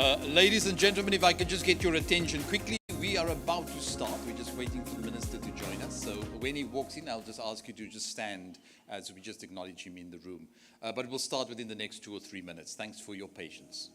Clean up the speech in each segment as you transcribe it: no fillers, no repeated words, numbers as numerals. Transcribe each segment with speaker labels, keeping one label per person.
Speaker 1: Ladies and gentlemen, if I could just get your attention quickly, we are about to start. We're just waiting for the minister to join us. So when he walks in, I'll just ask you to just stand as we just acknowledge him in the room. But we'll start within the next 2 or 3 minutes. Thanks for your patience.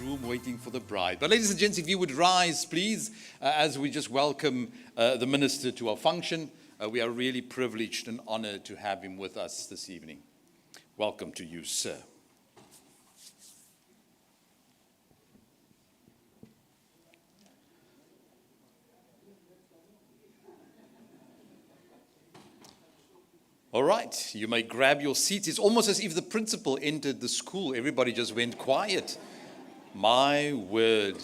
Speaker 1: groom waiting for the bride. But ladies and gents, if you would rise, please, as we just welcome the minister to our function. We are really privileged and honored to have him with us this evening. Welcome to you, sir. All right, you may grab your seats. It's almost as if the principal entered the school. Everybody just went quiet. My word.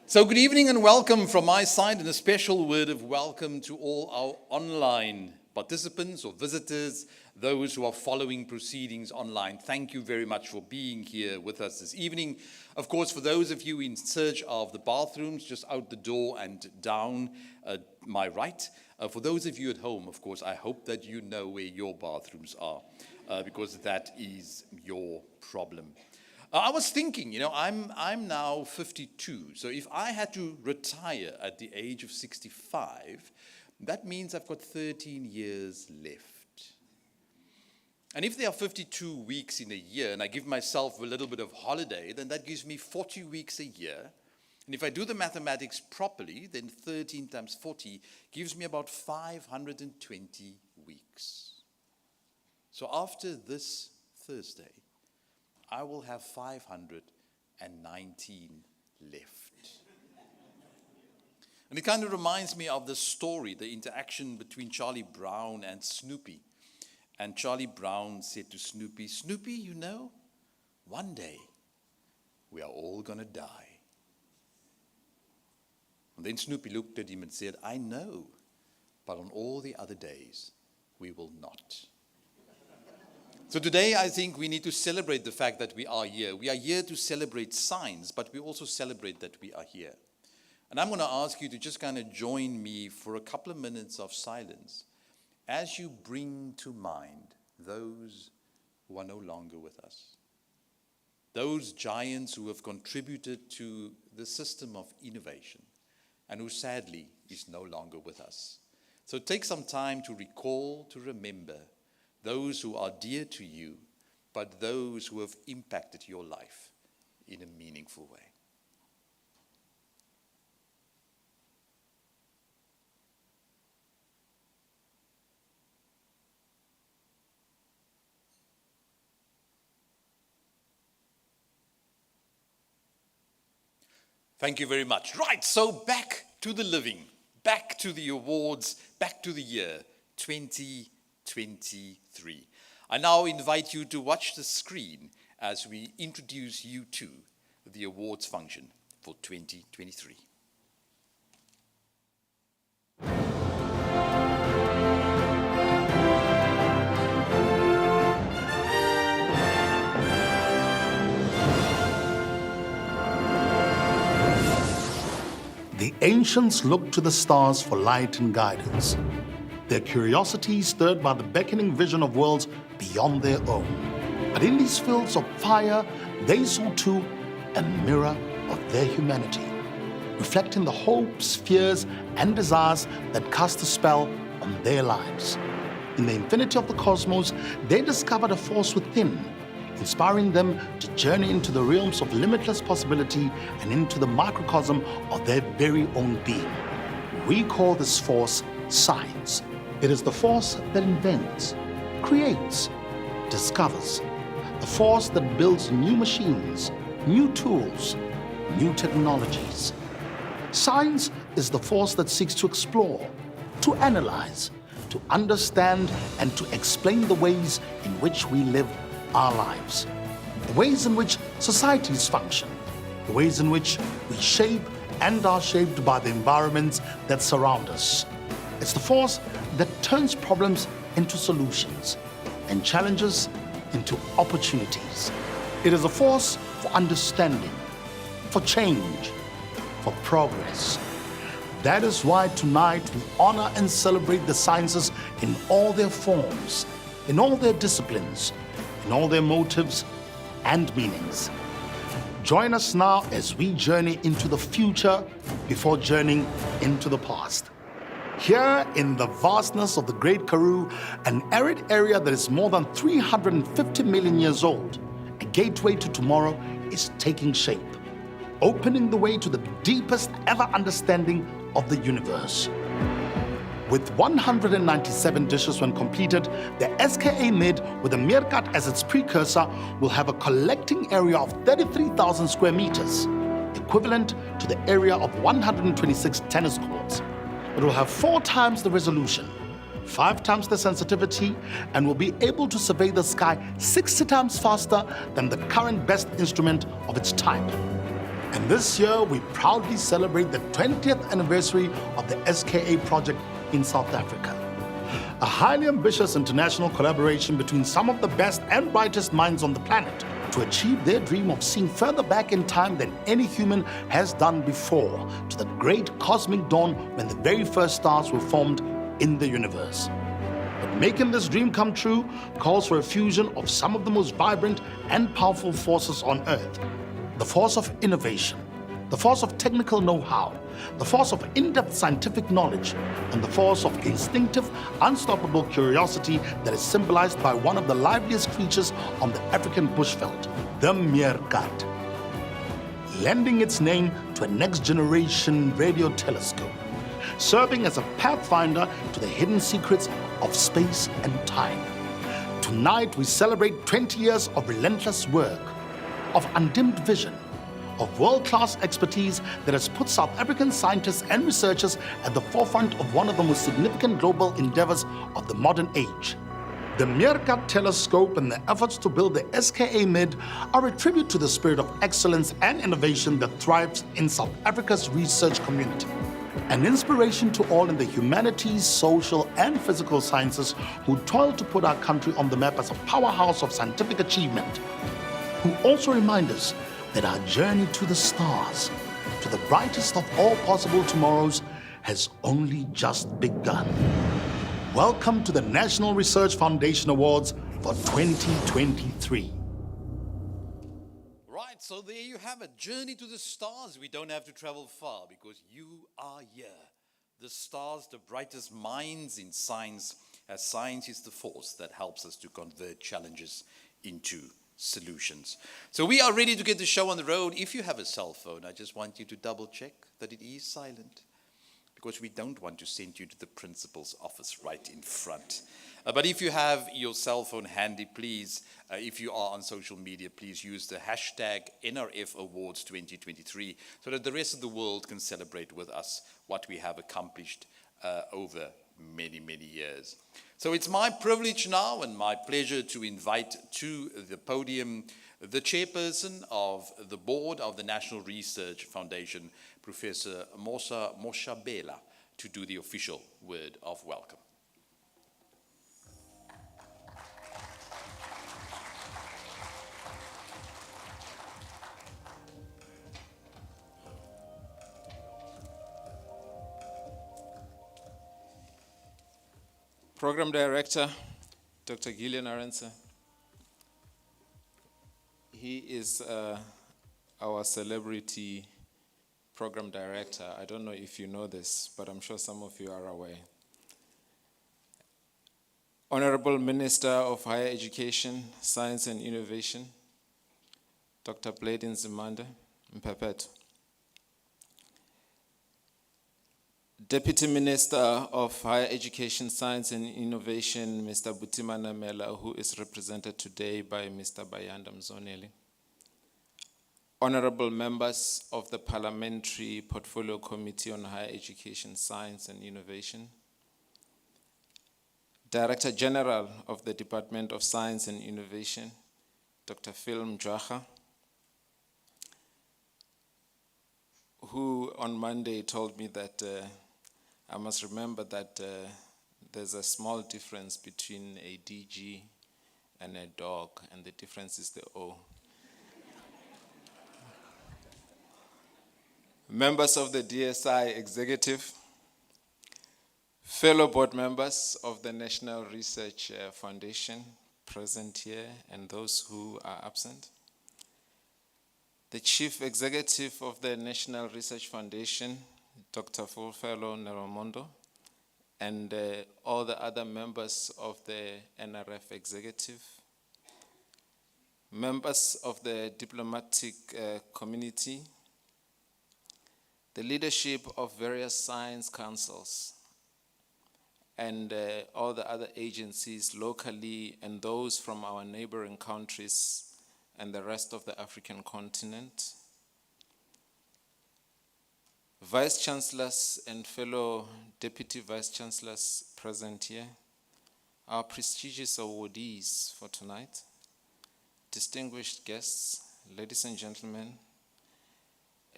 Speaker 1: So good evening and welcome from my side, and a special word of welcome to all our online participants or visitors, those who are following proceedings online. Thank you very much for being here with us this evening. Of course, for those of you in search of the bathrooms, just out the door and down my right. For those of you at home, of course, I hope that you know where your bathrooms are, because that is your problem. I was thinking, I'm now 52, so if I had to retire at the age of 65, that means I've got 13 years left. And if there are 52 weeks in a year, and I give myself a little bit of holiday, then that gives me 40 weeks a year. And if I do the mathematics properly, then 13 times 40 gives me about 520 weeks. So after this Thursday, I will have 519 left. And it kind of reminds me of the story, the interaction between Charlie Brown and Snoopy. And Charlie Brown said to Snoopy, "Snoopy, one day we are all going to die." And then Snoopy looked at him and said, "I know, but on all the other days, we will not." So today, I think we need to celebrate the fact that we are here. We are here to celebrate science, but we also celebrate that we are here. And I'm going to ask you to just kind of join me for a couple of minutes of silence as you bring to mind those who are no longer with us. Those giants who have contributed to the system of innovation, and who sadly is no longer with us. So take some time to recall, to remember those who are dear to you, but those who have impacted your life in a meaningful way. Thank you very much. Right, so back to the living, back to the awards, back to the year 2023. I now invite you to watch the screen as we introduce you to the awards function for 2023.
Speaker 2: The ancients looked to the stars for light and guidance, their curiosity stirred by the beckoning vision of worlds beyond their own. But in these fields of fire, they saw too a mirror of their humanity, reflecting the hopes, fears, and desires that cast a spell on their lives. In the infinity of the cosmos, they discovered a force within, inspiring them to journey into the realms of limitless possibility and into the microcosm of their very own being. We call this force science. It is the force that invents, creates, discovers, the force that builds new machines, new tools, new technologies. Science is the force that seeks to explore, to analyze, to understand, and to explain the ways in which we live our lives, the ways in which societies function, the ways in which we shape and are shaped by the environments that surround us. It's the force that turns problems into solutions and challenges into opportunities. It is a force for understanding, for change, for progress. That is why tonight we honor and celebrate the sciences in all their forms, in all their disciplines, in all their motives and meanings. Join us now as we journey into the future before journeying into the past. Here in the vastness of the Great Karoo, an arid area that is more than 350 million years old, a gateway to tomorrow is taking shape. opening the way to the deepest ever understanding of the universe. With 197 dishes when completed, the SKA Mid, with the meerkat as its precursor, will have a collecting area of 33,000 square meters, equivalent to the area of 126 tennis courts. It will have 4 times the resolution, 5 times the sensitivity, and will be able to survey the sky 60 times faster than the current best instrument of its type. And this year, we proudly celebrate the 20th anniversary of the SKA project in South Africa. A highly ambitious international collaboration between some of the best and brightest minds on the planet to achieve their dream of seeing further back in time than any human has done before, to the great cosmic dawn when the very first stars were formed in the universe. But making this dream come true calls for a fusion of some of the most vibrant and powerful forces on Earth. The force of innovation, the force of technical know-how, the force of in-depth scientific knowledge, and the force of instinctive, unstoppable curiosity that is symbolized by one of the liveliest creatures on the African bushveld, the meerkat, lending its name to a next-generation radio telescope, serving as a pathfinder to the hidden secrets of space and time. Tonight, we celebrate 20 years of relentless work, of undimmed vision, of world-class expertise that has put South African scientists and researchers at the forefront of one of the most significant global endeavors of the modern age. The Meerkat Telescope and the efforts to build the SKA Mid are a tribute to the spirit of excellence and innovation that thrives in South Africa's research community. An inspiration to all in the humanities, social, and physical sciences who toil to put our country on the map as a powerhouse of scientific achievement, who also remind us that our journey to the stars, to the brightest of all possible tomorrows, has only just begun. Welcome to the National Research Foundation Awards for 2023.
Speaker 1: Right, so there you have it. Journey to the stars. We don't have to travel far because you are here. The stars, the brightest minds in science, as science is the force that helps us to convert challenges into solutions. So we are ready to get the show on the road. If you have a cell phone, I just want you to double check that it is silent, because we don't want to send you to the principal's office right in front. But if you have your cell phone handy, please, if you are on social media, please use the hashtag NRF Awards 2023 so that the rest of the world can celebrate with us what we have accomplished over many, many years. So it's my privilege now and my pleasure to invite to the podium the chairperson of the board of the National Research Foundation, Professor Mosa Moshabela, to do the official word of welcome.
Speaker 3: Program Director, Dr. Gillian Arendse. He is our celebrity program director. I don't know if you know this, but I'm sure some of you are aware. Honorable Minister of Higher Education, Science and Innovation, Dr. Bladin Zimande Mpepeto. Deputy Minister of Higher Education, Science and Innovation, Mr. Butimana Mela, who is represented today by Mr. Bayanda Mzoneli. Honorable members of the Parliamentary Portfolio Committee on Higher Education, Science and Innovation. Director General of the Department of Science and Innovation, Dr. Phil Mjwaha, who on Monday told me that I must remember that there's a small difference between a DG and a dog, and the difference is the O. Members of the DSI executive, fellow board members of the National Research Foundation present here and those who are absent, the chief executive of the National Research Foundation, Dr. Fulfelo Neromondo, and all the other members of the NRF executive, members of the diplomatic community, the leadership of various science councils, and all the other agencies locally and those from our neighboring countries and the rest of the African continent, Vice Chancellors and fellow Deputy Vice Chancellors present here, our prestigious awardees for tonight, distinguished guests, ladies and gentlemen,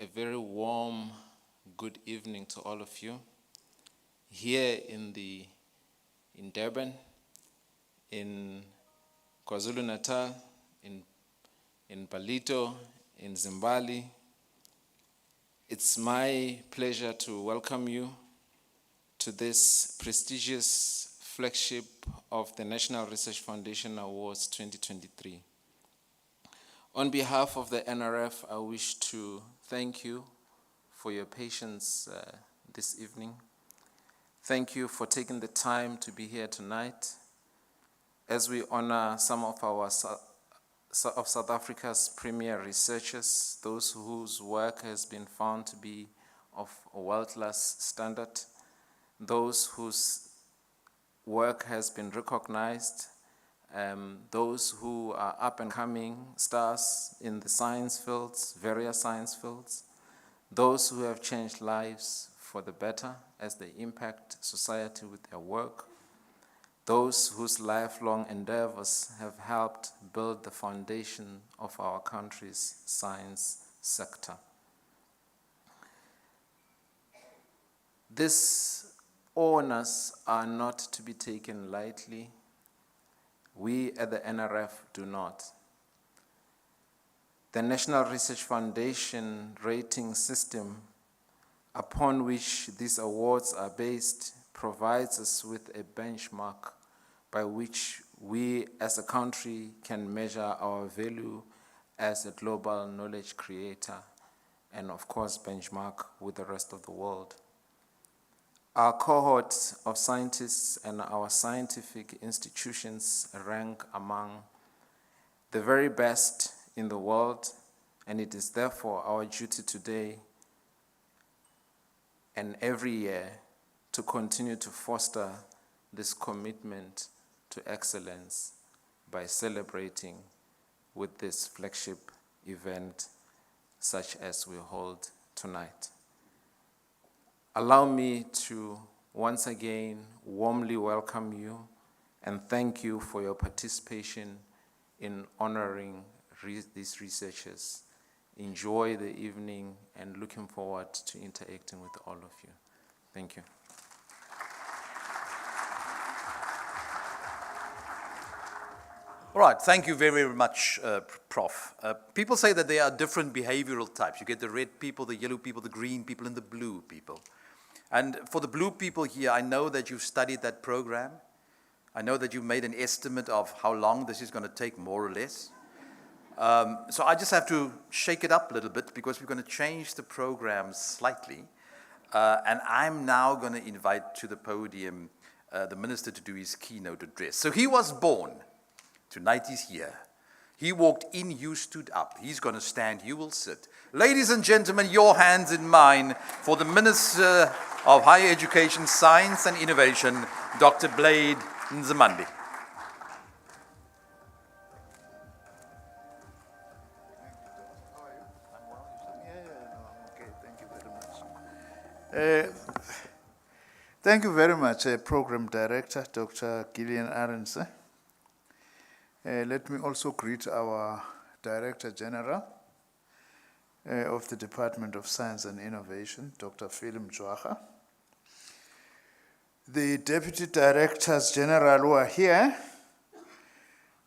Speaker 3: a very warm good evening to all of you here in Durban, in KwaZulu-Natal, in Palito, in Zimbabwe. It's my pleasure to welcome you to this prestigious flagship of the National Research Foundation Awards 2023. On behalf of the NRF, I wish to thank you for your patience this evening. Thank you for taking the time to be here tonight as we honor some of South Africa's premier researchers, those whose work has been found to be of a world-class standard, those whose work has been recognized, those who are up-and-coming stars in the science fields, various science fields, those who have changed lives for the better as they impact society with their work, those whose lifelong endeavors have helped build the foundation of our country's science sector. These honors are not to be taken lightly. We at the NRF do not. The National Research Foundation rating system upon which these awards are based provides us with a benchmark by which we as a country can measure our value as a global knowledge creator and of course benchmark with the rest of the world. Our cohort of scientists and our scientific institutions rank among the very best in the world, and it is therefore our duty today and every year to continue to foster this commitment to excellence by celebrating with this flagship event such as we hold tonight. Allow me to once again warmly welcome you and thank you for your participation in honoring these researchers. Enjoy the evening and looking forward to interacting with all of you. Thank you.
Speaker 1: All right, thank you very, very much, Prof. People say that there are different behavioral types. You get the red people, the yellow people, the green people, and the blue people. And for the blue people here, I know that you've studied that program. I know that you've made an estimate of how long this is going to take, more or less. So I just have to shake it up a little bit because we're going to change the program slightly. And I'm now going to invite to the podium the minister to do his keynote address. So he was born. Tonight he's here. He walked in, you stood up. He's going to stand, you will sit. Ladies and gentlemen, your hands in mine for the Minister of Higher Education, Science and Innovation, Dr. Blade Nzimande.
Speaker 4: Thank you very much, Program Director, Dr. Gillian Arends. Let me also greet our Director General of the Department of Science and Innovation, Dr. Philip Mjwaha. The Deputy Directors General who are here,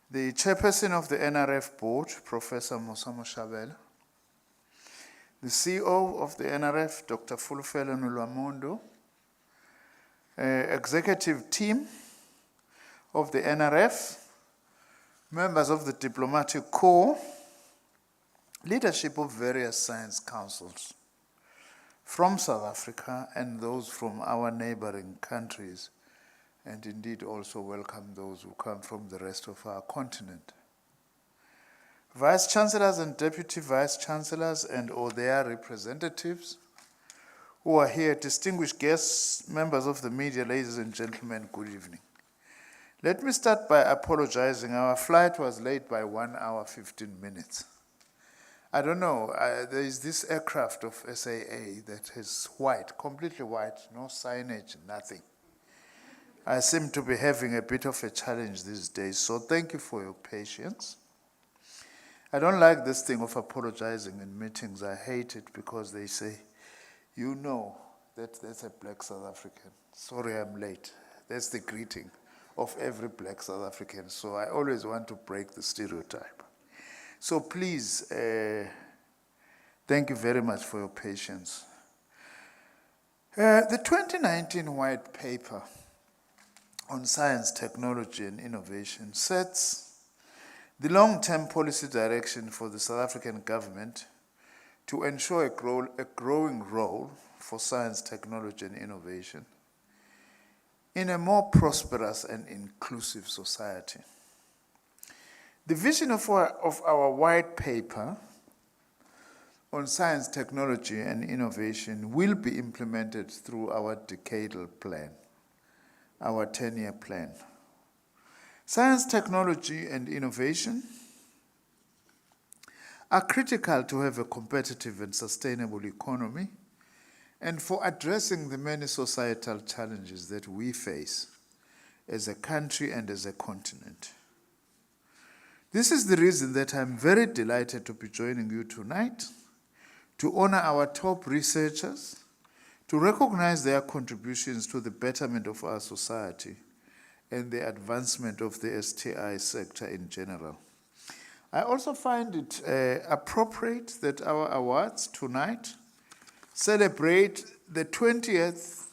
Speaker 4: the Chairperson of the NRF Board, Professor Mosamo Shabela, the CEO of the NRF, Dr. Fulufelo Nulamondo, executive team of the NRF, members of the diplomatic corps, leadership of various science councils from South Africa and those from our neighboring countries, and indeed also welcome those who come from the rest of our continent. Vice Chancellors and Deputy Vice Chancellors and or their representatives, who are here, distinguished guests, members of the media, ladies and gentlemen, good evening. Let me start by apologizing. Our flight was late by 1 hour, 15 minutes. I don't know, there is this aircraft of SAA that is white, completely white, no signage, nothing. I seem to be having a bit of a challenge these days, so thank you for your patience. I don't like this thing of apologizing in meetings. I hate it because they say, you know that that's a black South African. Sorry I'm late. That's the greeting of every black South African. So I always want to break the stereotype. So please, thank you very much for your patience. The 2019 white paper on science, technology and innovation sets the long-term policy direction for the South African government to ensure a growing role for science, technology and innovation in a more prosperous and inclusive society. The vision of our white paper on science, technology and innovation will be implemented through our decadal plan, our 10-year plan. Science, technology and innovation are critical to have a competitive and sustainable economy and for addressing the many societal challenges that we face as a country and as a continent. This is the reason that I'm very delighted to be joining you tonight to honor our top researchers, to recognize their contributions to the betterment of our society and the advancement of the STI sector in general. I also find it appropriate that our awards tonight celebrate the 20th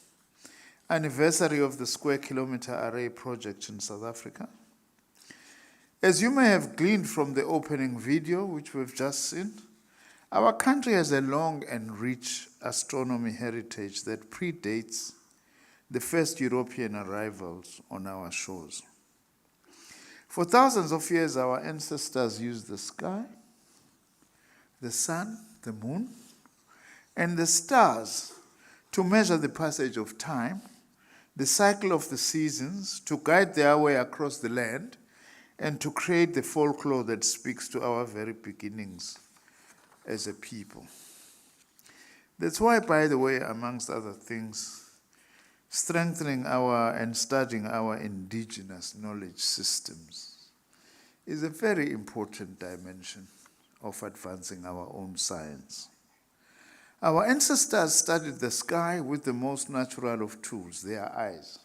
Speaker 4: anniversary of the Square Kilometre Array project in South Africa. As you may have gleaned from the opening video, which we've just seen, our country has a long and rich astronomy heritage that predates the first European arrivals on our shores. For thousands of years, our ancestors used the sky, the sun, the moon, and the stars to measure the passage of time, the cycle of the seasons, to guide their way across the land, and to create the folklore that speaks to our very beginnings as a people. That's why, by the way, amongst other things, strengthening and studying our indigenous knowledge systems is a very important dimension of advancing our own science. Our ancestors studied the sky with the most natural of tools, their eyes.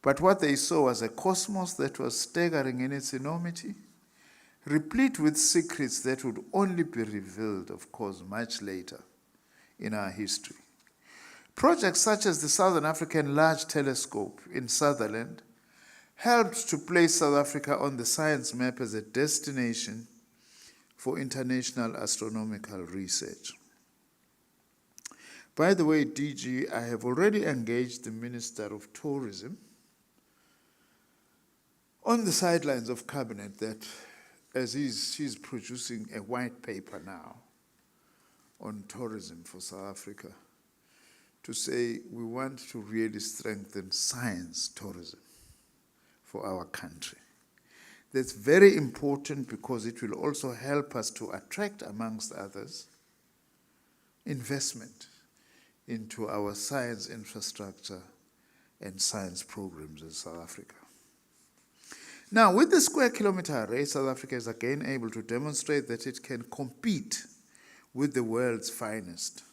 Speaker 4: But what they saw was a cosmos that was staggering in its enormity, replete with secrets that would only be revealed, of course, much later in our history. Projects such as the Southern African Large Telescope in Sutherland helped to place South Africa on the science map as a destination for international astronomical research. By the way, DG, I have already engaged the Minister of Tourism on the sidelines of Cabinet that as she's producing a white paper now on tourism for South Africa, to say we want to really strengthen science tourism for our country. That's very important because it will also help us to attract, amongst others, investment into our science infrastructure and science programs in South Africa. Now, with the Square Kilometre Array, South Africa is again able to demonstrate that it can compete with the world's finest.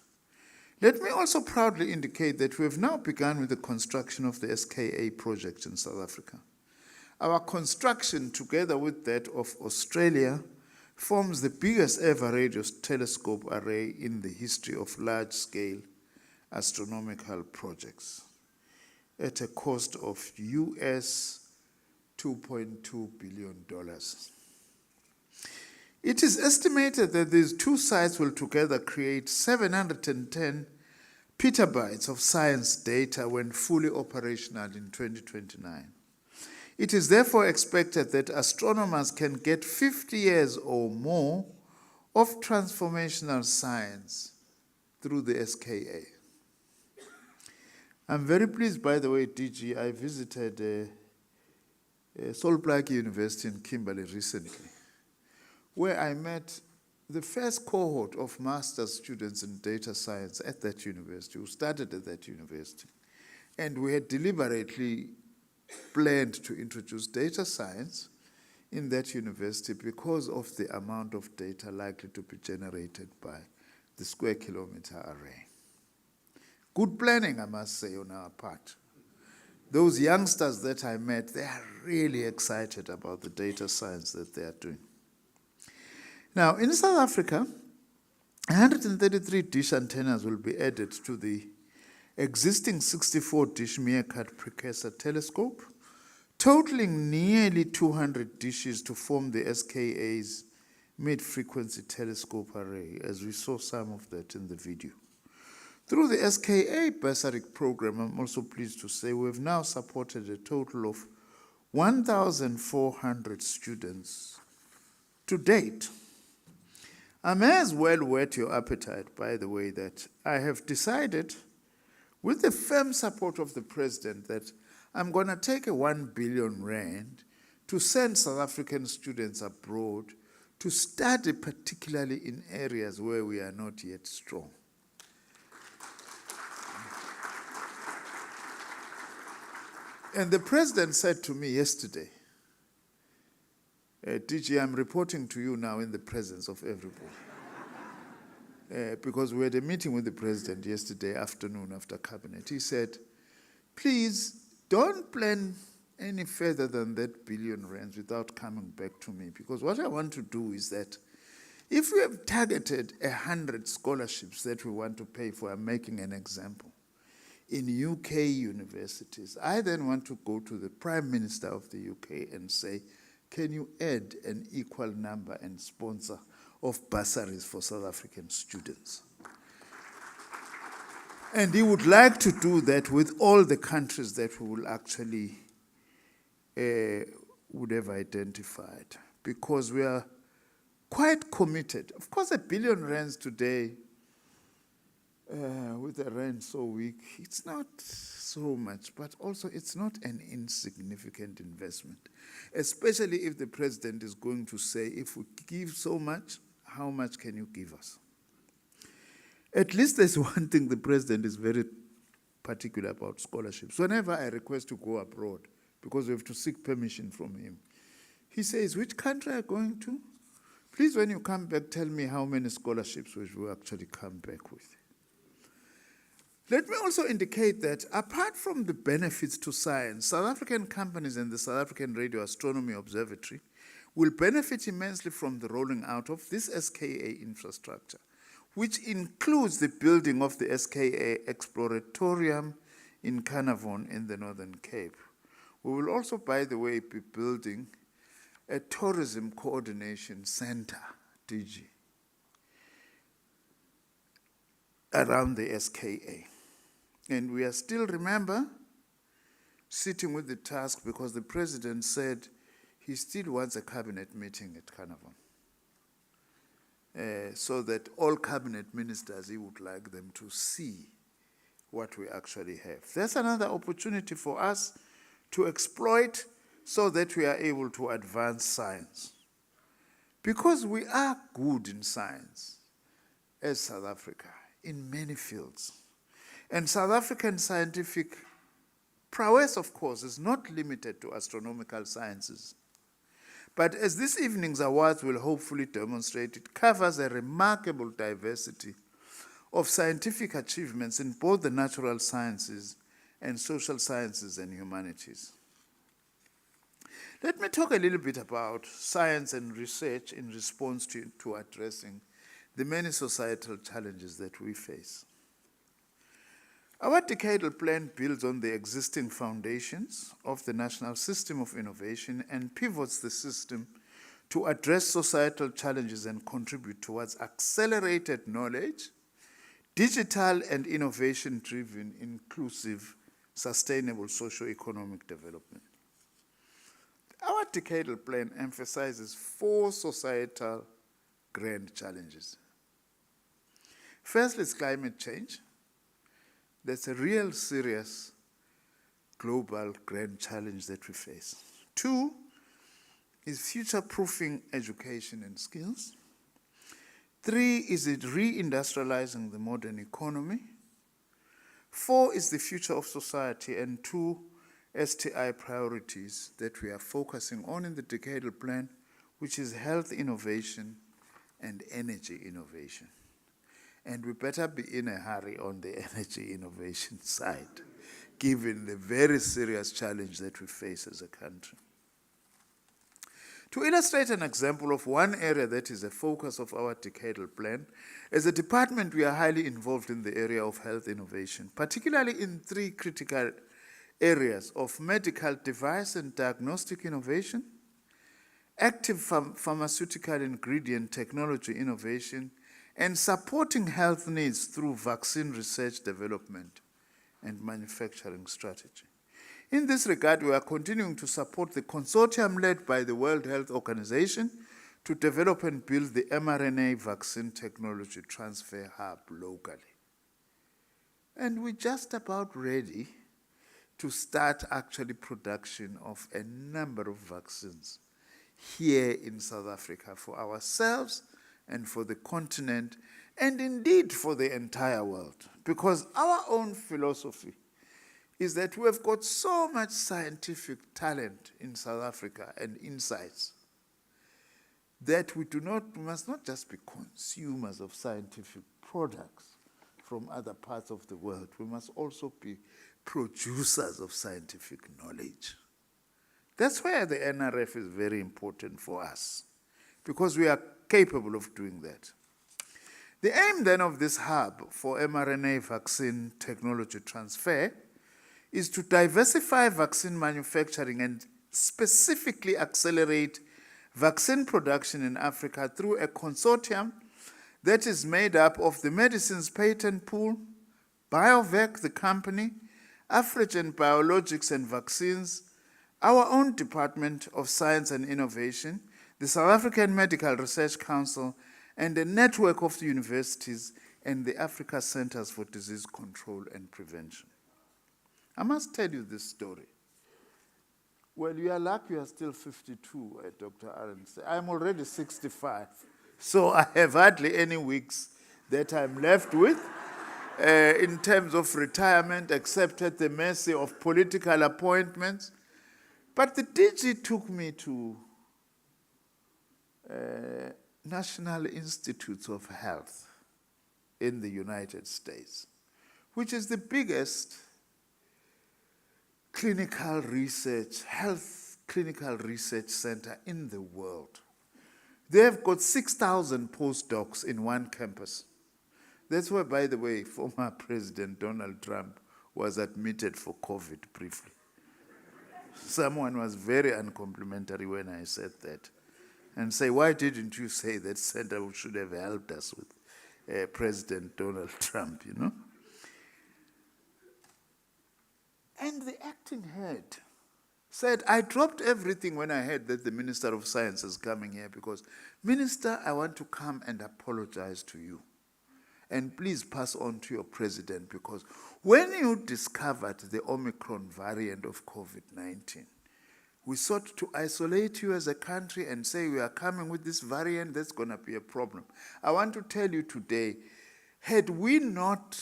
Speaker 4: Let me also proudly indicate that we have now begun with the construction of the SKA project in South Africa. Our construction, together with that of Australia, forms the biggest ever radio telescope array in the history of large-scale astronomical projects at a cost of US $2.2 billion. It is estimated that these two sites will together create 710 petabytes of science data when fully operational in 2029. It is therefore expected that astronomers can get 50 years or more of transformational science through the SKA. I'm very pleased, by the way, DG, I visited Solplaatje University in Kimberley recently, where I met the first cohort of master's students in data science at that university, who started at that university. And we had deliberately planned to introduce data science in that university because of the amount of data likely to be generated by the square kilometer array. Good planning, I must say, on our part. Those youngsters that I met, they are really excited about the data science that they are doing. Now, in South Africa, 133 dish antennas will be added to the existing 64-dish Meerkat precursor telescope, totaling nearly 200 dishes to form the SKA's mid-frequency telescope array, as we saw some of that in the video. Through the SKA bursary program, I'm also pleased to say we've now supported a total of 1,400 students to date. I may as well whet your appetite, by the way, that I have decided, with the firm support of the President, that I'm going to take a 1 billion rand to send South African students abroad to study, particularly in areas where we are not yet strong. And the President said to me yesterday, DG, I'm reporting to you now in the presence of everybody. Because we had a meeting with the President yesterday afternoon after Cabinet. He said, please don't plan any further than that billion rands without coming back to me. Because what I want to do is that if we have targeted 100 scholarships that we want to pay for, I'm making an example, in UK universities, I then want to go to the Prime Minister of the UK and say, can you add an equal number and sponsor of bursaries for South African students? And he would like to do that with all the countries that we will actually would have identified, because we are quite committed. Of course, 1 billion rands today, with the rand so weak, it's not so much, but also it's not an insignificant investment, especially if the President is going to say, if we give so much, how much can you give us? At least there's one thing the President is very particular about: scholarships. Whenever I request to go abroad, because we have to seek permission from him, he says, which country are you going to? Please, when you come back, tell me how many scholarships we will actually come back with. Let me also indicate that apart from the benefits to science, South African companies and the South African Radio Astronomy Observatory will benefit immensely from the rolling out of this SKA infrastructure, which includes the building of the SKA Exploratorium in Carnarvon in the Northern Cape. We will also, by the way, be building a tourism coordination center, DG, around the SKA. And we are still, remember, sitting with the task because the President said he still wants a cabinet meeting at Carnarvon. So that all cabinet ministers, he would like them to see what we actually have. That's another opportunity for us to exploit so that we are able to advance science. Because we are good in science as South Africa in many fields. And South African scientific prowess, of course, is not limited to astronomical sciences. But as this evening's awards will hopefully demonstrate, it covers a remarkable diversity of scientific achievements in both the natural sciences and social sciences and humanities. Let me talk a little bit about science and research in response to addressing the many societal challenges that we face. Our decadal plan builds on the existing foundations of the National System of Innovation and pivots the system to address societal challenges and contribute towards accelerated knowledge, digital and innovation-driven, inclusive, sustainable socio-economic development. Our decadal plan emphasizes 4 societal grand challenges. First is climate change. That's a real serious global grand challenge that we face. 2 is future-proofing education and skills. 3 is it reindustrializing the modern economy. 4 is the future of society, and 2 STI priorities that we are focusing on in the decadal plan, which is health innovation and energy innovation. And we better be in a hurry on the energy innovation side, given the very serious challenge that we face as a country. To illustrate an example of one area that is a focus of our decadal plan, as a department we are highly involved in the area of health innovation, particularly in 3 critical areas of medical device and diagnostic innovation, active pharmaceutical ingredient technology innovation, and supporting health needs through vaccine research development and manufacturing strategy. In this regard, we are continuing to support the consortium led by the World Health Organization to develop and build the mRNA vaccine technology transfer hub locally. And we're just about ready to start actually production of a number of vaccines here in South Africa for ourselves and for the continent, and indeed for the entire world. Because our own philosophy is that we have got so much scientific talent in South Africa and insights that we must not just be consumers of scientific products from other parts of the world. We must also be producers of scientific knowledge. That's where the NRF is very important for us, because we are capable of doing that. The aim then of this hub for mRNA vaccine technology transfer is to diversify vaccine manufacturing and specifically accelerate vaccine production in Africa through a consortium that is made up of the Medicines Patent Pool, BioVac, the company, Afrigen Biologics and Vaccines, our own Department of Science and Innovation, the South African Medical Research Council, and a network of the universities and the Africa Centers for Disease Control and Prevention. I must tell you this story. Well, you are lucky you are still 52, Dr. Arends. I'm already 65, so I have hardly any weeks that I'm left with in terms of retirement, except at the mercy of political appointments. But the DG took me to National Institutes of Health in the United States, which is the biggest clinical research, health clinical research center in the world. They have got 6,000 postdocs in one campus. That's where, by the way, former President Donald Trump was admitted for COVID briefly. Someone was very uncomplimentary when I said that, and say, why didn't you say that center should have helped us with President Donald Trump, you know? And the acting head said, I dropped everything when I heard that the Minister of Science is coming here because, Minister, I want to come and apologize to you. And please pass on to your president, because when you discovered the Omicron variant of COVID-19, we sought to isolate you as a country and say we are coming with this variant, that's going to be a problem. I want to tell you today, had we not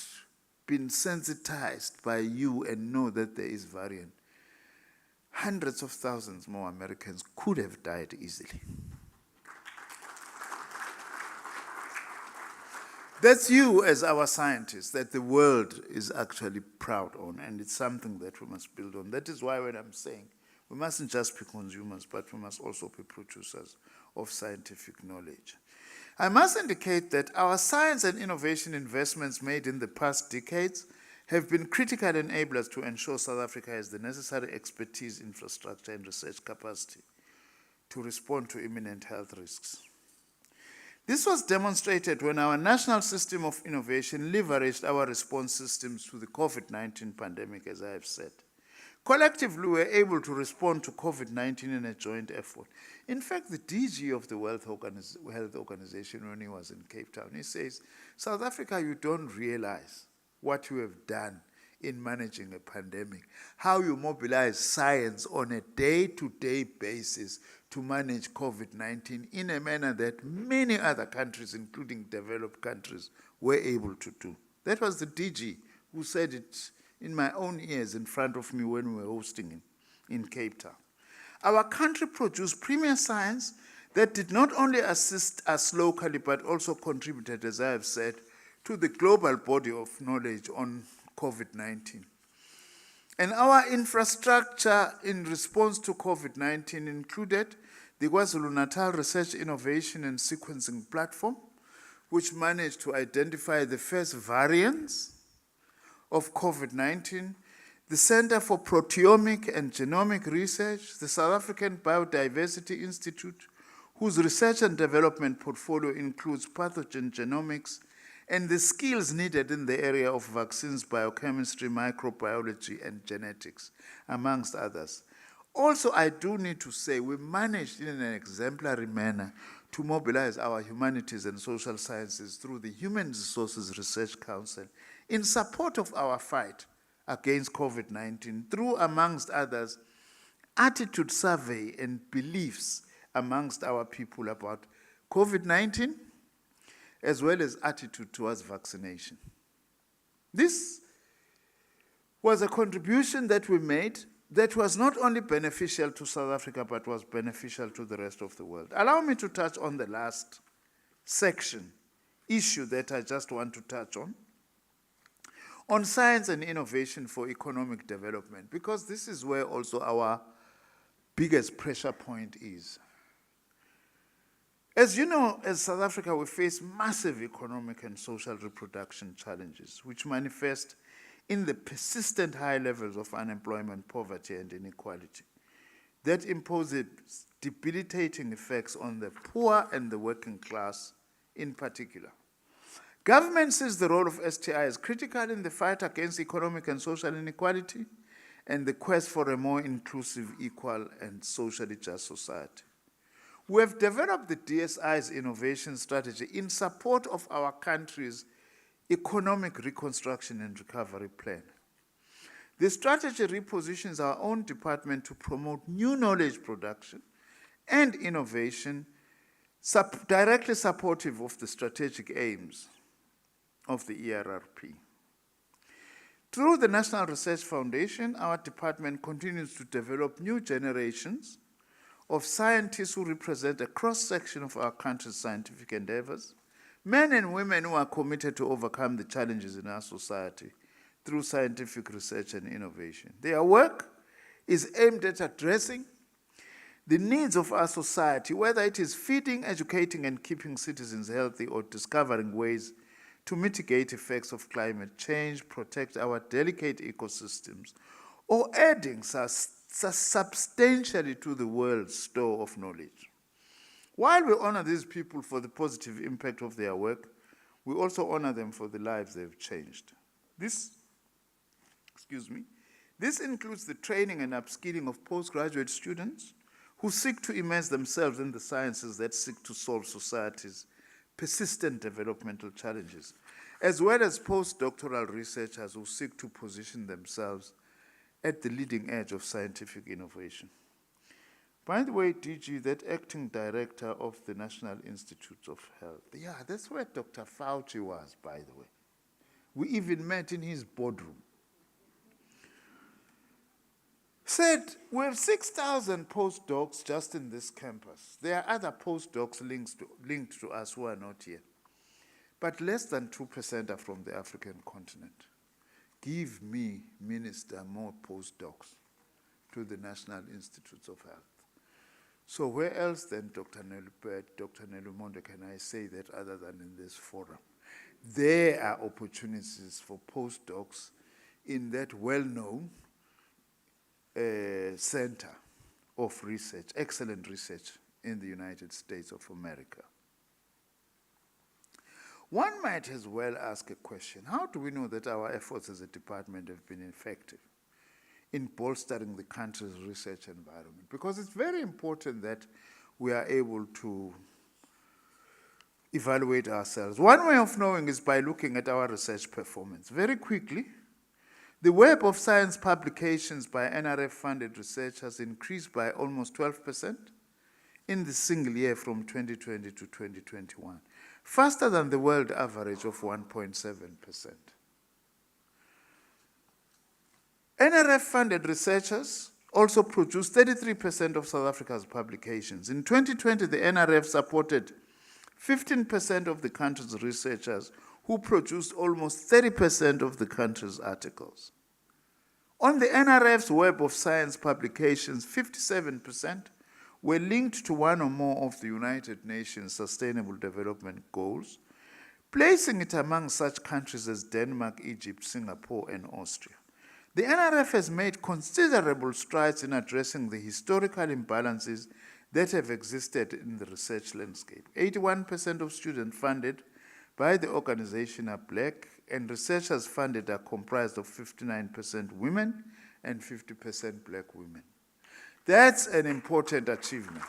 Speaker 4: been sensitized by you and know that there is variant, hundreds of thousands more Americans could have died easily. That's you as our scientists that the world is actually proud on, and it's something that we must build on. That is why when I'm saying we mustn't just be consumers, but we must also be producers of scientific knowledge. I must indicate that our science and innovation investments made in the past decades have been critical enablers to ensure South Africa has the necessary expertise, infrastructure, and research capacity to respond to imminent health risks. This was demonstrated when our national system of innovation leveraged our response systems to the COVID-19 pandemic, as I have said. Collectively, we were able to respond to COVID-19 in a joint effort. In fact, the DG of the Health Organization, when he was in Cape Town, he says, South Africa, you don't realize what you have done in managing a pandemic, how you mobilize science on a day-to-day basis to manage COVID-19 in a manner that many other countries, including developed countries, were able to do. That was the DG who said it in my own ears in front of me when we were hosting him in Cape Town. Our country produced premier science that did not only assist us locally, but also contributed, as I have said, to the global body of knowledge on COVID-19. And our infrastructure in response to COVID-19 included the KwaZulu-Natal Research Innovation and Sequencing Platform, which managed to identify the first variants of COVID-19, the Center for Proteomic and Genomic Research, the South African Biodiversity Institute, whose research and development portfolio includes pathogen genomics and the skills needed in the area of vaccines, biochemistry, microbiology, and genetics, amongst others. Also, I do need to say we managed in an exemplary manner to mobilize our humanities and social sciences through the Human Resources Research Council in support of our fight against COVID-19 through, amongst others, attitude survey and beliefs amongst our people about COVID-19, as well as attitude towards vaccination. This was a contribution that we made that was not only beneficial to South Africa, but was beneficial to the rest of the world. Allow me to touch on the last section, issue that I just want to touch on science and innovation for economic development, because this is where also our biggest pressure point is. As you know, as South Africa, we face massive economic and social reproduction challenges, which manifest in the persistent high levels of unemployment, poverty, and inequality that imposes debilitating effects on the poor and the working class in particular. Government sees the role of STI as critical in the fight against economic and social inequality and the quest for a more inclusive, equal, and socially just society. We have developed the DSI's innovation strategy in support of our country's economic reconstruction and recovery plan. The strategy repositions our own department to promote new knowledge production and innovation directly supportive of the strategic aims of the ERRP. Through the National Research Foundation, our department continues to develop new generations of scientists who represent a cross-section of our country's scientific endeavors, men and women who are committed to overcome the challenges in our society through scientific research and innovation. Their work is aimed at addressing the needs of our society, whether it is feeding, educating, and keeping citizens healthy, or discovering ways to mitigate effects of climate change, protect our delicate ecosystems, or adding substantially to the world's store of knowledge. While we honor these people for the positive impact of their work, we also honor them for the lives they've changed. This includes the training and upskilling of postgraduate students who seek to immerse themselves in the sciences that seek to solve society's persistent developmental challenges, as well as postdoctoral researchers who seek to position themselves at the leading edge of scientific innovation. By the way, DG, that acting director of the National Institutes of Health, yeah, that's where Dr. Fauci was, by the way. We even met in his boardroom. Said, we have 6,000 postdocs just in this campus. There are other postdocs linked to us who are not here. But less than 2% are from the African continent. Give me, Minister, more postdocs to the National Institutes of Health. So where else then, Dr. Nelumonde, can I say that other than in this forum? There are opportunities for postdocs in that well-known center of research, excellent research in the United States of America. One might as well ask a question: how do we know that our efforts as a department have been effective? in bolstering the country's research environment, because it's very important that we are able to evaluate ourselves. One way of knowing is by looking at our research performance. Very quickly, the Web of Science publications by NRF-funded research has increased by almost 12% in the single year from 2020 to 2021, faster than the world average of 1.7%. NRF-funded researchers also produced 33% of South Africa's publications. In 2020, the NRF supported 15% of the country's researchers who produced almost 30% of the country's articles. On the NRF's Web of Science publications, 57% were linked to one or more of the United Nations Sustainable Development Goals, placing it among such countries as Denmark, Egypt, Singapore, and Austria. The NRF has made considerable strides in addressing the historical imbalances that have existed in the research landscape. 81% of students funded by the organization are black, and researchers funded are comprised of 59% women and 50% black women. That's an important achievement.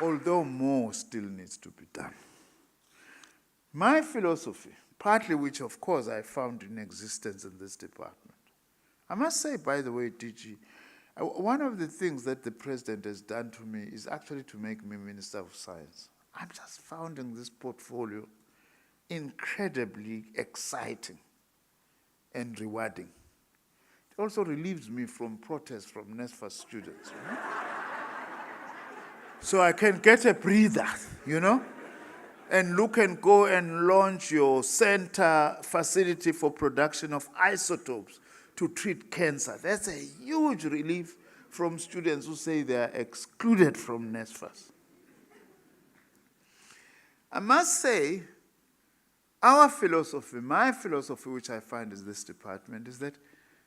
Speaker 4: Although more still needs to be done. My philosophy, partly which of course I found in existence in this department. I must say, by the way, DG, one of the things that the president has done to me is actually to make me Minister of Science. I'm just finding this portfolio incredibly exciting and rewarding. It also relieves me from protests from NSFAS students. You know? So I can get a breather, you know? And look and go and launch your center facility for production of isotopes to treat cancer. That's a huge relief from students who say they are excluded from NSFAS. I must say, our philosophy, my philosophy, which I find in this department, is that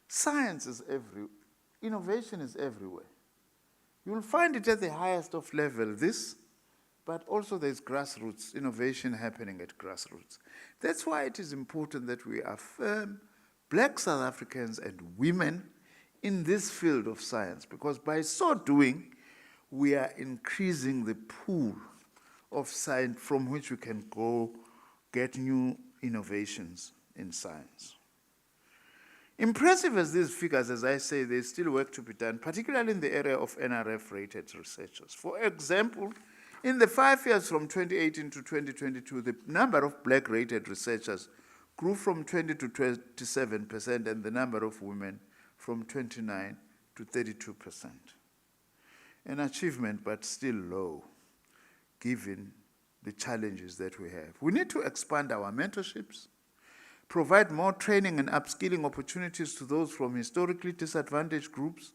Speaker 4: science is innovation is everywhere. You'll find it at the highest of level, but also there's grassroots, innovation happening at grassroots. That's why it is important that we affirm black South Africans and women in this field of science, because by so doing, we are increasing the pool of science from which we can go get new innovations in science. Impressive as these figures, as I say, there's still work to be done, particularly in the area of NRF-rated researchers. For example, in the 5 years from 2018 to 2022, the number of black-rated researchers grew from 20 to 27%, and the number of women from 29 to 32%. An achievement, but still low, given the challenges that we have. We need to expand our mentorships, provide more training and upskilling opportunities to those from historically disadvantaged groups,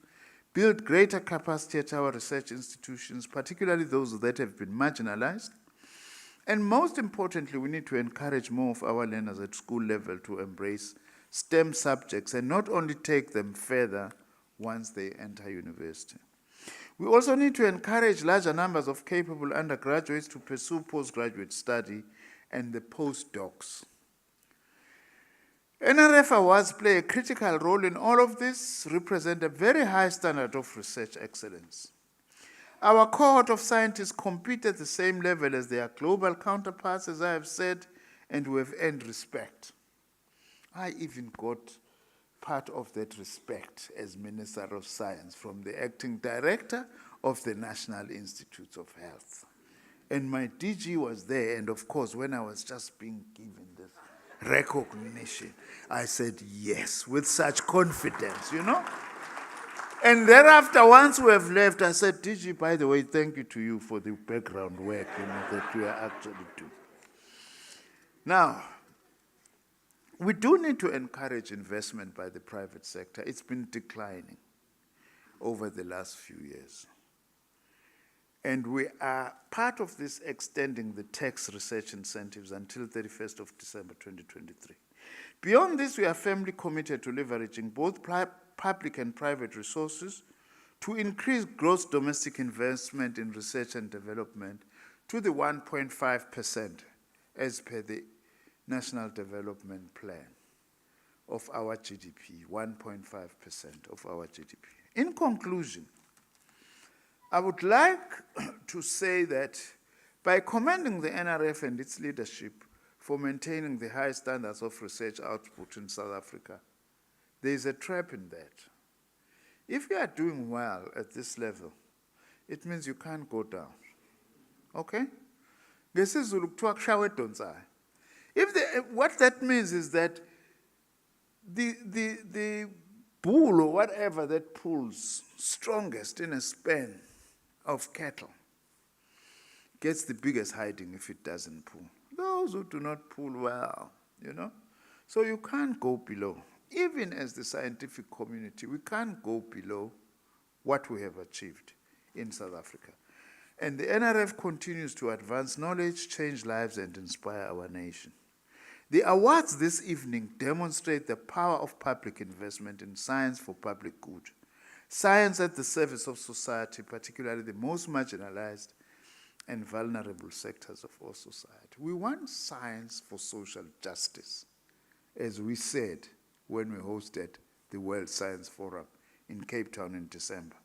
Speaker 4: build greater capacity at our research institutions, particularly those that have been marginalized. And most importantly, we need to encourage more of our learners at school level to embrace STEM subjects and not only take them further once they enter university. We also need to encourage larger numbers of capable undergraduates to pursue postgraduate study and the postdocs. NRF Awards play a critical role in all of this, represent a very high standard of research excellence. Our cohort of scientists compete at the same level as their global counterparts, as I have said, and we have earned respect. I even got part of that respect as Minister of Science from the acting director of the National Institutes of Health. And my DG was there, and of course, when I was just being given this recognition, I said yes, with such confidence, you know? And thereafter, once we have left, I said, DG, by the way, thank you to you for the background work, you know, that you are actually doing. Now, we do need to encourage investment by the private sector. It's been declining over the last few years. And we are part of this extending the tax research incentives until 31st of December 2023. Beyond this, we are firmly committed to leveraging both public and private resources to increase gross domestic investment in research and development to the 1.5% as per the National Development Plan. of our GDP, 1.5% of our GDP. In conclusion, I would like to say that by commending the NRF and its leadership for maintaining the high standards of research output in South Africa, there is a trap in that. If you are doing well at this level, it means you can't go down. Okay? NgesiZulu kuthiwa kushawe edonsayo. What that means is that the bull or whatever that pulls strongest in a span of cattle gets the biggest hiding if it doesn't pull. Those who do not pull well, you know. So you can't go below. Even as the scientific community, we can't go below what we have achieved in South Africa. And the NRF continues to advance knowledge, change lives, and inspire our nation. The awards this evening demonstrate the power of public investment in science for public good. Science at the service of society, particularly the most marginalized and vulnerable sectors of our society. We want science for social justice, as we said when we hosted the World Science Forum in Cape Town in December.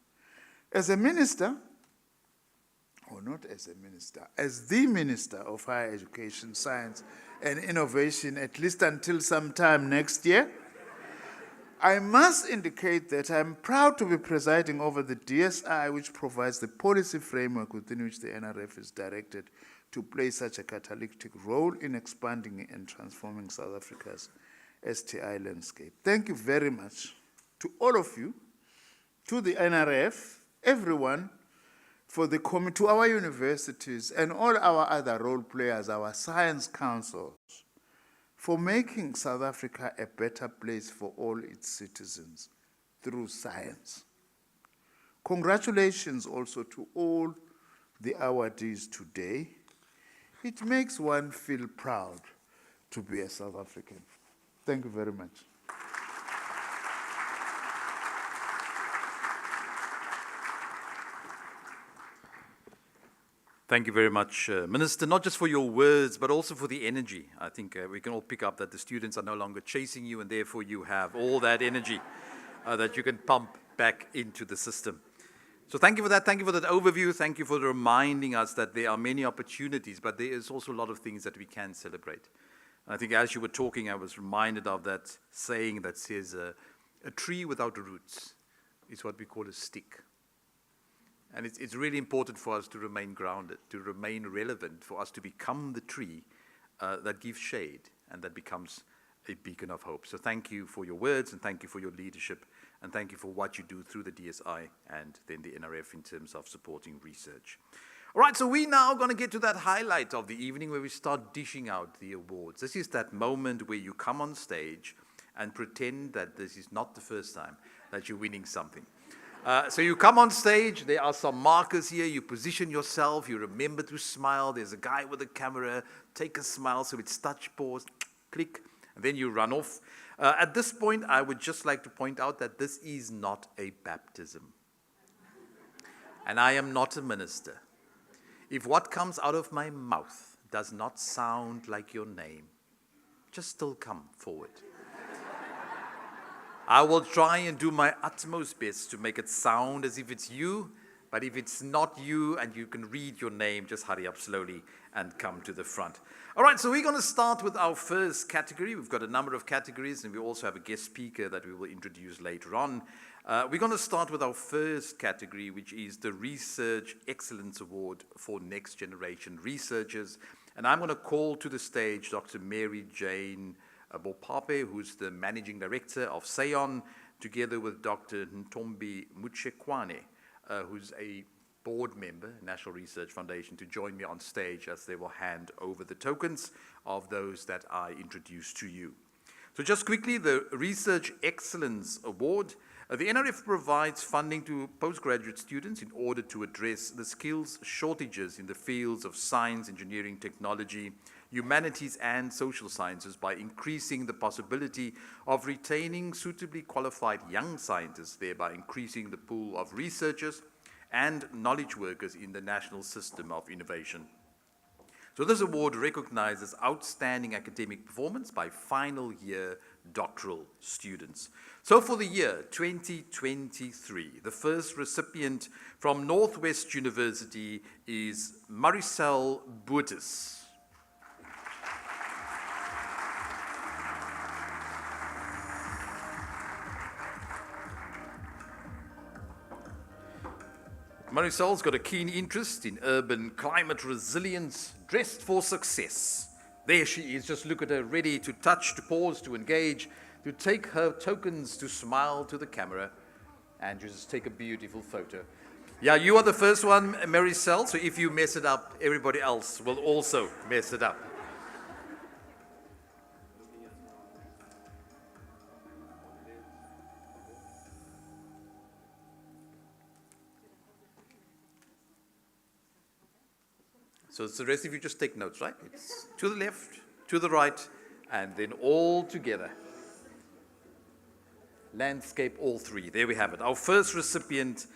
Speaker 4: As a minister, or not as a minister, as the Minister of Higher Education, Science and Innovation, at least until sometime next year, I must indicate that I'm proud to be presiding over the DSI, which provides the policy framework within which the NRF is directed to play such a catalytic role in expanding and transforming South Africa's STI landscape. Thank you very much to all of you, to the NRF, everyone, for the to our universities and all our other role players, our science councils, for making South Africa a better place for all its citizens through science. Congratulations also to all the awardees today. It makes one feel proud to be a South African. Thank you very much.
Speaker 1: Thank you very much, Minister, not just for your words, but also for the energy. I think we can all pick up that the students are no longer chasing you, and therefore you have all that energy that you can pump back into the system. So thank you for that. Thank you for that overview. Thank you for reminding us that there are many opportunities, but there is also a lot of things that we can celebrate. I think as you were talking, I was reminded of that saying that says, a tree without roots is what we call a stick. And it's really important for us to remain grounded, to remain relevant, for us to become the tree that gives shade and that becomes a beacon of hope. So thank you for your words, and thank you for your leadership, and thank you for what you do through the DSI and then the NRF in terms of supporting research. All right, so we're now going to get to that highlight of the evening where we start dishing out the awards. This is that moment where you come on stage and pretend that this is not the first time that you're winning something. So you come on stage, there are some markers here, you position yourself, you remember to smile, there's a guy with a camera, take a smile, so it's touch, pause, click, and then you run off. At this point, I would just like to point out that this is not a baptism. And I am not a minister. If what comes out of my mouth does not sound like your name, just still come forward. I will try and do my utmost best to make it sound as if it's you, but if it's not you and you can read your name, just hurry up slowly and come to the front. All right, so we're going to start with our first category. We've got a number of categories, and we also have a guest speaker that we will introduce later on. We're going to start with our first category, which is the Research Excellence Award for Next Generation Researchers. And I'm going to call to the stage Dr. Mary Jane Bopape, who's the Managing Director of SAON, together with Dr. Ntombi Mutshekwane, who's a board member, National Research Foundation, to join me on stage as they will hand over the tokens of those that I introduced to you. So just quickly, the Research Excellence Award. The NRF provides funding to postgraduate students in order to address the skills shortages in the fields of science, engineering, technology, humanities, and social sciences by increasing the possibility of retaining suitably qualified young scientists, thereby increasing the pool of researchers and knowledge workers in the national system of innovation. So this award recognizes outstanding academic performance by final year doctoral students. So for the year 2023, the first recipient from Northwest University is Maricel Boetis. Maricel's got a keen interest in urban climate resilience, dressed for success. There she is, just look at her, ready to touch, to pause, to engage, to take her tokens, to smile to the camera, and just take a beautiful photo. Yeah, you are the first one, Maricel, so if you mess it up, everybody else will also mess it up. So it's the rest of you just take notes, right? It's to the left, to the right, and then all together. Landscape, all three. There we have it. Our first recipient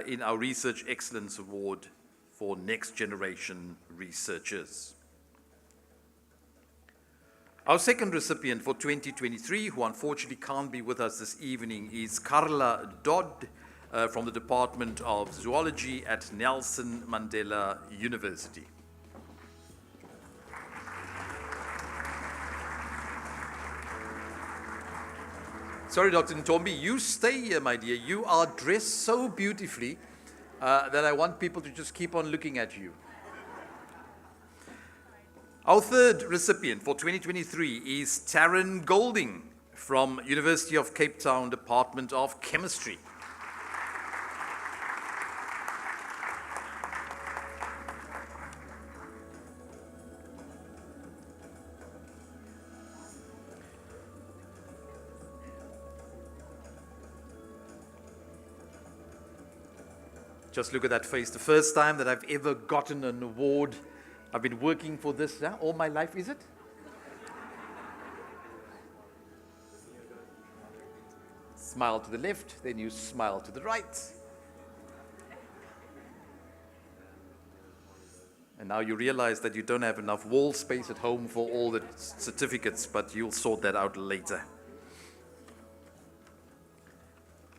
Speaker 1: in our Research Excellence Award for Next Generation Researchers. Our second recipient for 2023, who unfortunately can't be with us this evening, is Carla Dodd from the Department of Zoology at Nelson Mandela University. Sorry, Dr. Ntombi, you stay here, my dear. You are dressed so beautifully that I want people to just keep on looking at you. Our third recipient for 2023 is Taryn Golding from University of Cape Town, Department of Chemistry. Just look at that face. The first time that I've ever gotten an award. I've been working for this all my life, is it? Smile to the left, then you smile to the right. And now you realize that you don't have enough wall space at home for all the certificates, but you'll sort that out later.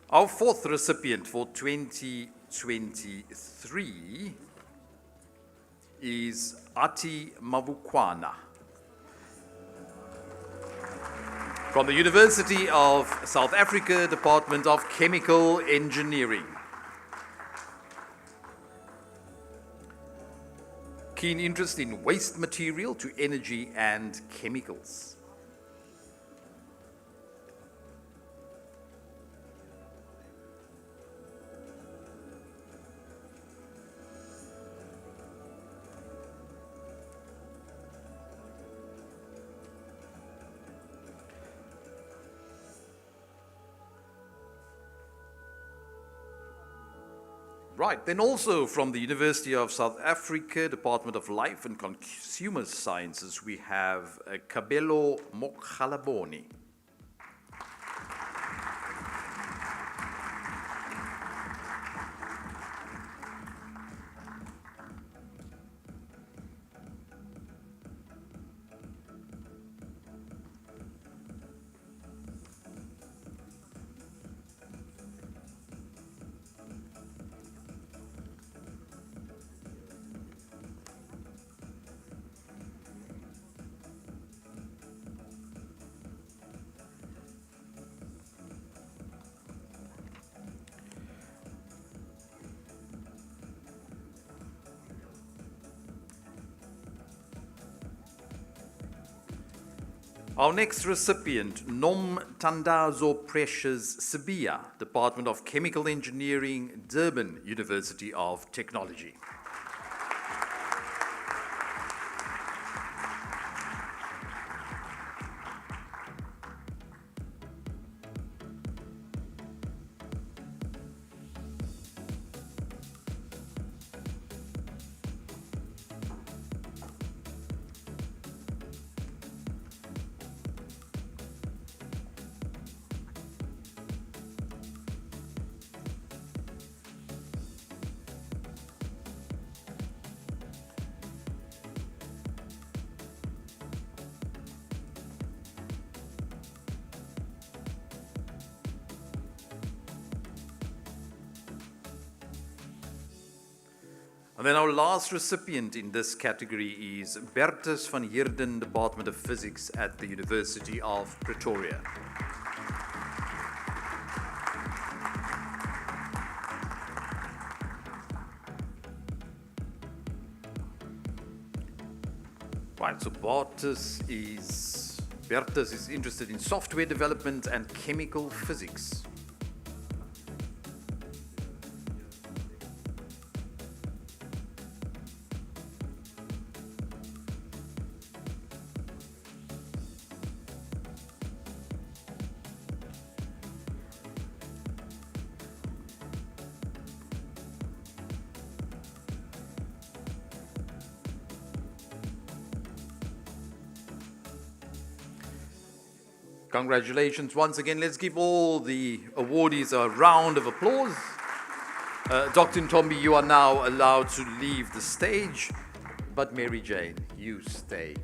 Speaker 1: Our fourth recipient for 2023 is Ati Mavukwana from the University of South Africa, Department of Chemical Engineering. Keen interest in waste material to energy and chemicals. Right, then also from the University of South Africa, Department of Life and Consumer Sciences, we have Kabelo Mokhalaboni. Our next recipient, Nom Tandazo Precious Sibia, Department of Chemical Engineering, Durban University of Technology. And then our last recipient in this category is Bertus van Heerden, Department of Physics at the University of Pretoria. Right, so Bertus is interested in software development and chemical physics. Congratulations once again. Let's give all the awardees a round of applause. Dr. Ntombi, you are now allowed to leave the stage, but Mary Jane, you stay.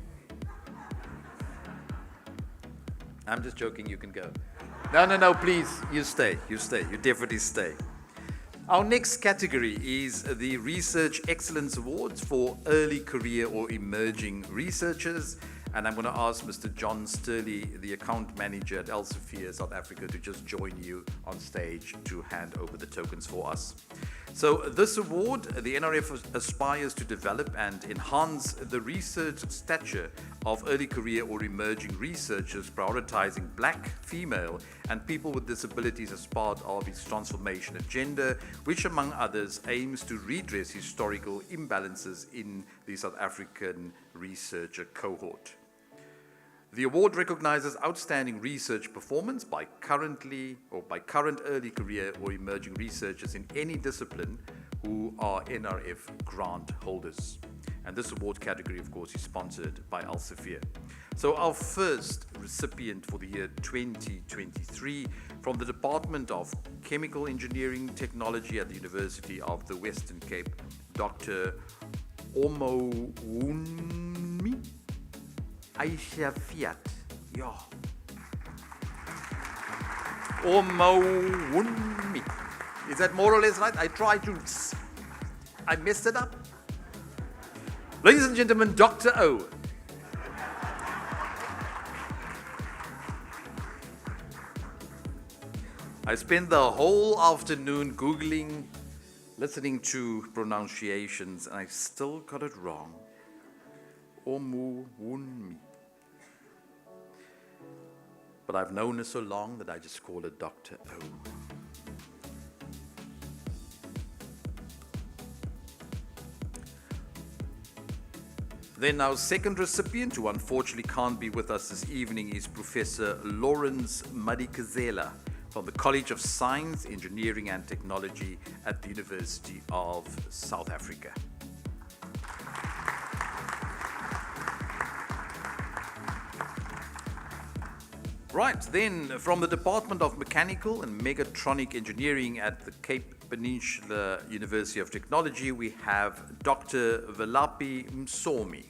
Speaker 1: I'm just joking, you can go. No, please, you stay, you definitely stay. Our next category is the Research Excellence Awards for early career or emerging researchers. And I'm going to ask Mr. John Sturley, the account manager at Elsevier South Africa, to just join you on stage to hand over the tokens for us. So this award, the NRF aspires to develop and enhance the research stature of early career or emerging researchers, prioritizing Black, female, and people with disabilities as part of its transformation agenda, which among others aims to redress historical imbalances in the South African researcher cohort. The award recognizes outstanding research performance by current early career or emerging researchers in any discipline who are NRF grant holders. And this award category, of course, is sponsored by Elsevier. So our first recipient for the year 2023 from the Department of Chemical Engineering Technology at the University of the Western Cape, Dr. Omowunmi Aisha Fiat. Yeah. Omowunmi. Is that more or less right? I messed it up. Ladies and gentlemen, Dr. O. I spent the whole afternoon Googling, listening to pronunciations, and I still got it wrong. Omowunmi. But I've known her so long that I just call her Dr. O. Then our second recipient, who unfortunately can't be with us this evening, is Professor Lawrence Madikizela from the College of Science, Engineering and Technology at the University of South Africa. Right, then from the Department of Mechanical and Mechatronic Engineering at the Cape Peninsula University of Technology, we have Dr. Velapi Msomi.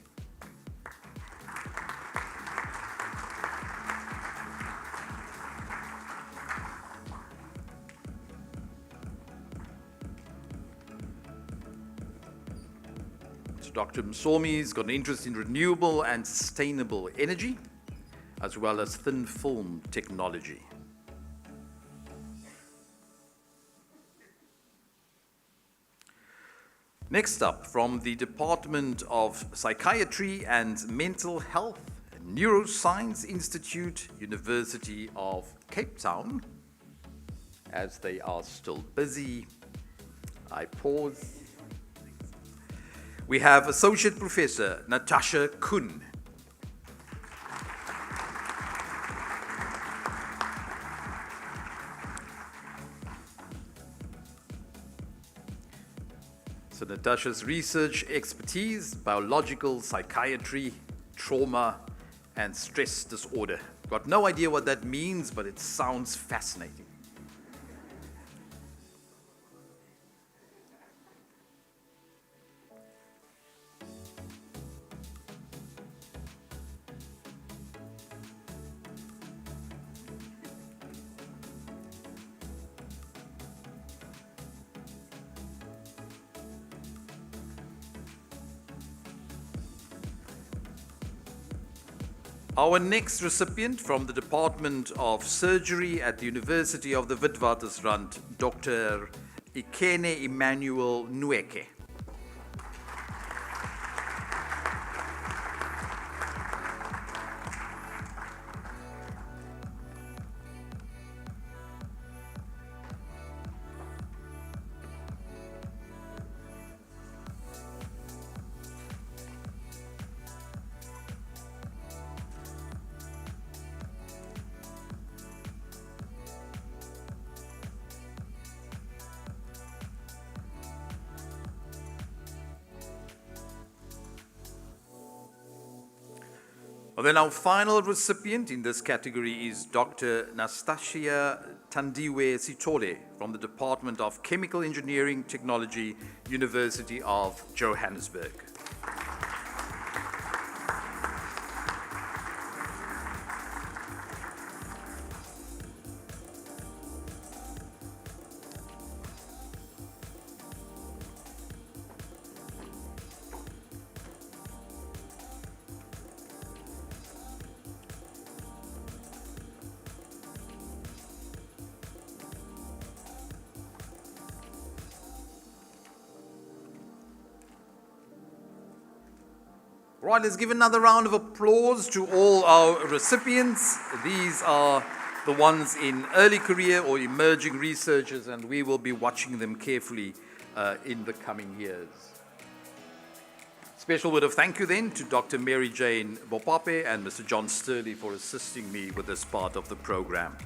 Speaker 1: So Dr. Msomi's got an interest in renewable and sustainable energy, as well as thin film technology. Next up, from the Department of Psychiatry and Mental Health, Neuroscience Institute, University of Cape Town. As they are still busy, I pause. We have Associate Professor Natasha Kuhn. So Natasha's research expertise, biological psychiatry, trauma, and stress disorder. Got no idea what that means, but it sounds fascinating. Our next recipient from the Department of Surgery at the University of the Witwatersrand, Dr. Ikene Emmanuel Nweke. Well, then our final recipient in this category is Dr. Nastasia Tandiwe Sitole from the Department of Chemical Engineering Technology, University of Johannesburg. Right, let's give another round of applause to all our recipients. These are the ones in early career or emerging researchers, and we will be watching them carefully in the coming years. Special word of thank you then to Dr. Mary Jane Bopape and Mr. John Sturley for assisting me with this part of the program.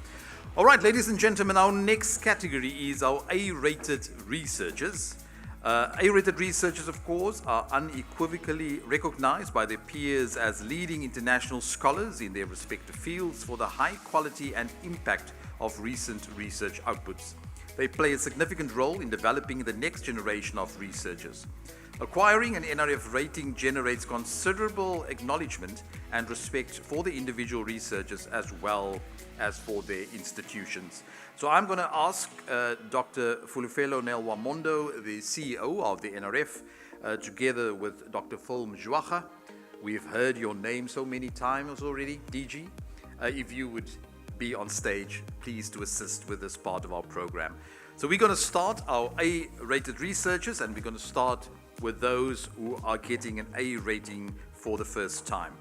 Speaker 1: All right, ladies and gentlemen, our next category is our A-rated researchers. A-rated researchers, of course, are unequivocally recognized by their peers as leading international scholars in their respective fields for the high quality and impact of recent research outputs. They play a significant role in developing the next generation of researchers. Acquiring an NRF rating generates considerable acknowledgement and respect for the individual researchers as well as for their institutions. So I'm going to ask Dr. Fulufelo Nelwamondo, the CEO of the NRF, together with Dr. Phil Mjwacha. We've heard your name so many times already, DG. If you would be on stage, please to assist with this part of our program. So we're going to start our A-rated researchers, and we're going to start with those who are getting an A rating for the first time.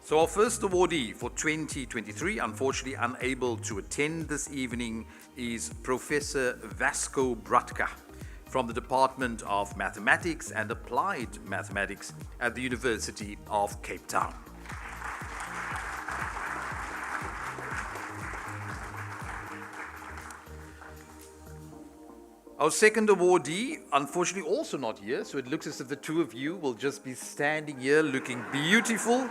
Speaker 1: So our first awardee for 2023, unfortunately unable to attend this evening, is Professor Vasco Bratka from the Department of Mathematics and Applied Mathematics at the University of Cape Town. Our second awardee, unfortunately also not here, so it looks as if the two of you will just be standing here looking beautiful.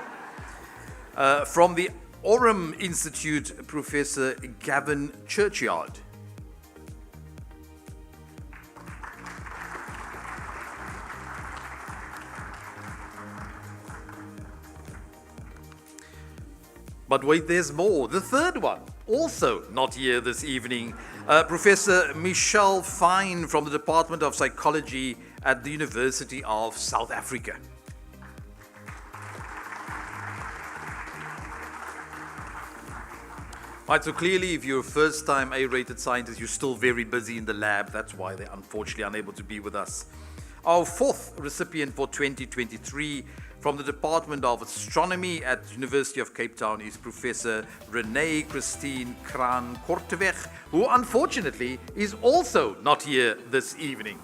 Speaker 1: From the Oram Institute, Professor Gavin Churchyard. But wait, there's more. The third one, also not here this evening, Professor Michelle Fine from the Department of Psychology at the University of South Africa. Right, so clearly if you're a first-time A-rated scientist, you're still very busy in the lab. That's why they're unfortunately unable to be with us. Our fourth recipient for 2023 from the Department of Astronomy at the University of Cape Town is Professor Renee Christine Kraan-Korteweg, who unfortunately is also not here this evening.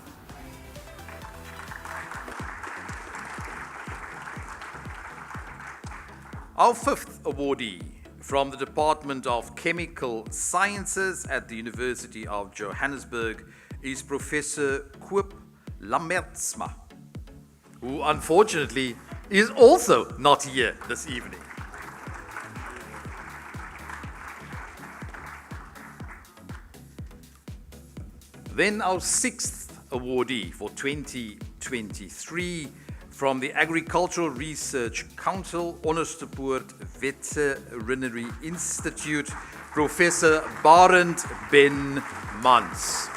Speaker 1: Our fifth awardee from the Department of Chemical Sciences at the University of Johannesburg is Professor Koop Lammertsma, who unfortunately is also not here this evening. Then our sixth awardee for 2023 from the Agricultural Research Council, Onderstepoort Veterinary Institute, Professor Barend Ben Mans.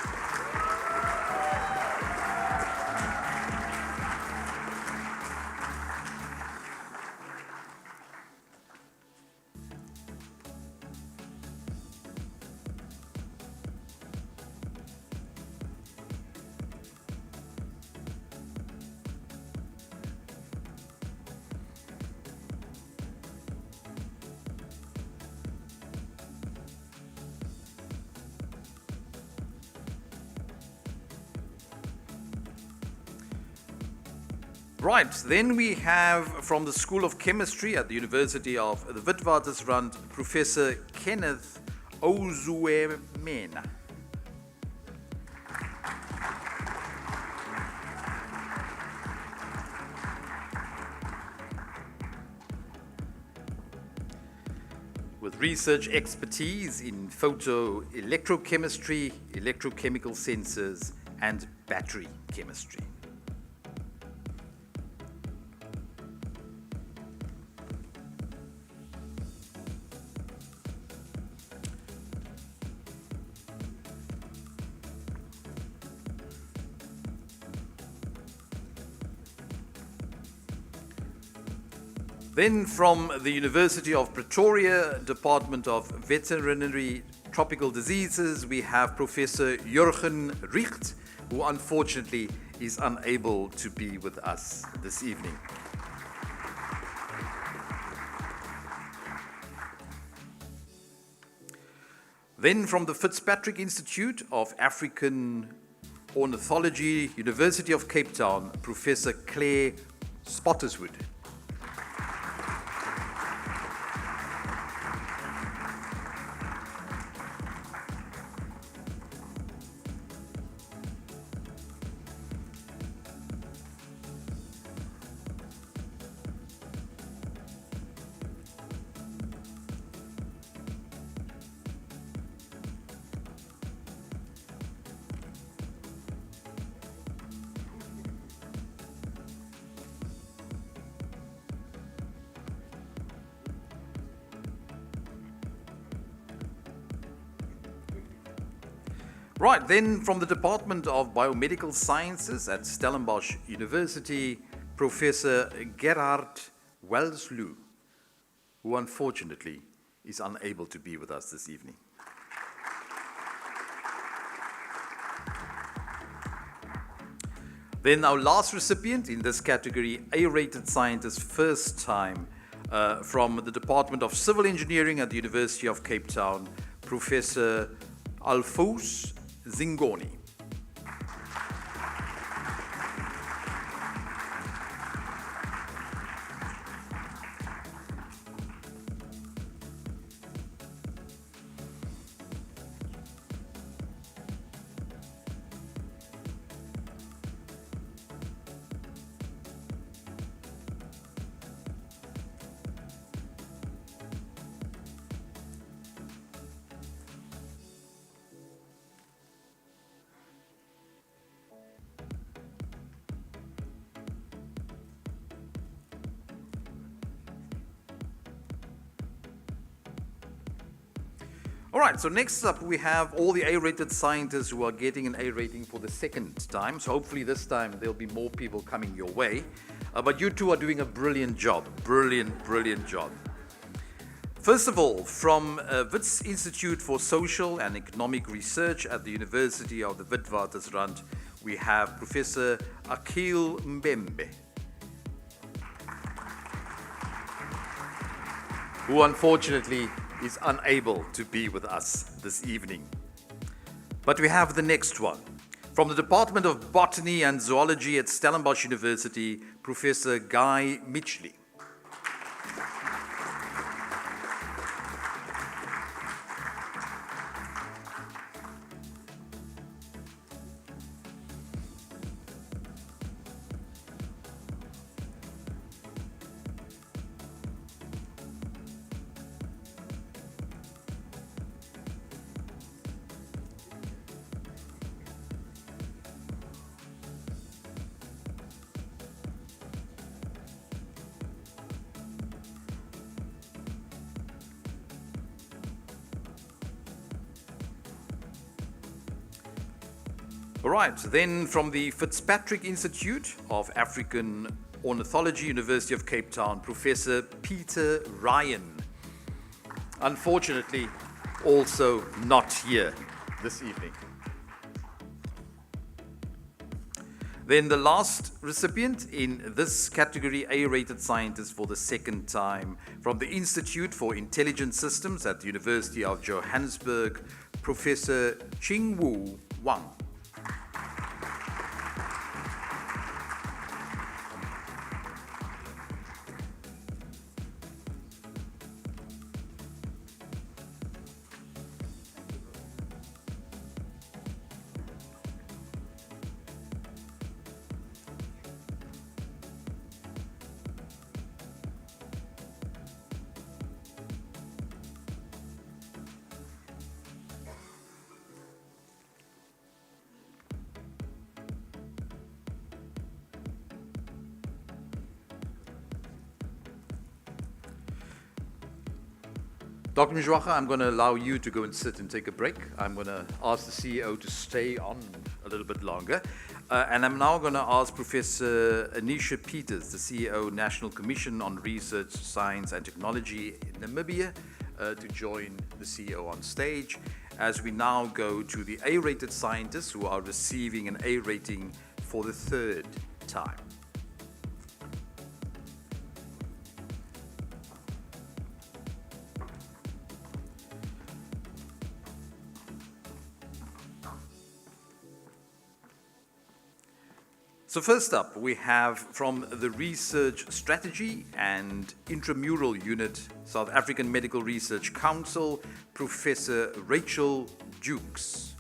Speaker 1: Right, then we have from the School of Chemistry at the University of the Witwatersrand, Professor Kenneth Ozuemena. With research expertise in photoelectrochemistry, electrochemical sensors, and battery chemistry. Then from the University of Pretoria, Department of Veterinary Tropical Diseases, we have Professor Jurgen Richt, who unfortunately is unable to be with us this evening. Then from the Fitzpatrick Institute of African Ornithology, University of Cape Town, Professor Claire Spotterswood. Right, then from the Department of Biomedical Sciences at Stellenbosch University, Professor Gerhard Welslu, who unfortunately is unable to be with us this evening. Then our last recipient in this category, A-rated scientist, first time from the Department of Civil Engineering at the University of Cape Town, Professor Alphonse Zingoni. All right, so next up we have all the A-rated scientists who are getting an A rating for the second time. So hopefully this time there'll be more people coming your way. But you two are doing a brilliant job. Brilliant job. First of all, from Wits Institute for Social and Economic Research at the University of the Witwatersrand, we have Professor Akil Mbembe, who unfortunately is unable to be with us this evening. But we have the next one. From the Department of Botany and Zoology at Stellenbosch University, Professor Guy Mitchley. All right, then from the Fitzpatrick Institute of African Ornithology, University of Cape Town, Professor Peter Ryan. Unfortunately, also not here this evening. Then the last recipient in this category, A-rated scientist for the second time, from the Institute for Intelligent Systems at the University of Johannesburg, Professor Ching-Wu Wang. Dr. Mjwaka, I'm going to allow you to go and sit and take a break. I'm going to ask the CEO to stay on a little bit longer. And I'm now going to ask Professor Anisha Peters, the CEO, National Commission on Research, Science and Technology in Namibia, to join the CEO on stage as we now go to the A-rated scientists who are receiving an A rating for the third time. So first up, we have from the Research Strategy and Intramural Unit, South African Medical Research Council, Professor Rachel Jukes.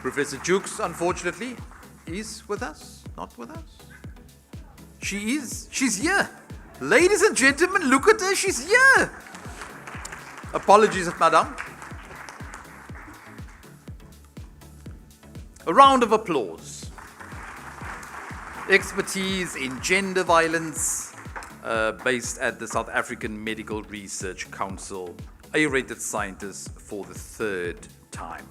Speaker 1: Professor Jukes, unfortunately, is with us, not with us. She is, she's here. Ladies and gentlemen, look at her, she's here. Apologies, madam. A round of applause. Expertise in gender violence, based at the South African Medical Research Council, A-rated scientist for the third time.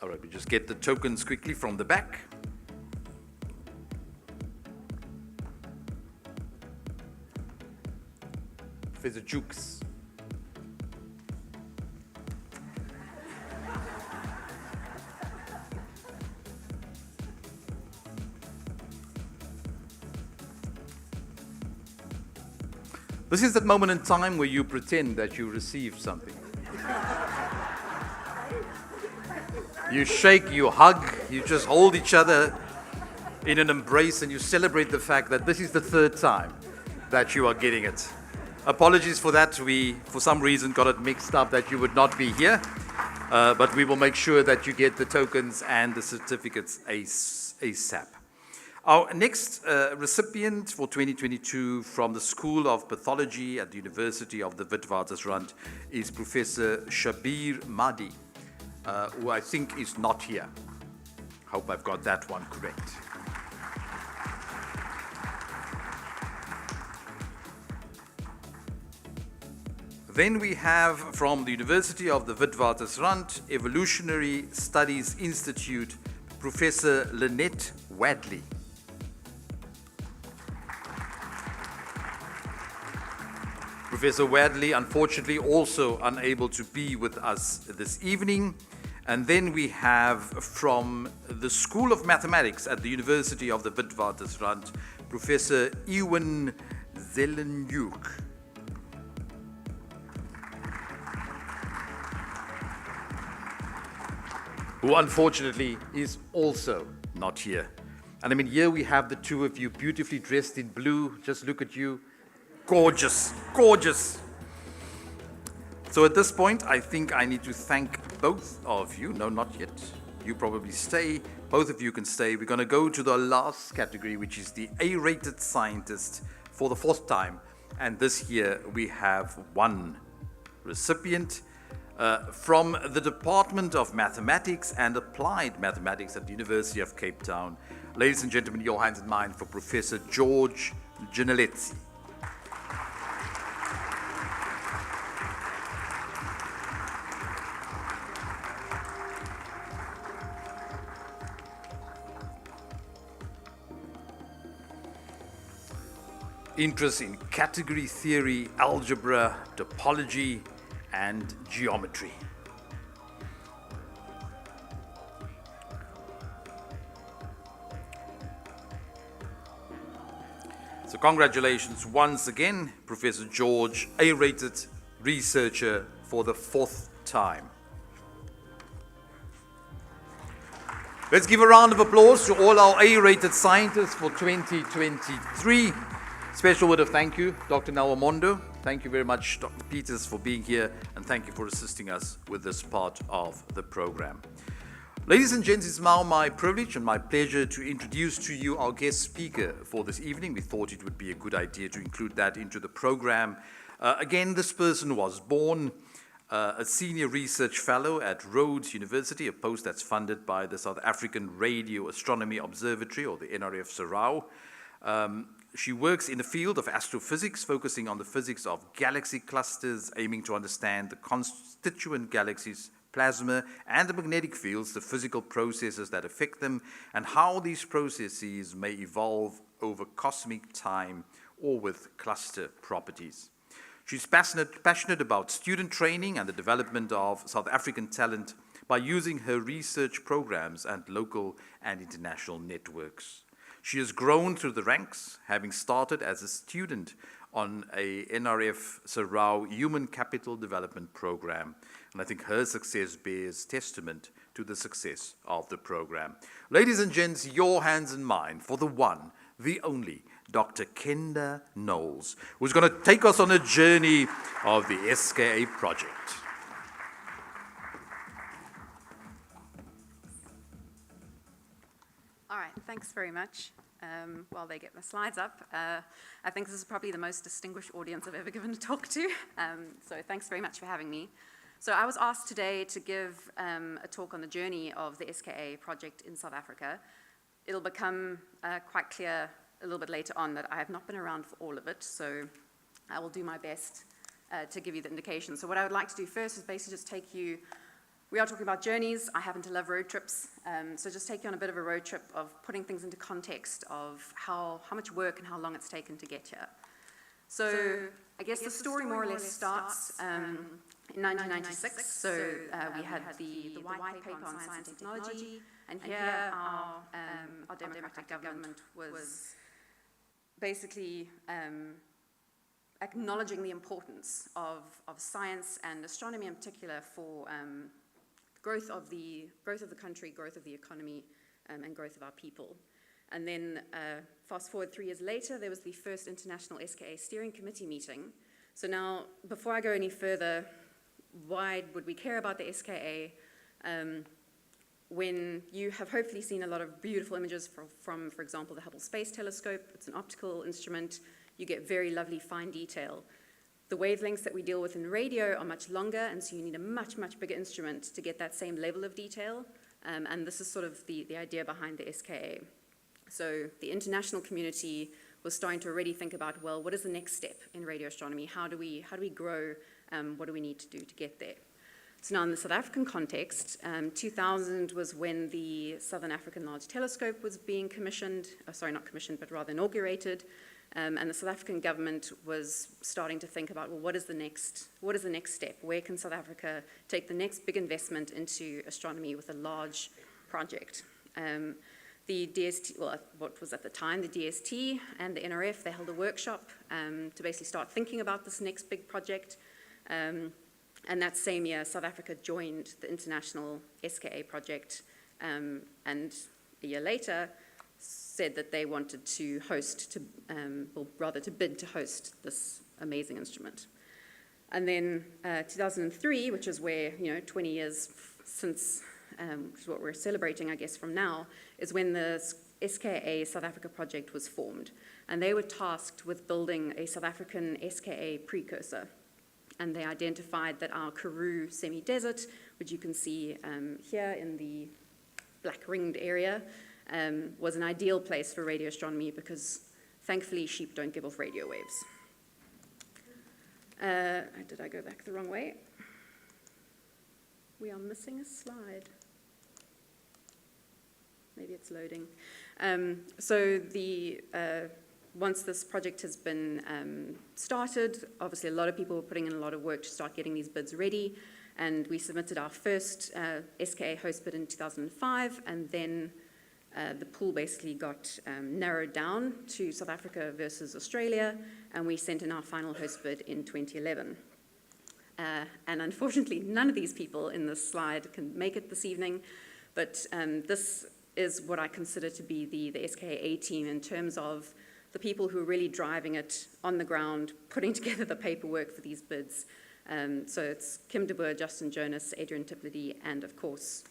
Speaker 1: All right, we just get the tokens quickly from the back. Professor Jukes. This is that moment in time where you pretend that you received something. You shake, you hug, you just hold each other in an embrace and you celebrate the fact that this is the third time that you are getting it. Apologies for that. We, for some reason, got it mixed up that you would not be here. But we will make sure that you get the tokens and the certificates ASAP. Our next recipient for 2022 from the School of Pathology at the University of the Witwatersrand is Professor Shabir Mahdi. Who I think is not here. Hope I've got that one correct. Then we have from the University of the Witwatersrand Evolutionary Studies Institute, Professor Lynette Wadley. Professor Wadley, unfortunately, also unable to be with us this evening. And then we have from the School of Mathematics at the University of the Witwatersrand, Professor Ewan Zellenjuk. Who unfortunately is also not here. And I mean, here we have the two of you beautifully dressed in blue. Just look at you. Gorgeous, gorgeous. So at this point, I think I need to thank both of you. No, not yet. You probably stay. Both of you can stay. We're going to go to the last category, which is the A-rated scientist for the fourth time. And this year we have one recipient from the Department of Mathematics and Applied Mathematics at the University of Cape Town. Ladies and gentlemen, your hands in mind for Professor George Gineletsi. Interest in category theory, algebra, topology, and geometry. So congratulations once again, Professor George, A-rated researcher for the fourth time. Let's give a round of applause to all our A-rated scientists for 2023. Special word of thank you, Dr. Nawamondo. Thank you very much, Dr. Peters, for being here, and thank you for assisting us with this part of the program. Ladies and gents, it's now my privilege and my pleasure to introduce to you our guest speaker for this evening. We thought it would be a good idea to include that into the program. Again, this person was born a senior research fellow at Rhodes University, a post that's funded by the South African Radio Astronomy Observatory, or the NRF Sarau. She works in the field of astrophysics, focusing on the physics of galaxy clusters, aiming to understand the constituent galaxies, plasma, and the magnetic fields, the physical processes that affect them, and how these processes may evolve over cosmic time or with cluster properties. She's passionate about student training and the development of South African talent by using her research programs and local and international networks. She has grown through the ranks, having started as a student on a NRF Sarau Human Capital Development Program. And I think her success bears testament to the success of the program. Ladies and gents, your hands and mine for the one, the only, Dr. Kenda Knowles, who's going to take us on a journey of the SKA project.
Speaker 5: All right, thanks very much. While they get the slides up, I think this is probably the most distinguished audience I've ever given a talk to, so thanks very much for having me. So I was asked today to give a talk on the journey of the SKA project in South Africa. It'll become quite clear a little bit later on that I have not been around for all of it, so I will do my best to give you the indication. So what I would like to do first is basically just take you, we are talking about journeys. I happen to love road trips, so just take you on a bit of a road trip of putting things into context of how much work and how long it's taken to get here. So I guess the story more or less starts in 1996. So we had the white paper on science and technology, and here our democratic government was basically acknowledging the importance of science and astronomy in particular for growth of the country, growth of the economy, and growth of our people. And then fast forward 3 years later, there was the first International SKA Steering Committee meeting. So now, before I go any further, why would we care about the SKA? When you have hopefully seen a lot of beautiful images from, for example, the Hubble Space Telescope, it's an optical instrument, you get very lovely fine detail. The wavelengths that we deal with in radio are much longer, and so you need a much, much bigger instrument to get that same level of detail. And this is sort of the idea behind the SKA. So the international community was starting to already think about, well, what is the next step in radio astronomy? How do we grow? What do we need to do to get there? So now in the South African context, 2000 was when the Southern African Large Telescope was being commissioned, sorry, not commissioned, but rather inaugurated. And the South African government was starting to think about, well, what is the next step? Where can South Africa take the next big investment into astronomy with a large project? The DST, well, what was at the time the DST and the NRF, they held a workshop to basically start thinking about this next big project. And that same year, South Africa joined the international SKA project, and a year later said that they wanted to bid to host this amazing instrument. And then 2003, which is where, 20 years since, which is what we're celebrating, I guess, from now, is when the SKA South Africa project was formed. And they were tasked with building a South African SKA precursor. And they identified that our Karoo semi-desert, which you can see here in the black ringed area, was an ideal place for radio astronomy because thankfully sheep don't give off radio waves. Did I go back the wrong way? We are missing a slide. Maybe it's loading. Once this project has been started, obviously a lot of people were putting in a lot of work to start getting these bids ready, and we submitted our first SKA host bid in 2005, and then the pool basically got narrowed down to South Africa versus Australia, and we sent in our final host bid in 2011. And unfortunately, none of these people in this slide can make it this evening, but this is what I consider to be the SKA team in terms of the people who are really driving it on the ground, putting together the paperwork for these bids, So it's Kim de Boer, Justin Jonas, Adrian Tipledy, and of course,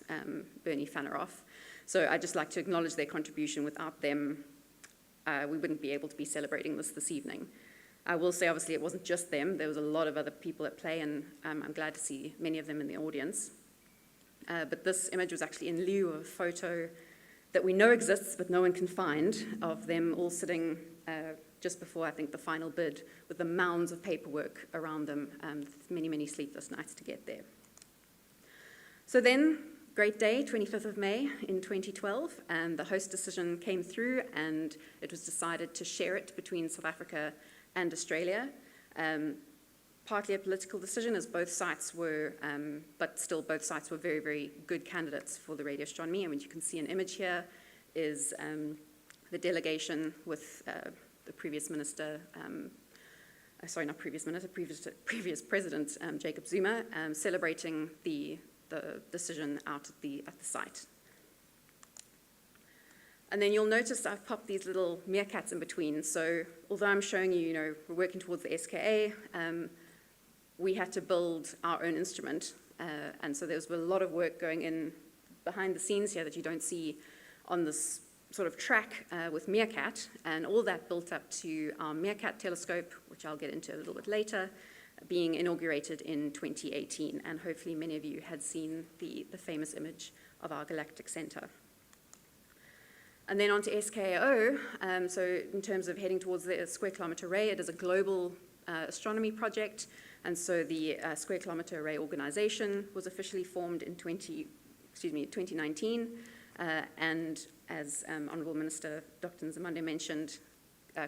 Speaker 5: Bernie Fanneroff. So I'd just like to acknowledge their contribution. Without them, we wouldn't be able to be celebrating this evening. I will say, obviously, it wasn't just them. There was a lot of other people at play, and I'm glad to see many of them in the audience. But this image was actually in lieu of a photo that we know exists, but no one can find, of them all sitting just before, I think, the final bid, with the mounds of paperwork around them, many, many sleepless nights to get there. So then, great day, 25th of May in 2012, and the host decision came through, and it was decided to share it between South Africa and Australia. Partly a political decision, as both sites were, but still both sites were very, very good candidates for the radio astronomy. And what you can see an image here is the delegation with the previous minister, sorry, not previous minister, previous president, Jacob Zuma, celebrating the decision out at the site. And then you'll notice I've popped these little meerkats in between. So although I'm showing you, we're working towards the SKA, we had to build our own instrument. And so there was a lot of work going in behind the scenes here that you don't see on this sort of track with Meerkat. And all that built up to our Meerkat telescope, which I'll get into a little bit later, being inaugurated in 2018. And hopefully many of you had seen the famous image of our galactic center. And then on to SKAO. So in terms of heading towards the Square Kilometre Array, it is a global astronomy project. And so the Square Kilometre Array organization was officially formed in 2019. And as Honourable Minister Dr. Nzimande mentioned,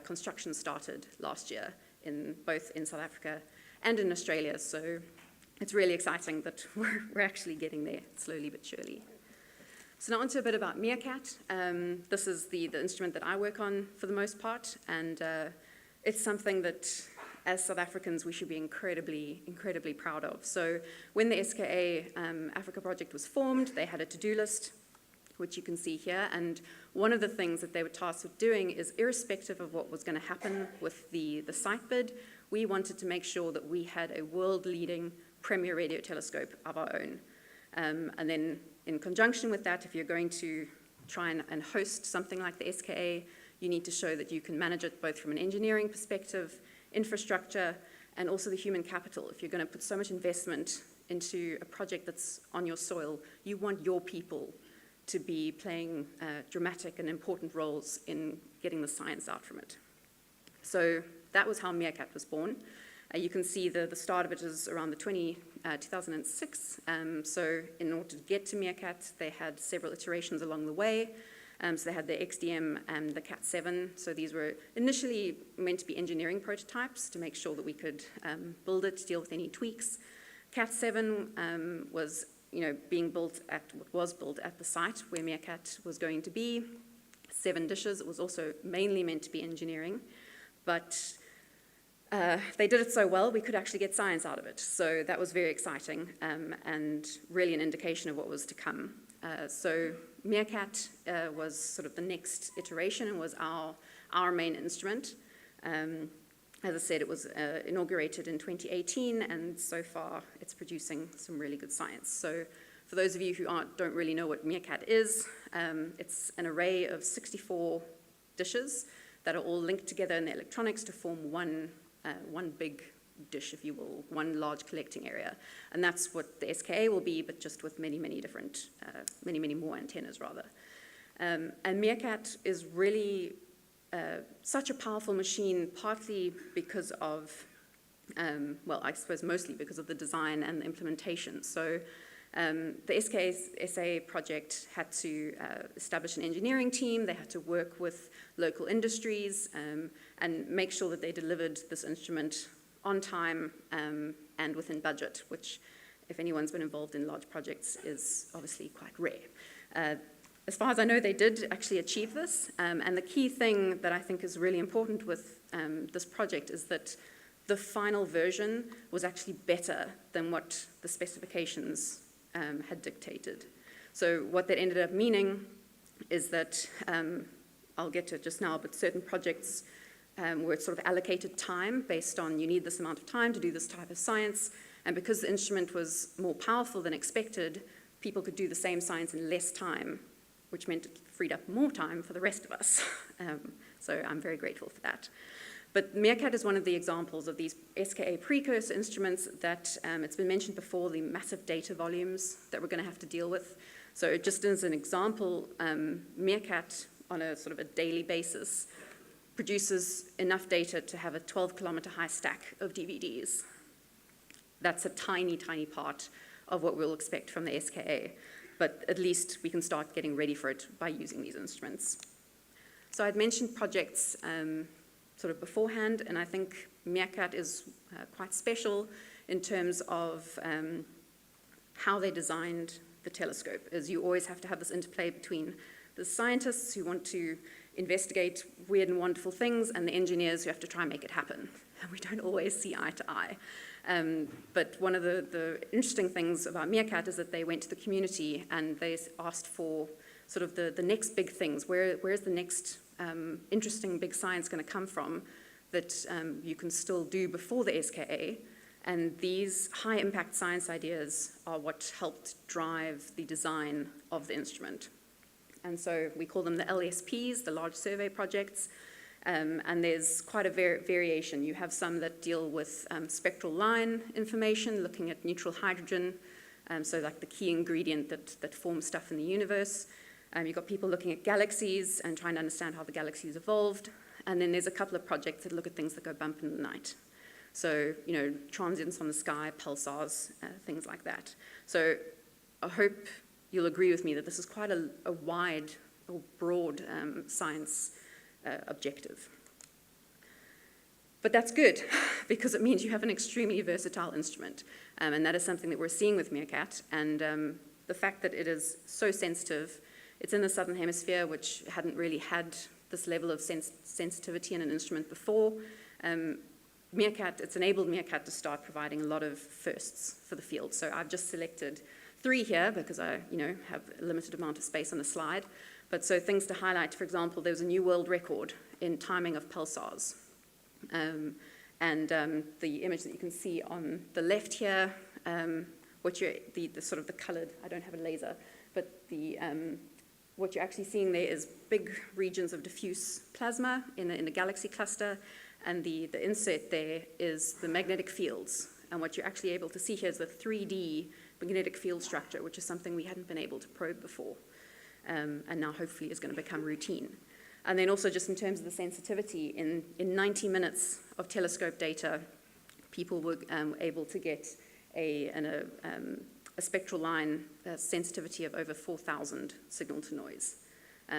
Speaker 5: construction started last year both in South Africa and in Australia. So it's really exciting that we're actually getting there slowly but surely. So now on to a bit about Meerkat. This is the instrument that I work on for the most part, and it's something that, as South Africans, we should be incredibly, incredibly proud of. So when the SKA Africa project was formed, they had a to-do list, which you can see here, and one of the things that they were tasked with doing is, irrespective of what was going to happen with the site bid, we wanted to make sure that we had a world-leading premier radio telescope of our own. And then in conjunction with that, if you're going to try and host something like the SKA, you need to show that you can manage it both from an engineering perspective, infrastructure, and also the human capital. If you're going to put so much investment into a project that's on your soil, you want your people to be playing dramatic and important roles in getting the science out from it. So that was how Meerkat was born. You can see the start of it is around 2006. So in order to get to Meerkat, they had several iterations along the way. So they had the XDM and the Cat7. So these were initially meant to be engineering prototypes to make sure that we could build it, deal with any tweaks. Cat7 was being built was built at the site where Meerkat was going to be. 7 dishes. It was also mainly meant to be engineering, but they did it so well, we could actually get science out of it. So that was very exciting and really an indication of what was to come. So Meerkat was sort of the next iteration and was our main instrument. As I said, it was inaugurated in 2018, and so far it's producing some really good science. So for those of you who don't really know what Meerkat is, it's an array of 64 dishes that are all linked together in the electronics to form one big dish, if you will, one large collecting area. And that's what the SKA will be, but just with many, many different, many more antennas, rather. And Meerkat is really such a powerful machine, partly because of, well, I suppose mostly because of the design and the implementation. So the SA project had to establish an engineering team. They had to work with local industries and make sure that they delivered this instrument on time and within budget, which, if anyone's been involved in large projects, is obviously quite rare. As far as I know, they did actually achieve this. And the key thing that I think is really important with this project is that the final version was actually better than what the specifications had dictated. So what that ended up meaning is that, I'll get to it just now, but certain projects were sort of allocated time based on you need this amount of time to do this type of science, And because the instrument was more powerful than expected, people could do the same science in less time, which meant it freed up more time for the rest of us. So I'm very grateful for that. But Meerkat is one of the examples of these SKA precursor instruments that it's been mentioned before, the massive data volumes that we're going to have to deal with. So just as an example, Meerkat on a sort of a daily basis produces enough data to have a 12-kilometer high stack of DVDs. That's a tiny, tiny part of what we'll expect from the SKA, but at least we can start getting ready for it by using these instruments. So I'd mentioned projects sort of beforehand, and I think Meerkat is quite special in terms of how they designed the telescope, as you always have to have this interplay between the scientists who want to investigate weird and wonderful things and the engineers who have to try and make it happen. And we don't always see eye to eye. But one of the interesting things about Meerkat is that they went to the community and they asked for sort of the next big things. Where's the next interesting big science going to come from that you can still do before the SKA? And these high-impact science ideas are what helped drive the design of the instrument. And so we call them the LSPs, the large survey projects. And there's quite a variation. You have some that deal with spectral line information, looking at neutral hydrogen, so like the key ingredient that forms stuff in the universe. You've got people looking at galaxies and trying to understand how the galaxies evolved. And then there's a couple of projects that look at things that go bump in the night. So, you know, transients on the sky, pulsars, things like that. So I hope you'll agree with me that this is quite a wide or broad science objective. But that's good, because it means you have an extremely versatile instrument. And that is something that we're seeing with Meerkat. And the fact that it is so sensitive, it's in the Southern Hemisphere, which hadn't really had this level of sensitivity in an instrument before. Meerkat, it's enabled Meerkat to start providing a lot of firsts for the field. So I've just selected 3 here because I, have a limited amount of space on the slide. But so things to highlight, for example, there was a new world record in timing of pulsars. The image that you can see on the left here, the sort of the colored, I don't have a laser, but what you're actually seeing there is big regions of diffuse plasma in a galaxy cluster, and the insert there is the magnetic fields. And what you're actually able to see here is the 3D magnetic field structure, which is something we hadn't been able to probe before, and now hopefully is going to become routine. And then also just in terms of the sensitivity, in 90 minutes of telescope data, people were able to get a spectral line sensitivity of over 4,000 signal to noise.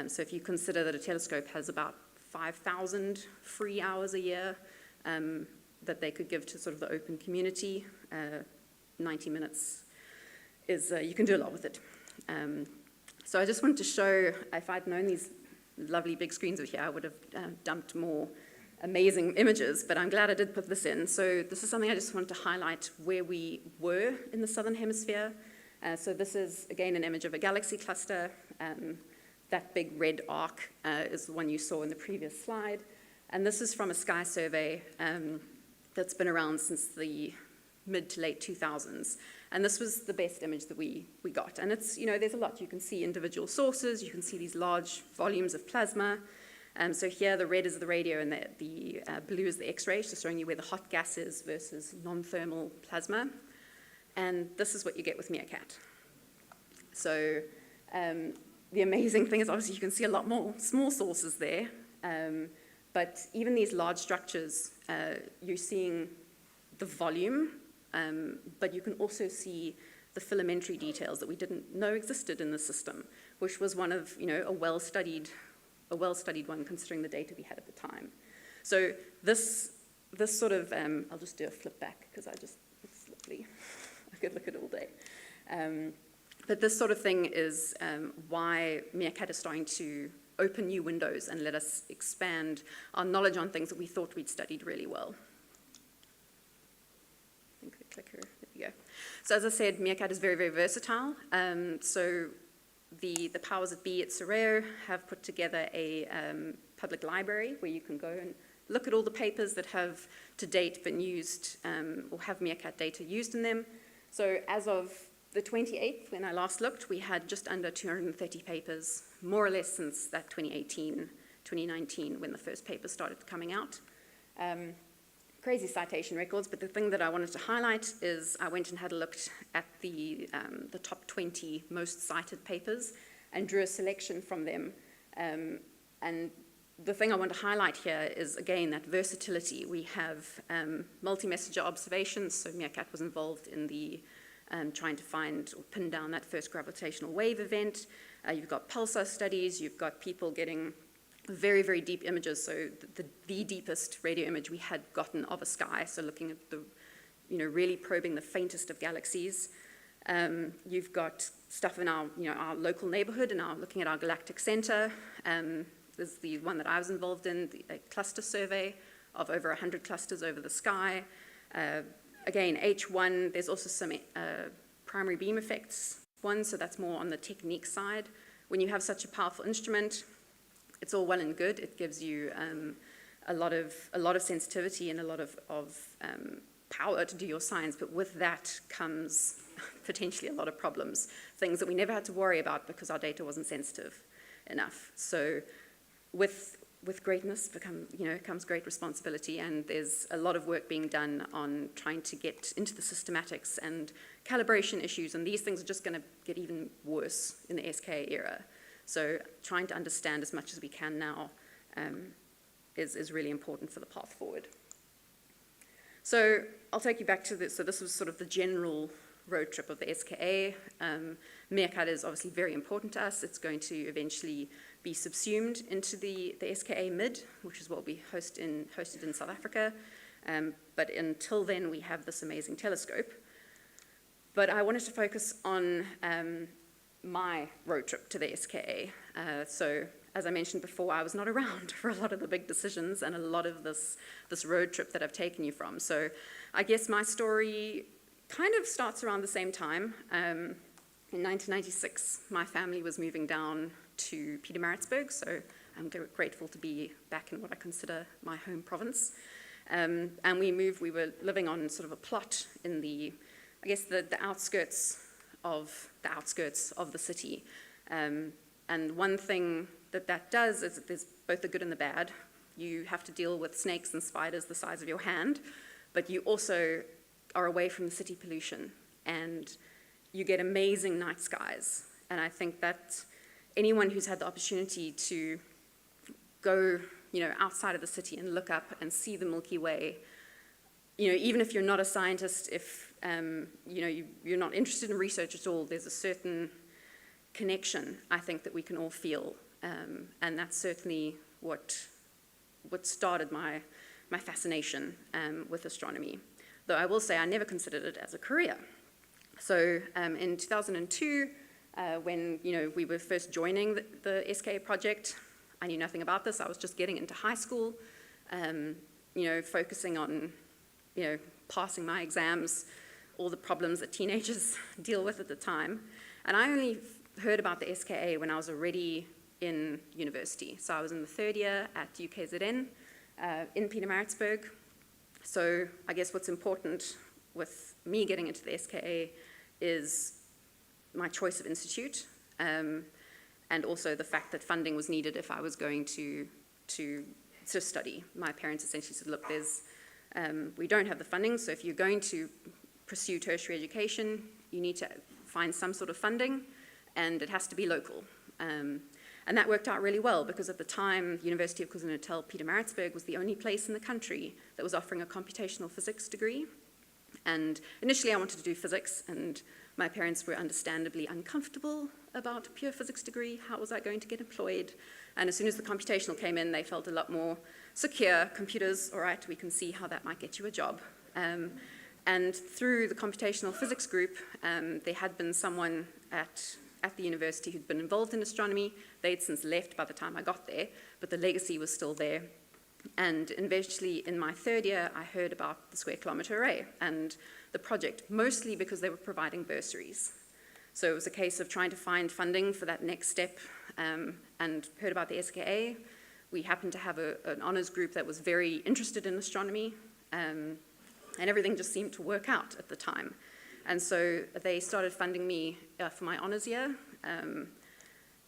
Speaker 5: So if you consider that a telescope has about 5,000 free hours a year that they could give to sort of the open community, 90 minutes is, you can do a lot with it. So I just wanted to show, if I'd known these lovely big screens over here, I would have dumped more amazing images, but I'm glad I did put this in. So this is something I just wanted to highlight where we were in the Southern Hemisphere. So this is, again, an image of a galaxy cluster. That big red arc is the one you saw in the previous slide. And this is from a sky survey that's been around since the mid to late 2000s. And this was the best image that we got. And it's, there's a lot. You can see individual sources. You can see these large volumes of plasma. So here the red is the radio and the blue is the X-ray, just showing you where the hot gas is versus non-thermal plasma. And this is what you get with Meerkat. So the amazing thing is obviously you can see a lot more small sources there. But even these large structures, you're seeing the volume, but you can also see the filamentary details that we didn't know existed in the system, which was one of, a well-studied one considering the data we had at the time. So this sort of, I'll just do a flip back because it's lovely. I could look at it all day. But this sort of thing is why Meerkat is starting to open new windows and let us expand our knowledge on things that we thought we'd studied really well. I think the clicker, there we go. So as I said, Meerkat is very, very versatile. So the powers that be at Sorare have put together a public library where you can go and look at all the papers that have to date been used or have Meerkat data used in them. So as of the 28th, when I last looked, we had just under 230 papers, more or less since that 2018, 2019, when the first papers started coming out. Crazy citation records, but the thing that I wanted to highlight is I went and had a look at the top 20 most cited papers and drew a selection from them. And the thing I want to highlight here is, again, that versatility. We have multi-messenger observations, so Meerkat was involved in the trying to find or pin down that first gravitational wave event. You've got pulsar studies, you've got people getting very, very deep images, so the deepest radio image we had gotten of a sky, so looking at the, really probing the faintest of galaxies. You've got stuff in our, our local neighborhood, and looking at our galactic center. There's the one that I was involved in, a cluster survey of over 100 clusters over the sky. Again, H1, there's also some primary beam effects one, so that's more on the technique side. When you have such a powerful instrument, it's all well and good. It gives you a lot of sensitivity and a lot of power to do your science, but with that comes potentially a lot of problems, things that we never had to worry about because our data wasn't sensitive enough. So with greatness comes great responsibility, and there's a lot of work being done on trying to get into the systematics and calibration issues, and these things are just going to get even worse in the SKA era. So trying to understand as much as we can now is really important for the path forward. So I'll take you back to this. So this was sort of the general road trip of the SKA. Meerkat is obviously very important to us. It's going to eventually be subsumed into the SKA Mid, which is what we hosted in South Africa. But until then, we have this amazing telescope. But I wanted to focus on my road trip to the SKA. So as I mentioned before, I was not around for a lot of the big decisions and a lot of this road trip that I've taken you from. So I guess my story kind of starts around the same time. In 1996, my family was moving down to Pietermaritzburg, so I'm grateful to be back in what I consider my home province. And we were living on sort of a plot in the outskirts of the city. And one thing that does is that there's both the good and the bad. You have to deal with snakes and spiders the size of your hand, but you also are away from the city pollution, and you get amazing night skies. And I think that anyone who's had the opportunity to go, outside of the city and look up and see the Milky Way, even if you're not a scientist, if you're not interested in research at all, there's a certain connection I think that we can all feel, and that's certainly what started my fascination with astronomy. Though I will say I never considered it as a career. So in 2002, when we were first joining the SKA project, I knew nothing about this. I was just getting into high school, focusing on passing my exams, all the problems that teenagers deal with at the time. And I only heard about the SKA when I was already in university. So I was in the third year at UKZN in Pietermaritzburg. So I guess what's important with me getting into the SKA is my choice of institute, and also the fact that funding was needed if I was going to study. My parents essentially said, look, we don't have the funding, so if you're going to pursue tertiary education, you need to find some sort of funding, and it has to be local. And that worked out really well, because at the time, University of KwaZulu-Natal Pietermaritzburg was the only place in the country that was offering a computational physics degree. And initially I wanted to do physics, and my parents were understandably uncomfortable about a pure physics degree. How was I going to get employed? And as soon as the computational came in, they felt a lot more secure. Computers, all right, we can see how that might get you a job. And through the computational physics group, there had been someone at the university who'd been involved in astronomy. They'd since left by the time I got there, but the legacy was still there. And eventually, in my third year, I heard about the Square Kilometre Array and the project, mostly because they were providing bursaries. So it was a case of trying to find funding for that next step, and heard about the SKA, we happened to have an honors group that was very interested in astronomy, and everything just seemed to work out at the time. And so they started funding me for my honors year,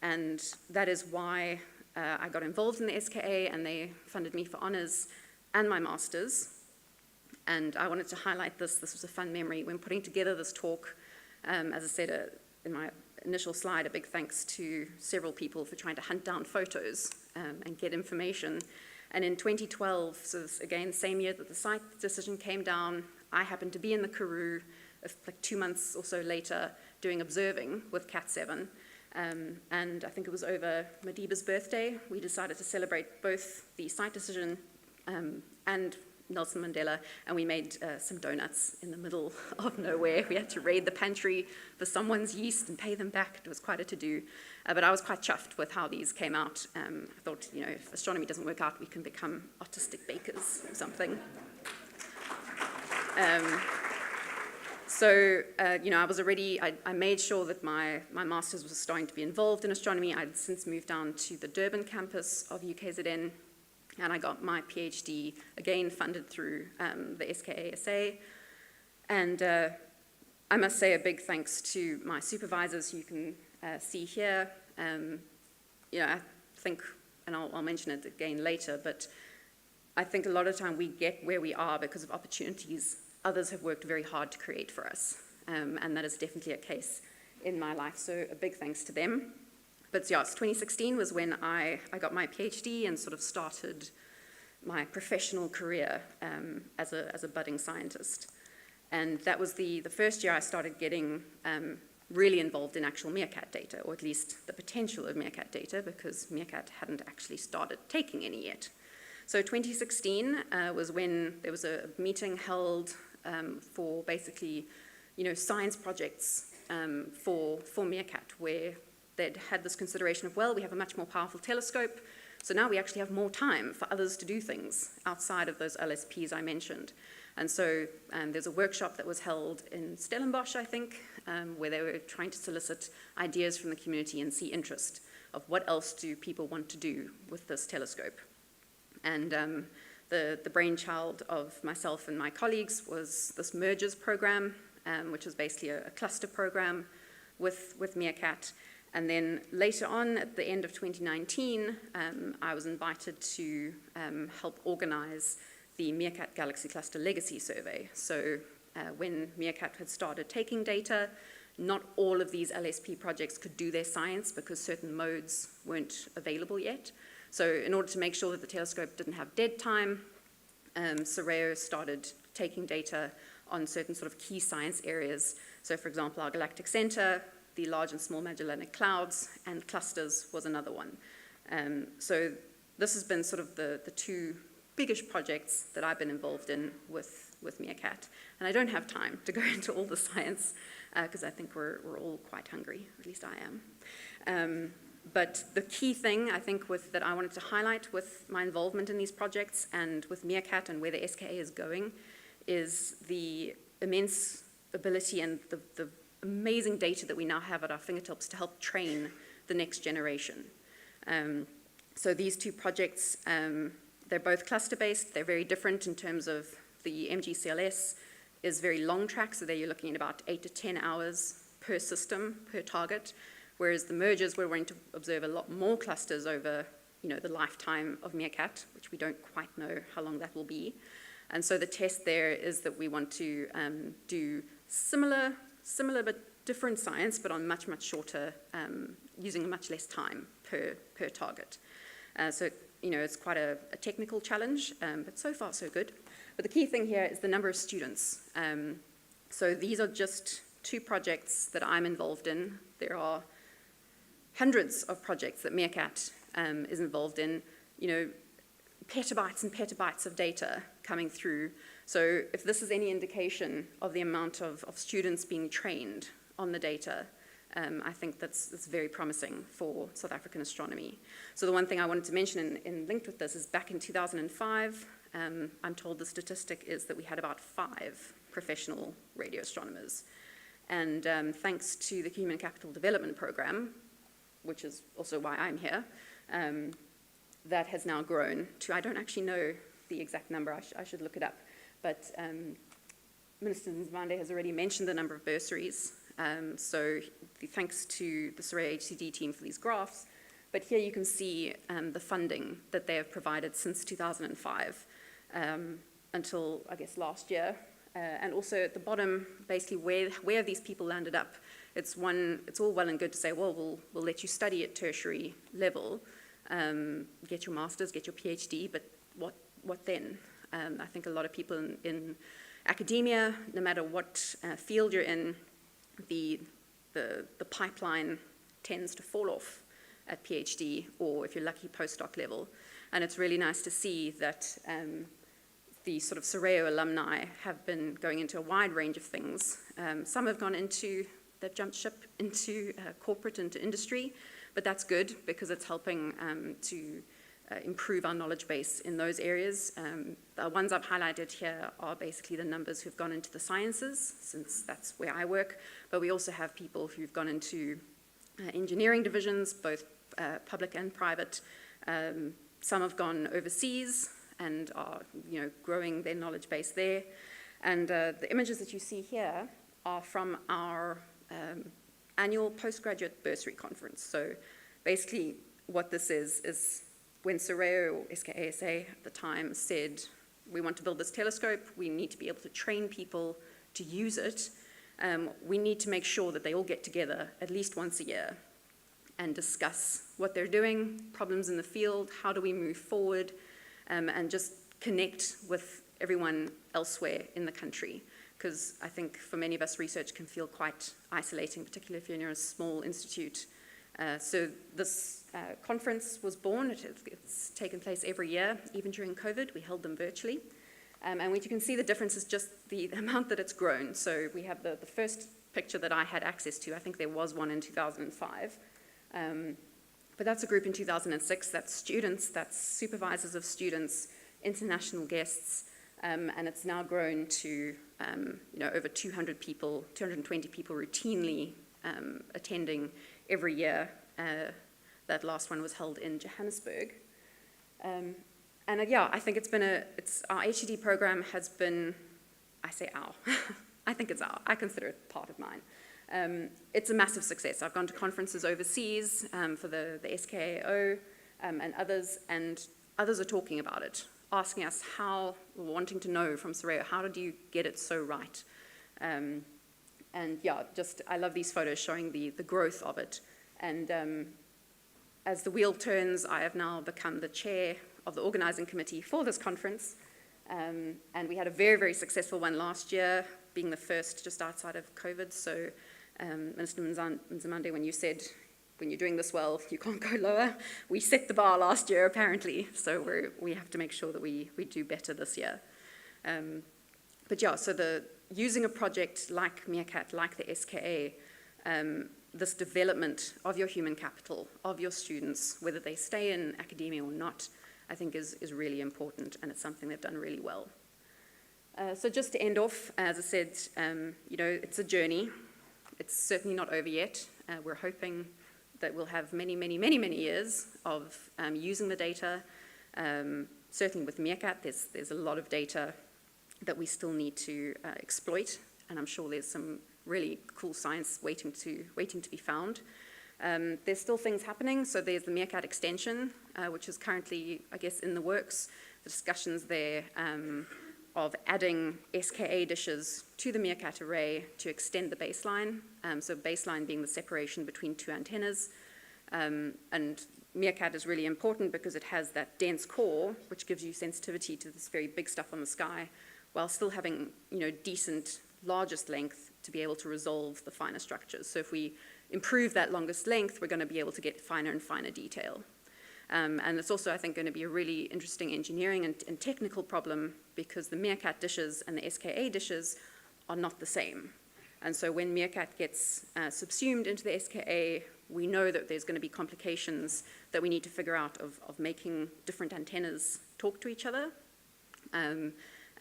Speaker 5: and that is why I got involved in the SKA, and they funded me for honors and my masters. And I wanted to highlight this. This was a fun memory. When putting together this talk, as I said in my initial slide, a big thanks to several people for trying to hunt down photos and get information. And in 2012, so this, again, same year that the site decision came down, I happened to be in the Karoo like 2 months or so later doing observing with Cat 7. And I think it was over Madiba's birthday, we decided to celebrate both the site decision and Nelson Mandela, and we made some donuts in the middle of nowhere. We had to raid the pantry for someone's yeast and pay them back. It was quite a to-do, but I was quite chuffed with how these came out. I thought, you know, if astronomy doesn't work out, we can become artistic bakers or something. So, you know, I made sure that my master's was starting to be involved in astronomy. I'd since moved down to the Durban campus of UKZN, and I got my PhD, again, funded through the SKASA. And I must say a big thanks to my supervisors, who you can see here. You know, I think, and I'll mention it again later, but I think a lot of the time we get where we are because of opportunities others have worked very hard to create for us. And that is definitely a case in my life, so a big thanks to them. But yeah, so 2016 was when I got my PhD and sort of started my professional career as a budding scientist. And that was the first year I started getting really involved in actual Meerkat data, or at least the potential of Meerkat data, because Meerkat hadn't actually started taking any yet. So 2016 was when there was a meeting held for basically, you know, science projects for Meerkat, where they'd had this consideration of, well, we have a much more powerful telescope, so now we actually have more time for others to do things outside of those LSPs I mentioned. And so there's a workshop that was held in Stellenbosch, I think, where they were trying to solicit ideas from the community and see interest of what else do people want to do with this telescope. And the brainchild of myself and my colleagues was this Mergers program, which was basically a cluster program with Meerkat. And then later on, at the end of 2019, I was invited to help organize the Meerkat Galaxy Cluster Legacy Survey. So when Meerkat had started taking data, not all of these LSP projects could do their science because certain modes weren't available yet. So in order to make sure that the telescope didn't have dead time, SORAO started taking data on certain sort of key science areas. So for example, our galactic center, the Large and Small Magellanic Clouds, and clusters was another one. So this has been sort of the two biggish projects that I've been involved in with Meerkat. And I don't have time to go into all the science because I think we're all quite hungry, at least I am. But the key thing I think that I wanted to highlight with my involvement in these projects and with Meerkat and where the SKA is going is the immense ability and the amazing data that we now have at our fingertips to help train the next generation. So these two projects, they're both cluster-based. They're very different in terms of the MGCLS is very long track, so there you're looking at about 8 to 10 hours per system, per target, whereas the Mergers, we're going to observe a lot more clusters over, you know, the lifetime of Meerkat, which we don't quite know how long that will be. And so the test there is that we want to do similar but different science, but on much, much shorter, using much less time per target. So, you know, it's quite a technical challenge, but so far so good. But the key thing here is the number of students. So these are just two projects that I'm involved in. There are hundreds of projects that Meerkat is involved in, you know, petabytes and petabytes of data coming through. So if this is any indication of the amount of students being trained on the data, I think that's very promising for South African astronomy. So the one thing I wanted to mention in linked with this is back in 2005, I'm told the statistic is that we had about 5 professional radio astronomers. And thanks to the Human Capital Development Program, which is also why I'm here, that has now grown to, I don't actually know the exact number, I should look it up, but Minister Nzimande has already mentioned the number of bursaries, so thanks to the Soraya HCD team for these graphs, but here you can see the funding that they have provided since 2005 until, I guess, last year. And also at the bottom, basically, where have these people landed up? It's all well and good to say, well, we'll let you study at tertiary level, get your master's, get your PhD, but what then? I think a lot of people in academia, no matter what field you're in, the pipeline tends to fall off at PhD, or if you're lucky, postdoc level. And it's really nice to see that the sort of Soraya alumni have been going into a wide range of things. Some have gone into, they've jumped ship into corporate, into industry, but that's good because it's helping to improve our knowledge base in those areas. The ones I've highlighted here are basically the numbers who've gone into the sciences, since that's where I work, but we also have people who've gone into engineering divisions, both public and private. Some have gone overseas and are growing their knowledge base there. And the images that you see here are from our annual postgraduate bursary conference. So basically what this is when Soraya or SKASA at the time said, we want to build this telescope, we need to be able to train people to use it, we need to make sure that they all get together at least once a year and discuss what they're doing, problems in the field, how do we move forward, and just connect with everyone elsewhere in the country. Because I think for many of us, research can feel quite isolating, particularly if you're in a small institute. So this conference was born. It's taken place every year, even during COVID. We held them virtually. And what you can see the difference is just the amount that it's grown. So we have the first picture that I had access to. I think there was one in 2005. But that's a group in 2006. That's students, that's supervisors of students, international guests, and it's now grown to over 200 people, 220 people routinely attending every year. That last one was held in Johannesburg. And I think our HED program has been, I say our, I think it's our, I consider it part of mine. It's a massive success. I've gone to conferences overseas for the SKAO and others are talking about it, asking us wanting to know from Soraya, how did you get it so right? I love these photos showing the growth of it. And as the wheel turns, I have now become the chair of the organizing committee for this conference. And we had a very, very successful one last year, being the first just outside of COVID. So Minister Nzimande, when you said, when you're doing this well, you can't go lower, we set the bar last year, apparently. So we have to make sure that we do better this year. So using a project like Meerkat, like the SKA, this development of your human capital, of your students, whether they stay in academia or not, I think is really important, and it's something they've done really well. So just to end off, as I said, it's a journey. It's certainly not over yet. We're hoping that we'll have many, many, many, many years of using the data. Certainly with Meerkat, there's a lot of data that we still need to exploit, and I'm sure there's some really cool science waiting to be found. There's still things happening. So there's the Meerkat extension, which is currently, I guess, in the works. The discussions there of adding SKA dishes to the Meerkat array to extend the baseline. So baseline being the separation between two antennas. And Meerkat is really important because it has that dense core, which gives you sensitivity to this very big stuff on the sky, while still having, decent largest length to be able to resolve the finer structures. So if we improve that longest length, we're going to be able to get finer and finer detail. And it's also, I think, going to be a really interesting engineering and technical problem because the Meerkat dishes and the SKA dishes are not the same. And so when Meerkat gets subsumed into the SKA, we know that there's going to be complications that we need to figure out of making different antennas talk to each other.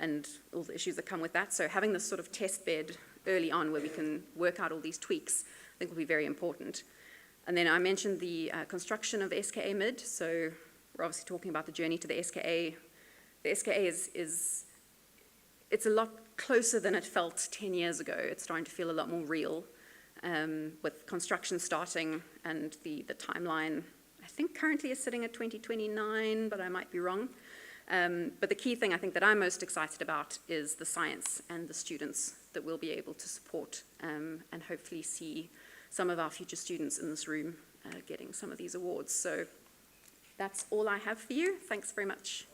Speaker 5: And all the issues that come with that. So having this sort of test bed early on where we can work out all these tweaks, I think will be very important. And then I mentioned the construction of SKA mid. So we're obviously talking about the journey to the SKA. The SKA it's a lot closer than it felt 10 years ago. It's starting to feel a lot more real, with construction starting and the timeline, I think currently is sitting at 2029, but I might be wrong. But the key thing I think that I'm most excited about is the science and the students that we'll be able to support, and hopefully see some of our future students in this room getting some of these awards. So that's all I have for you. Thanks very much.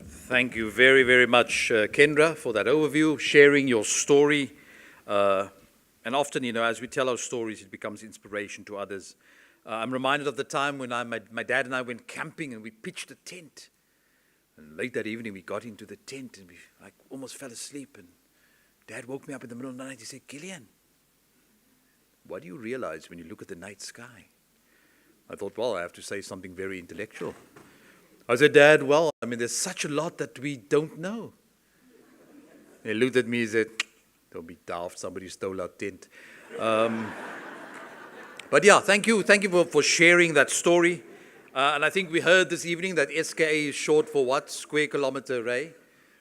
Speaker 1: Thank you very, very much, Kendra, for that overview, sharing your story. And often, as we tell our stories, it becomes inspiration to others. I'm reminded of the time when my dad and I went camping and we pitched a tent. And late that evening, we got into the tent and we almost fell asleep. And Dad woke me up in the middle of the night. He said, "Gillian, what do you realize when you look at the night sky?" I thought, well, I have to say something very intellectual. I said, "Dad, well, there's such a lot that we don't know." He looked at me and said, "Don't be daft, somebody stole our tent." But yeah, thank you for sharing that story. And I think we heard this evening that SKA is short for what? Square Kilometer Array.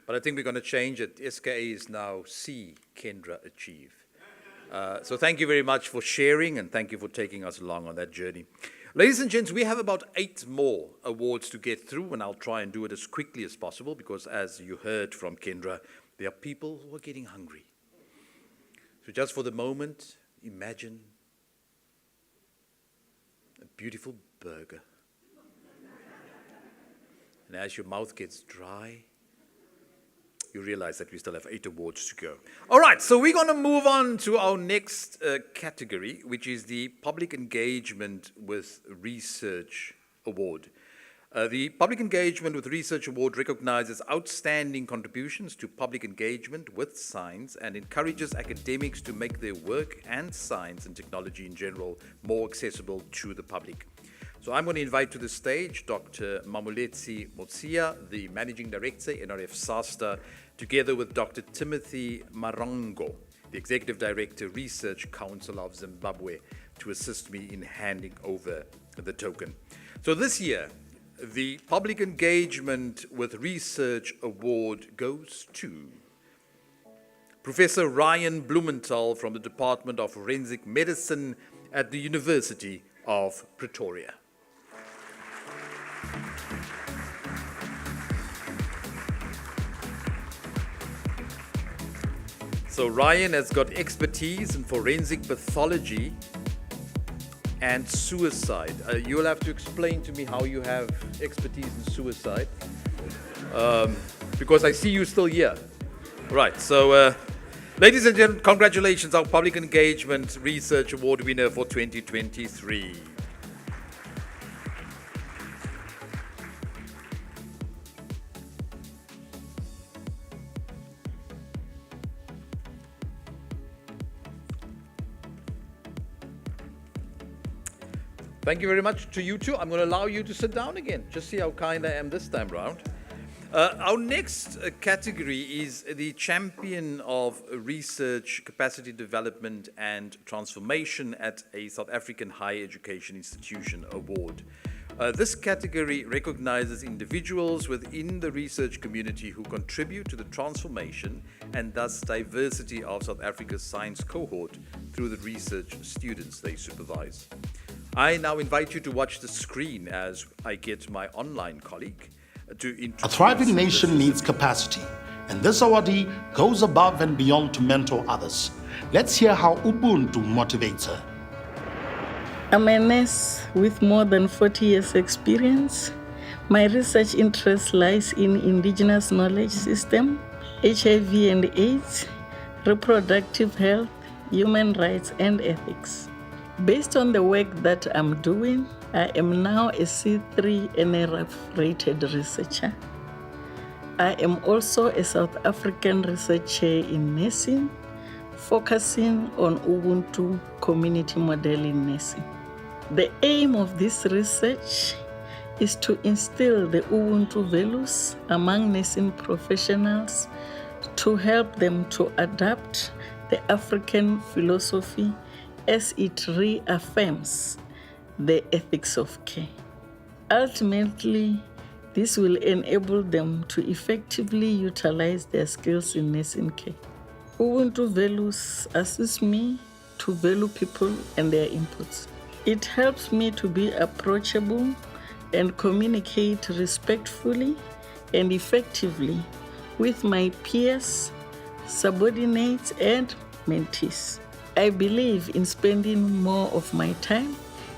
Speaker 1: But I think we're going to change it. SKA is now See Kendra Achieve. So thank you very much for sharing, and thank you for taking us along on that journey. Ladies and gents, we have about 8 more awards to get through, and I'll try and do it as quickly as possible because, as you heard from Kendra, there are people who are getting hungry. So just for the moment, imagine a beautiful burger. And as your mouth gets dry, you realize that we still have 8 awards to go. All right, so we're going to move on to our next category, which is the Public Engagement with Research Award. The Public Engagement with Research Award recognizes outstanding contributions to public engagement with science and encourages academics to make their work and science and technology in general more accessible to the public. So I'm going to invite to the stage Dr. Mamoletsi Motsia, the Managing Director, NRF SASTA, together with Dr. Timothy Marango, the Executive Director, Research Council of Zimbabwe, to assist me in handing over the token. So this year, the Public Engagement with Research Award goes to Professor Ryan Blumenthal from the Department of Forensic Medicine at the University of Pretoria. So Ryan has got expertise in forensic pathology and suicide. You'll have to explain to me how you have expertise in suicide, because I see you still here. Right, so ladies and gentlemen, congratulations, our Public Engagement Research Award winner for 2023. Thank you very much to you two. I'm going to allow you to sit down again. Just see how kind I am this time round. Our next category is the Champion of Research, Capacity Development and Transformation at a South African Higher Education Institution Award. This category recognizes individuals within the research community who contribute to the transformation and thus diversity of South Africa's science cohort through the research students they supervise. I now invite you to watch the screen as I get my online colleague to introduce.
Speaker 2: A thriving nation needs capacity, and this awardee goes above and beyond to mentor others. Let's hear how Ubuntu motivates her.
Speaker 6: I'm a nurse with more than 40 years experience. My research interest lies in indigenous knowledge system, HIV and AIDS, reproductive health, human rights and ethics. Based on the work that I'm doing, I am now a C3 NRF rated researcher. I am also a South African researcher in nursing, focusing on Ubuntu community model in nursing. The aim of this research is to instill the Ubuntu values among nursing professionals to help them to adapt the African philosophy as it reaffirms the ethics of care. Ultimately, this will enable them to effectively utilize their skills in nursing care. Ubuntu values assist me to value people and their inputs. It helps me to be approachable and communicate respectfully and effectively with my peers, subordinates, and mentees. I believe in spending more of my time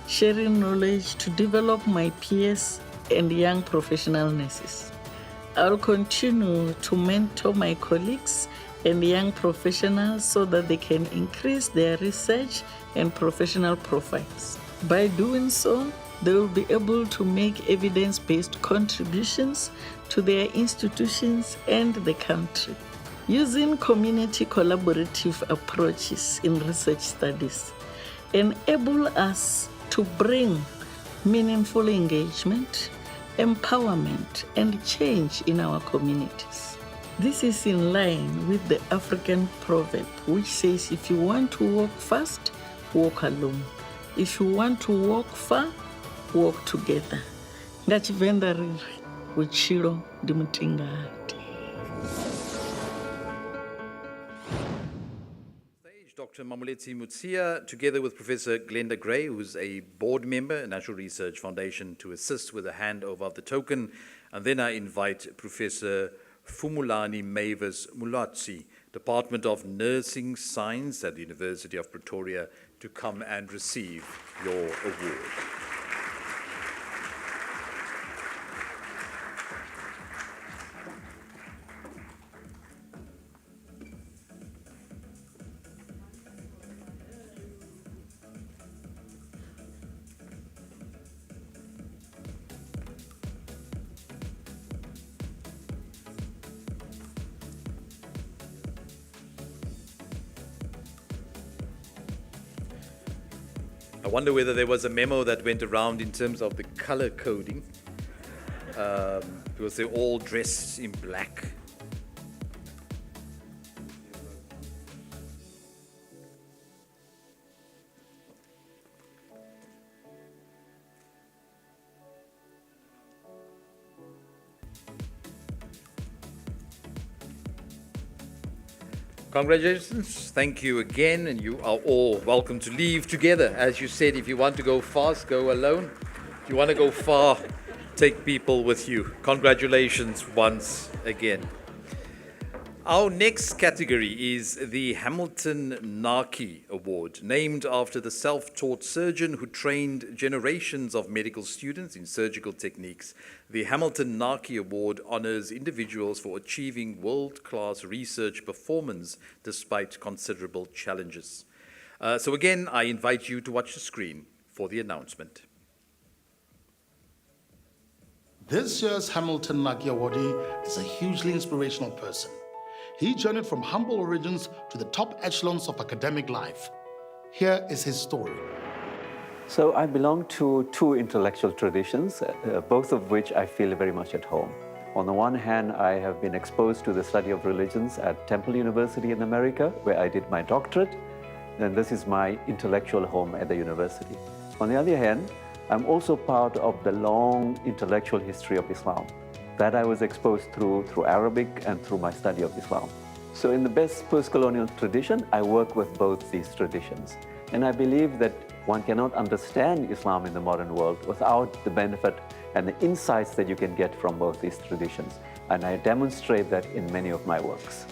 Speaker 6: sharing knowledge to develop my peers and young professional nurses. I'll continue to mentor my colleagues and young professionals so that they can increase their research and professional profiles. By doing so, they will be able to make evidence-based contributions to their institutions and the country. Using community collaborative approaches in research studies enable us to bring meaningful engagement, empowerment, and change in our communities. This is in line with the African proverb, which says, if you want to walk fast, walk alone. If you want to walk far, walk together. Ngachivenda riri, uchilo dimutingati.
Speaker 1: Dr. Mamoletsi Mutsia, together with Professor Glenda Gray, who's a board member at National Research Foundation, to assist with the handover of the token. And then I invite Professor Phumulani Mavis Mulatsi, Department of Nursing Science at the University of Pretoria, to come and receive your award. I wonder whether there was a memo that went around in terms of the color coding, because they're all dressed in black. Congratulations, thank you again, and you are all welcome to leave together. As you said, if you want to go fast, go alone. If you want to go far, take people with you. Congratulations once again. Our next category is the Hamilton Naki Award, named after the self-taught surgeon who trained generations of medical students in surgical techniques. The Hamilton Naki Award honors individuals for achieving world-class research performance despite considerable challenges. So again, I invite you to watch the screen for the announcement.
Speaker 2: This year's Hamilton Naki awardee is a hugely inspirational person. He journeyed from humble origins to the top echelons of academic life. Here is his story.
Speaker 7: So I belong to two intellectual traditions, both of which I feel very much at home. On the one hand, I have been exposed to the study of religions at Temple University in America, where I did my doctorate, and this is my intellectual home at the university. On the other hand, I'm also part of the long intellectual history of Islam that I was exposed through Arabic and through my study of Islam. So in the best post-colonial tradition, I work with both these traditions. And I believe that one cannot understand Islam in the modern world without the benefit and the insights that you can get from both these traditions. And I demonstrate that in many of my works.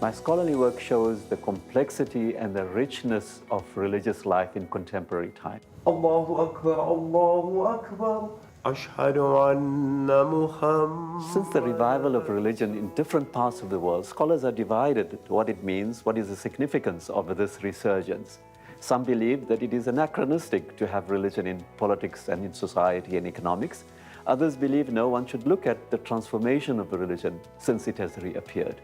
Speaker 7: My scholarly work shows the complexity and the richness of religious life in contemporary time.
Speaker 8: Allahu Akbar, Allahu Akbar. Ashhadu anna Muhammad.
Speaker 7: Since the revival of religion in different parts of the world, scholars are divided to what it means, what is the significance of this resurgence. Some believe that it is anachronistic to have religion in politics and in society and economics. Others believe no one should look at the transformation of the religion since it has reappeared.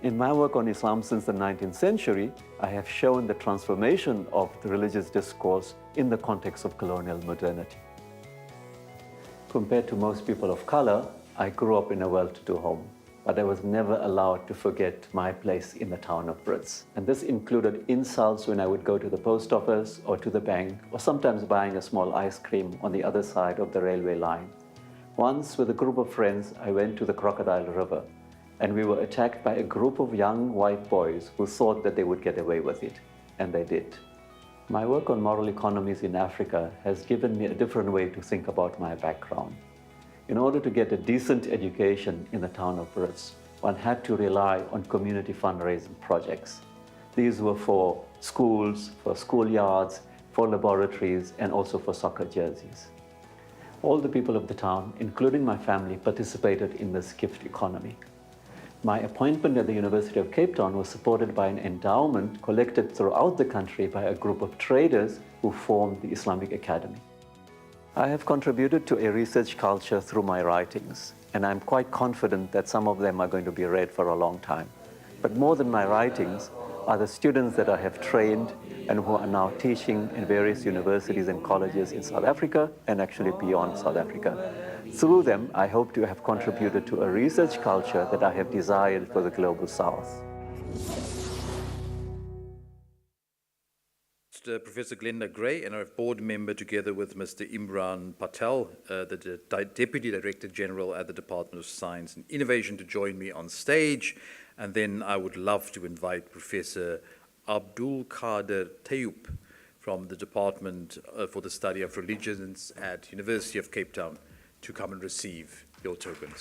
Speaker 7: In my work on Islam since the 19th century, I have shown the transformation of the religious discourse in the context of colonial modernity. Compared to most people of color, I grew up in a well-to-do home. but I was never allowed to forget my place in the town of Brits. And this included insults when I would go to the post office or to the bank, or sometimes buying a small ice cream on the other side of the railway line. Once, with a group of friends, I went to the Crocodile River, and we were attacked by a group of young white boys who thought that they would get away with it, and they did. My work on moral economies in Africa has given me a different way to think about my background. In order to get a decent education in the town of Brits, one had to rely on community fundraising projects. These were for schools, for schoolyards, for laboratories, and also for soccer jerseys. All the people of the town, including my family, participated in this gift economy. My appointment at the University of Cape Town was supported by an endowment collected throughout the country by a group of traders who formed the Islamic Academy. I have contributed to a research culture through my writings, and I'm quite confident that some of them are going to be read for a long time. But more than my writings are the students that I have trained and who are now teaching in various universities and colleges in South Africa and actually beyond South Africa. Through them, I hope to have contributed to a research culture that I have desired for the Global South.
Speaker 1: Professor Glenda Gray, NRF board member, together with Mr. Imran Patel, the Deputy Director General at the Department of Science and Innovation, to join me on stage. And then I would love to invite Professor Abdul Qadir Tayyub from the Department for the Study of Religions at University of Cape Town to come and receive your tokens.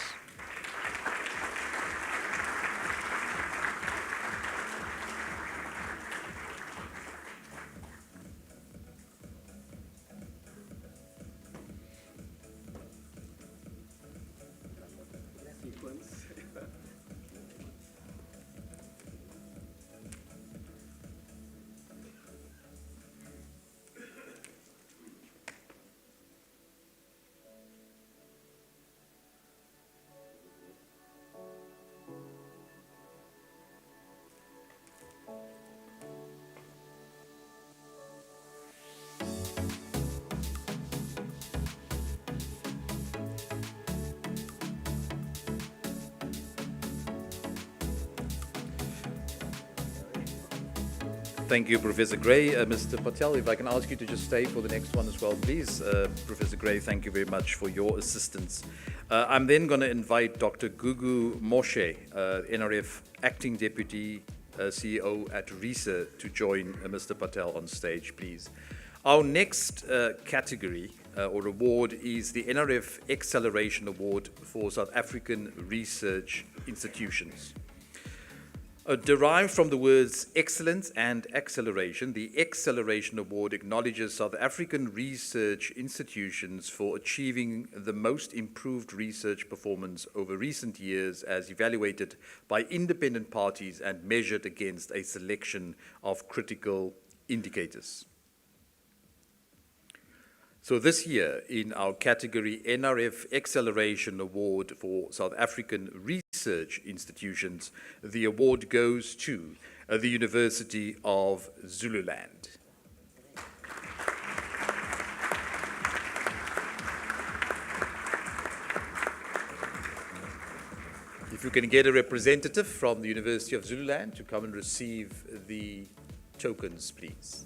Speaker 1: Thank you, Professor Gray. Mr. Patel, if I can ask you to just stay for the next one as well, please. Professor Gray, thank you very much for your assistance. I'm then going to invite Dr. Gugu Moshe, NRF Acting Deputy CEO at RISA, to join Mr. Patel on stage, please. Our next category or award is the NRF Acceleration Award for South African Research Institutions. Derived from the words excellence and acceleration, the Acceleration Award acknowledges South African research institutions for achieving the most improved research performance over recent years as evaluated by independent parties and measured against a selection of critical indicators. So this year, in our category NRF Acceleration Award for South African Research Institutions, the award goes to the University of Zululand. If you can get a representative from the University of Zululand to come and receive the tokens, please.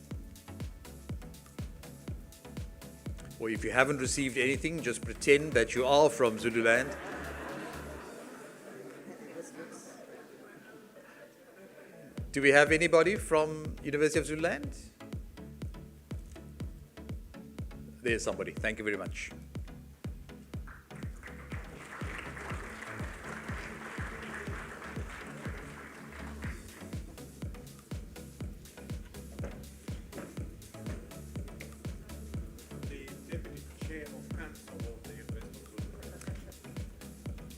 Speaker 1: Or if you haven't received anything, just pretend that you are from Zululand. Do we have anybody from University of Zululand? There's somebody. Thank you very much.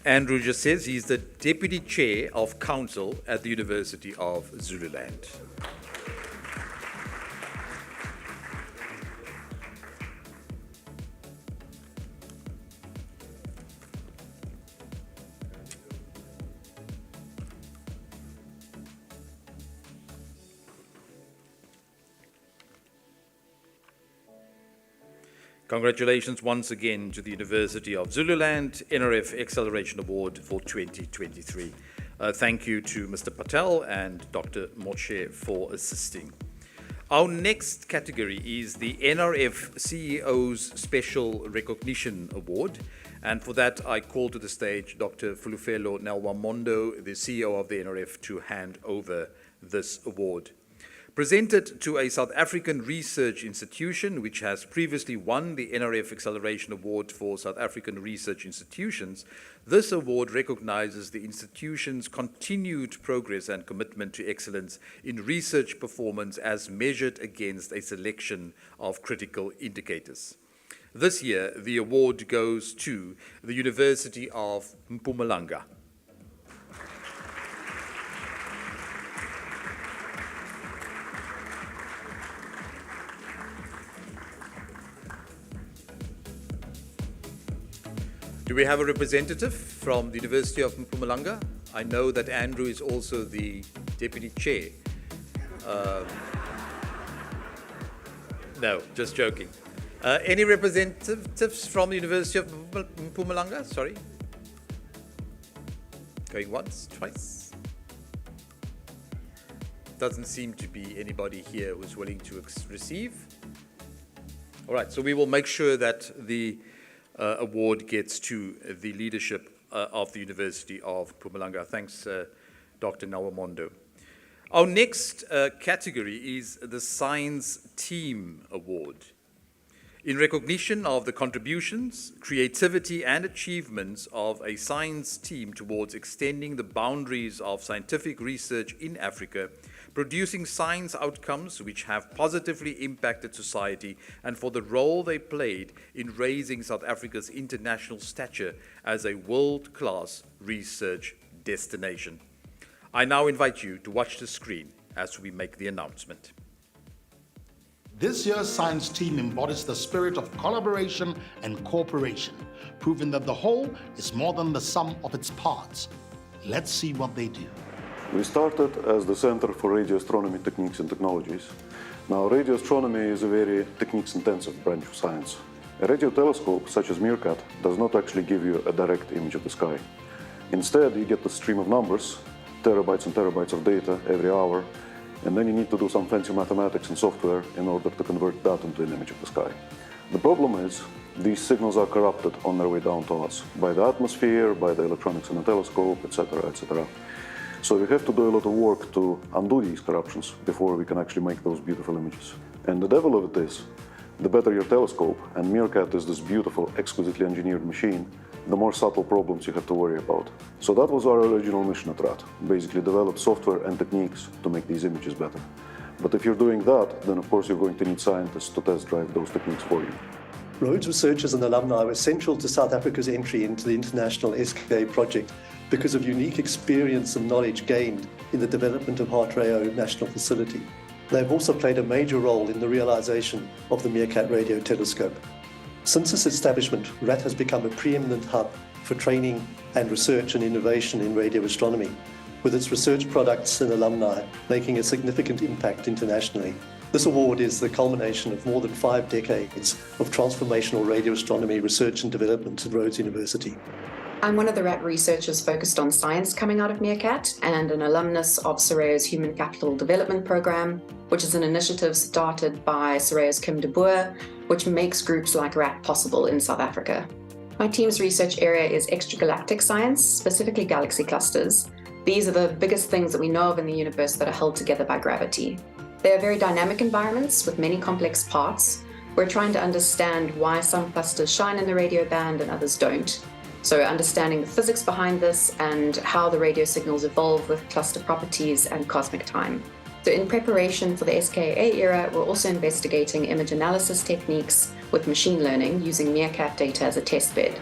Speaker 1: Andrew just says he's the Deputy Chair of Council at the University of Zululand. Congratulations once again to the University of Zululand NRF Acceleration Award for 2023. Thank you to Mr. Patel and Dr. Moshe for assisting. Our next category is the NRF CEO's Special Recognition Award. And for that, I call to the stage Dr. Fulufelo Nelwamondo, the CEO of the NRF, to hand over this award. Presented to a South African research institution which has previously won the NRF Acceleration Award for South African Research Institutions, this award recognizes the institution's continued progress and commitment to excellence in research performance as measured against a selection of critical indicators. This year, the award goes to the University of Mpumalanga. Do we have a representative from the University of Mpumalanga? I know that Andrew is also the deputy chair. No, just joking. Any representatives from the University of Mpumalanga? Sorry. Going once, twice. Doesn't seem to be anybody here who's willing to receive. All right, so we will make sure that the award gets to the leadership of the University of Mpumalanga. Thanks, Dr. Nelwamondo. Our next category is the Science Team Award. In recognition of the contributions, creativity, and achievements of a science team towards extending the boundaries of scientific research in Africa, producing science outcomes which have positively impacted society, and for the role they played in raising South Africa's international stature as a world-class research destination. I now invite you to watch the screen as we make the announcement.
Speaker 2: This year's science team embodies the spirit of collaboration and cooperation, proving that the whole is more than the sum of its parts. Let's see what they do.
Speaker 9: We started as the Center for Radio Astronomy Techniques and Technologies. Now, radio astronomy is a very techniques-intensive branch of science. A radio telescope, such as Meerkat, does not actually give you a direct image of the sky. Instead, you get the stream of numbers, terabytes and terabytes of data every hour, and then you need to do some fancy mathematics and software in order to convert that into an image of the sky. The problem is, these signals are corrupted on their way down to us by the atmosphere, by the electronics in the telescope, etc., etc. So we have to do a lot of work to undo these corruptions before we can actually make those beautiful images. And the devil of it is, the better your telescope, and Meerkat is this beautiful, exquisitely engineered machine, the more subtle problems you have to worry about. So that was our original mission at RAT, basically develop software and techniques to make these images better. But if you're doing that, then of course you're going to need scientists to test drive those techniques for you.
Speaker 10: Rhodes researchers and alumni were central to South Africa's entry into the international SKA project because of unique experience and knowledge gained in the development of Hartreo National Facility. They've also played a major role in the realization of the Meerkat radio telescope. Since its establishment, RAT has become a preeminent hub for training and research and innovation in radio astronomy, with its research products and alumni making a significant impact internationally. This award is the culmination of more than 5 decades of transformational radio astronomy research and development at Rhodes University.
Speaker 11: I'm one of the RAT researchers focused on science coming out of Meerkat and an alumnus of Soreo's Human Capital Development Program, which is an initiative started by Soreo's Kim de Boer, which makes groups like RAT possible in South Africa. My team's research area is extragalactic science, specifically galaxy clusters. These are the biggest things that we know of in the universe that are held together by gravity. They are very dynamic environments with many complex parts. We're trying to understand why some clusters shine in the radio band and others don't. So understanding the physics behind this and how the radio signals evolve with cluster properties and cosmic time. So in preparation for the SKA era, we're also investigating image analysis techniques with machine learning using Meerkat data as a testbed.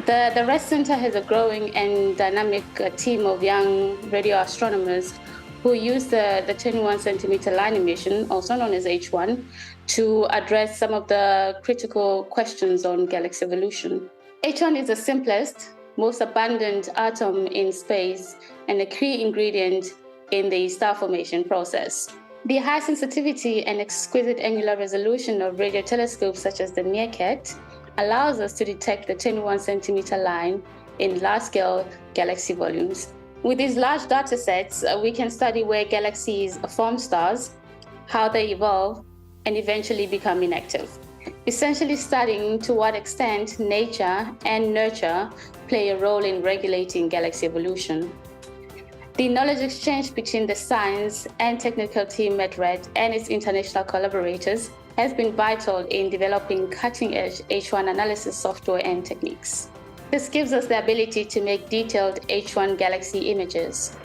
Speaker 12: The RAT Center has a growing and dynamic team of young radio astronomers who use the 21 centimeter line emission, also known as H1, to address some of the critical questions on galaxy evolution. H1 is the simplest, most abundant atom in space and a key ingredient in the star formation process. The high sensitivity and exquisite angular resolution of radio telescopes such as the Meerkat allows us to detect the 21 centimeter line in large-scale galaxy volumes. With these large data sets, we can study where galaxies form stars, how they evolve, and eventually become inactive, essentially studying to what extent nature and nurture play a role in regulating galaxy evolution. The knowledge exchange between the science and technical team at RED and its international collaborators has been vital in developing cutting-edge H1 analysis software and techniques. This gives us the ability to make detailed H1 galaxy images.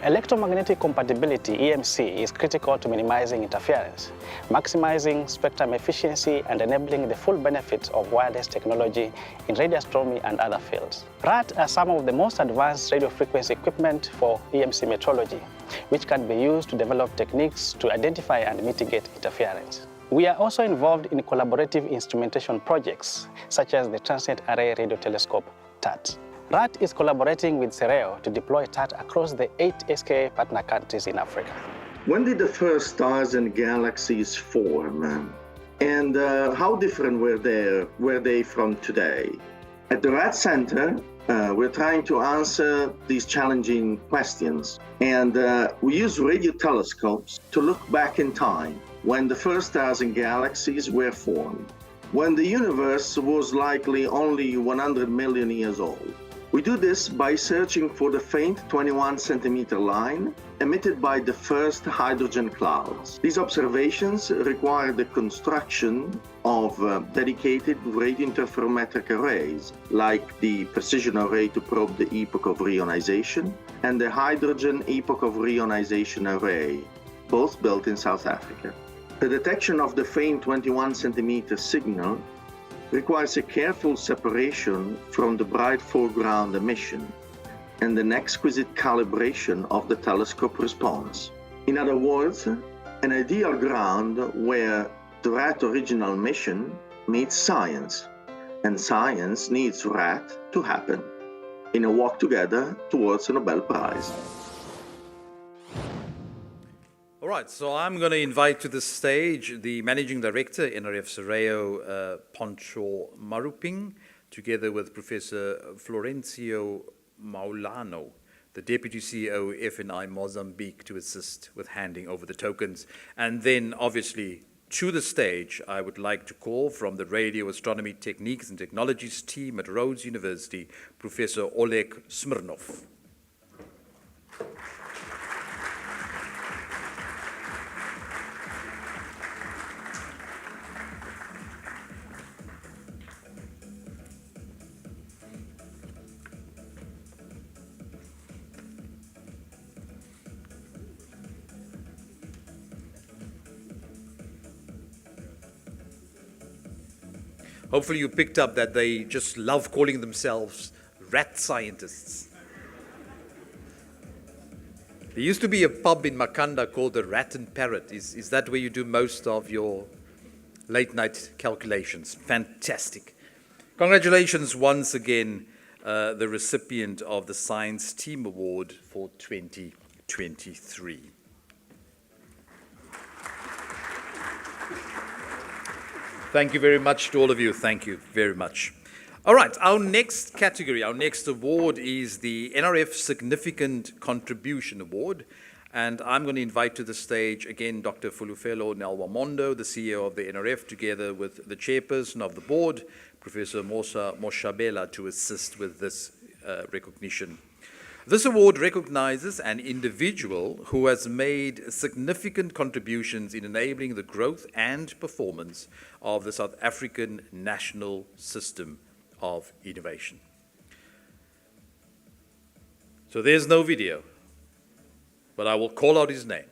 Speaker 13: Electromagnetic compatibility, EMC, is critical to minimizing interference, maximizing spectrum efficiency, and enabling the full benefits of wireless technology in radio astronomy and other fields. RAT are some of the most advanced radio frequency equipment for EMC metrology, which can be used to develop techniques to identify and mitigate interference. We are also involved in collaborative instrumentation projects, such as the Transient Array Radio Telescope, TAT. RAT is collaborating with CEREO to deploy TAT across the 8 SKA partner countries in Africa.
Speaker 14: When did the first stars and galaxies form? And how different were they from today? At the RAT Center, we're trying to answer these challenging questions. And we use radio telescopes to look back in time when the first stars and galaxies were formed, when the universe was likely only 100 million years old. We do this by searching for the faint 21 centimeter line emitted by the first hydrogen clouds. These observations require the construction of dedicated radiointerferometric arrays, like the precision array to probe the epoch of reionization and the hydrogen epoch of reionization array, both built in South Africa. The detection of the faint 21 centimeter signal requires a careful separation from the bright foreground emission and an exquisite calibration of the telescope response. In other words, an ideal ground where the RAT original mission meets science, and science needs RAT to happen in a walk together towards a Nobel Prize.
Speaker 1: All right, so I'm going to invite to the stage the Managing Director, NRF CEREO, Poncho Maruping, together with Professor Florencio Maulano, the Deputy CEO, FNI Mozambique, to assist with handing over the tokens. And then, obviously, to the stage, I would like to call from the Radio Astronomy Techniques and Technologies team at Rhodes University, Professor Oleg Smirnov. Hopefully you picked up that they just love calling themselves rat scientists. There used to be a pub in Makanda called the Rat and Parrot. Is that where you do most of your late night calculations? Fantastic. Congratulations once again, the recipient of the Science Team Award for 2023. Thank you very much to all of you. Thank you very much. All right, our next category, our next award is the NRF Significant Contribution Award. And I'm going to invite to the stage again Dr. Fulufelo Nelwamondo, the CEO of the NRF, together with the chairperson of the board, Professor Mosa Moshabela, to assist with this recognition. This award recognizes an individual who has made significant contributions in enabling the growth and performance of the South African national system of innovation. So there's no video, but I will call out his name,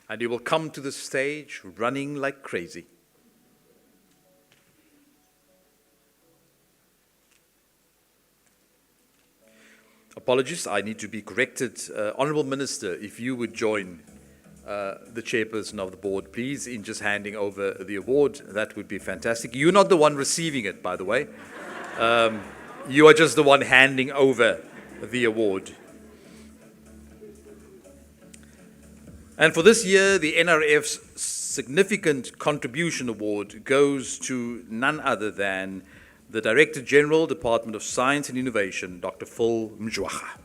Speaker 1: and he will come to the stage running like crazy. Apologies, I need to be corrected. Honourable Minister, if you would join the chairperson of the board, please, in just handing over the award, that would be fantastic. You're not the one receiving it, by the way. You are just the one handing over the award. And for this year, the NRF's Significant Contribution Award goes to none other than the Director General, Department of Science and Innovation, Dr. Phil Mjwara.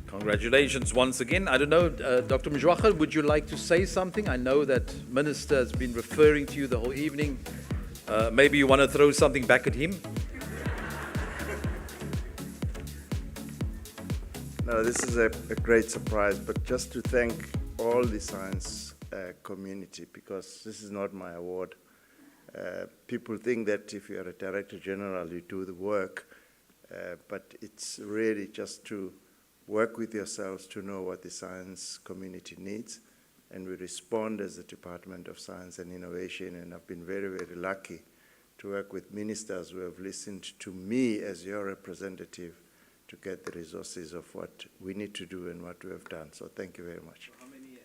Speaker 1: Congratulations once again. I don't know, Dr. Mjwara, would you like to say something? I know that Minister has been referring to you the whole evening. Maybe you want to throw something back at him?
Speaker 15: No, this is a great surprise, but just to thank all the science community, because this is not my award. People think that if you're a Director General, you do the work, but it's really just to work with yourselves to know what the science community needs, and we respond as the Department of Science and Innovation, and I've been very, very lucky to work with ministers who have listened to me as your representative to get the resources of what we need to do and what we have done. So thank you very much.
Speaker 1: How many years?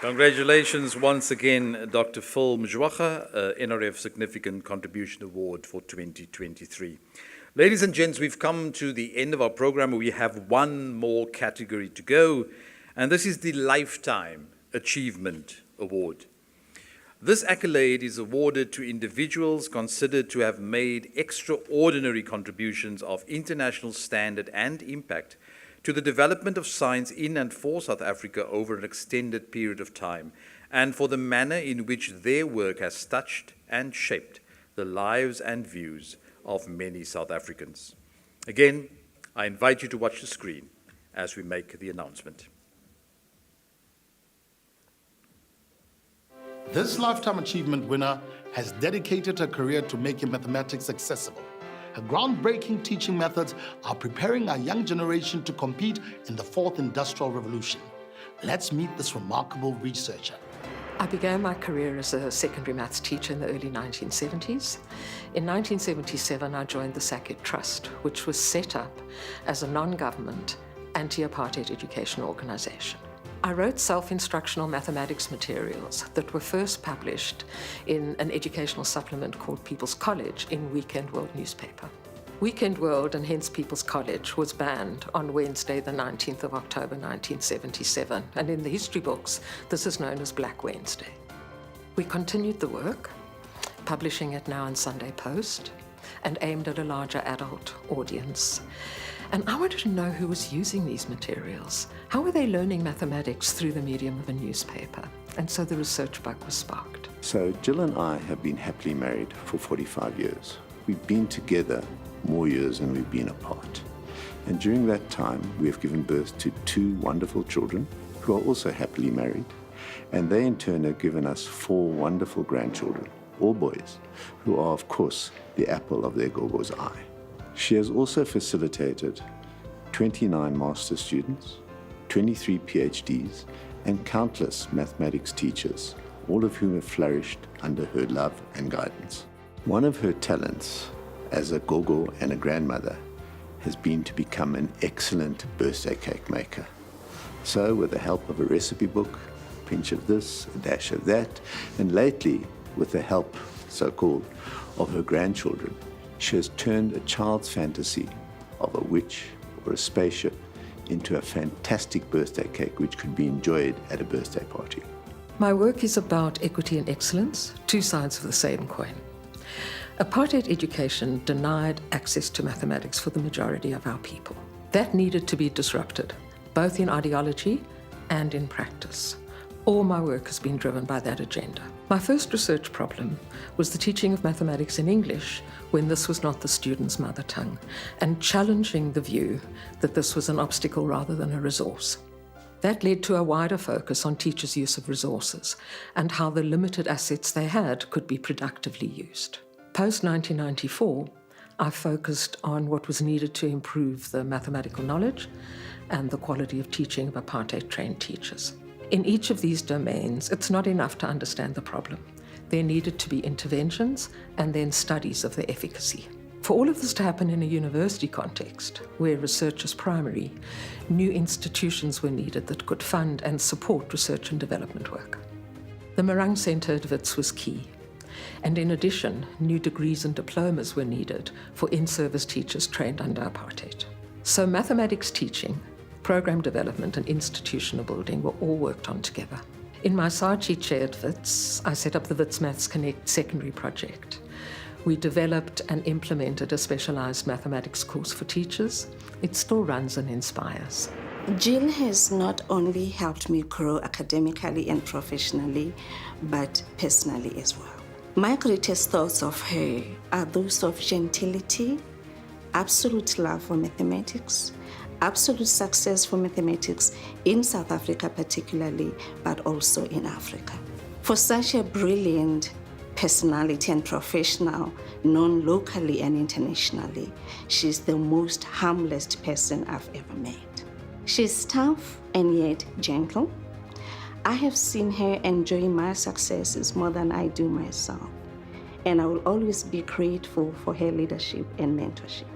Speaker 1: Congratulations once again, Dr. Phil Mjwara, NRF Significant Contribution Award for 2023. Ladies and gents, we've come to the end of our program. We have one more category to go, and this is the Lifetime Achievement Award. This accolade is awarded to individuals considered to have made extraordinary contributions of international standard and impact to the development of science in and for South Africa over an extended period of time, and for the manner in which their work has touched and shaped the lives and views of many South Africans. Again, I invite you to watch the screen as we make the announcement.
Speaker 2: This Lifetime Achievement winner has dedicated her career to making mathematics accessible. Her groundbreaking teaching methods are preparing our young generation to compete in the fourth industrial revolution. Let's meet this remarkable researcher.
Speaker 16: I began my career as a secondary maths teacher in the early 1970s. In 1977, I joined the Sackett Trust, which was set up as a non-government, anti-apartheid educational organization. I wrote self-instructional mathematics materials that were first published in an educational supplement called People's College in Weekend World newspaper. Weekend World, and hence People's College, was banned on Wednesday, the 19th of October, 1977. And in the history books, this is known as Black Wednesday. We continued the work, publishing it now in Sunday Post, and aimed at a larger adult audience. And I wanted to know who was using these materials. How were they learning mathematics through the medium of a newspaper? And so the research bug was sparked.
Speaker 17: So Jill and I have been happily married for 45 years. We've been together more years than we've been apart. And during that time, we have given birth to 2 wonderful children who are also happily married. And they in turn have given us 4 wonderful grandchildren, all boys, who are of course the apple of their gogo's eye. She has also facilitated 29 master's students, 23 PhDs, and countless mathematics teachers, all of whom have flourished under her love and guidance. One of her talents as a gogo and a grandmother has been to become an excellent birthday cake maker. So with the help of a recipe book, a pinch of this, a dash of that, and lately with the help, so-called, of her grandchildren, she has turned a child's fantasy of a witch or a spaceship into a fantastic birthday cake which could be enjoyed at a birthday party.
Speaker 16: My work is about equity and excellence, 2 sides of the same coin. Apartheid education denied access to mathematics for the majority of our people. That needed to be disrupted, both in ideology and in practice. All my work has been driven by that agenda. My first research problem was the teaching of mathematics in English when this was not the student's mother tongue, and challenging the view that this was an obstacle rather than a resource. That led to a wider focus on teachers' use of resources and how the limited assets they had could be productively used. Post-1994, I focused on what was needed to improve the mathematical knowledge and the quality of teaching of apartheid-trained teachers. In each of these domains, it's not enough to understand the problem. There needed to be interventions and then studies of their efficacy. For all of this to happen in a university context, where research is primary, new institutions were needed that could fund and support research and development work. The Marang Centre at Wits was key. And in addition, new degrees and diplomas were needed for in-service teachers trained under apartheid. So mathematics teaching, program development and institutional building were all worked on together. In my Saatchi chair at Wits, I set up the Wits Maths Connect secondary project. We developed and implemented a specialized mathematics course for teachers. It still runs and inspires.
Speaker 18: Jill has not only helped me grow academically and professionally, but personally as well. My greatest thoughts of her are those of gentility, absolute love for mathematics, absolute success for mathematics in South Africa particularly, but also in Africa. For such a brilliant personality and professional, known locally and internationally, she's the most humblest person I've ever met. She's tough and yet gentle. I have seen her enjoy my successes more than I do myself, and I will always be grateful for her leadership and mentorship.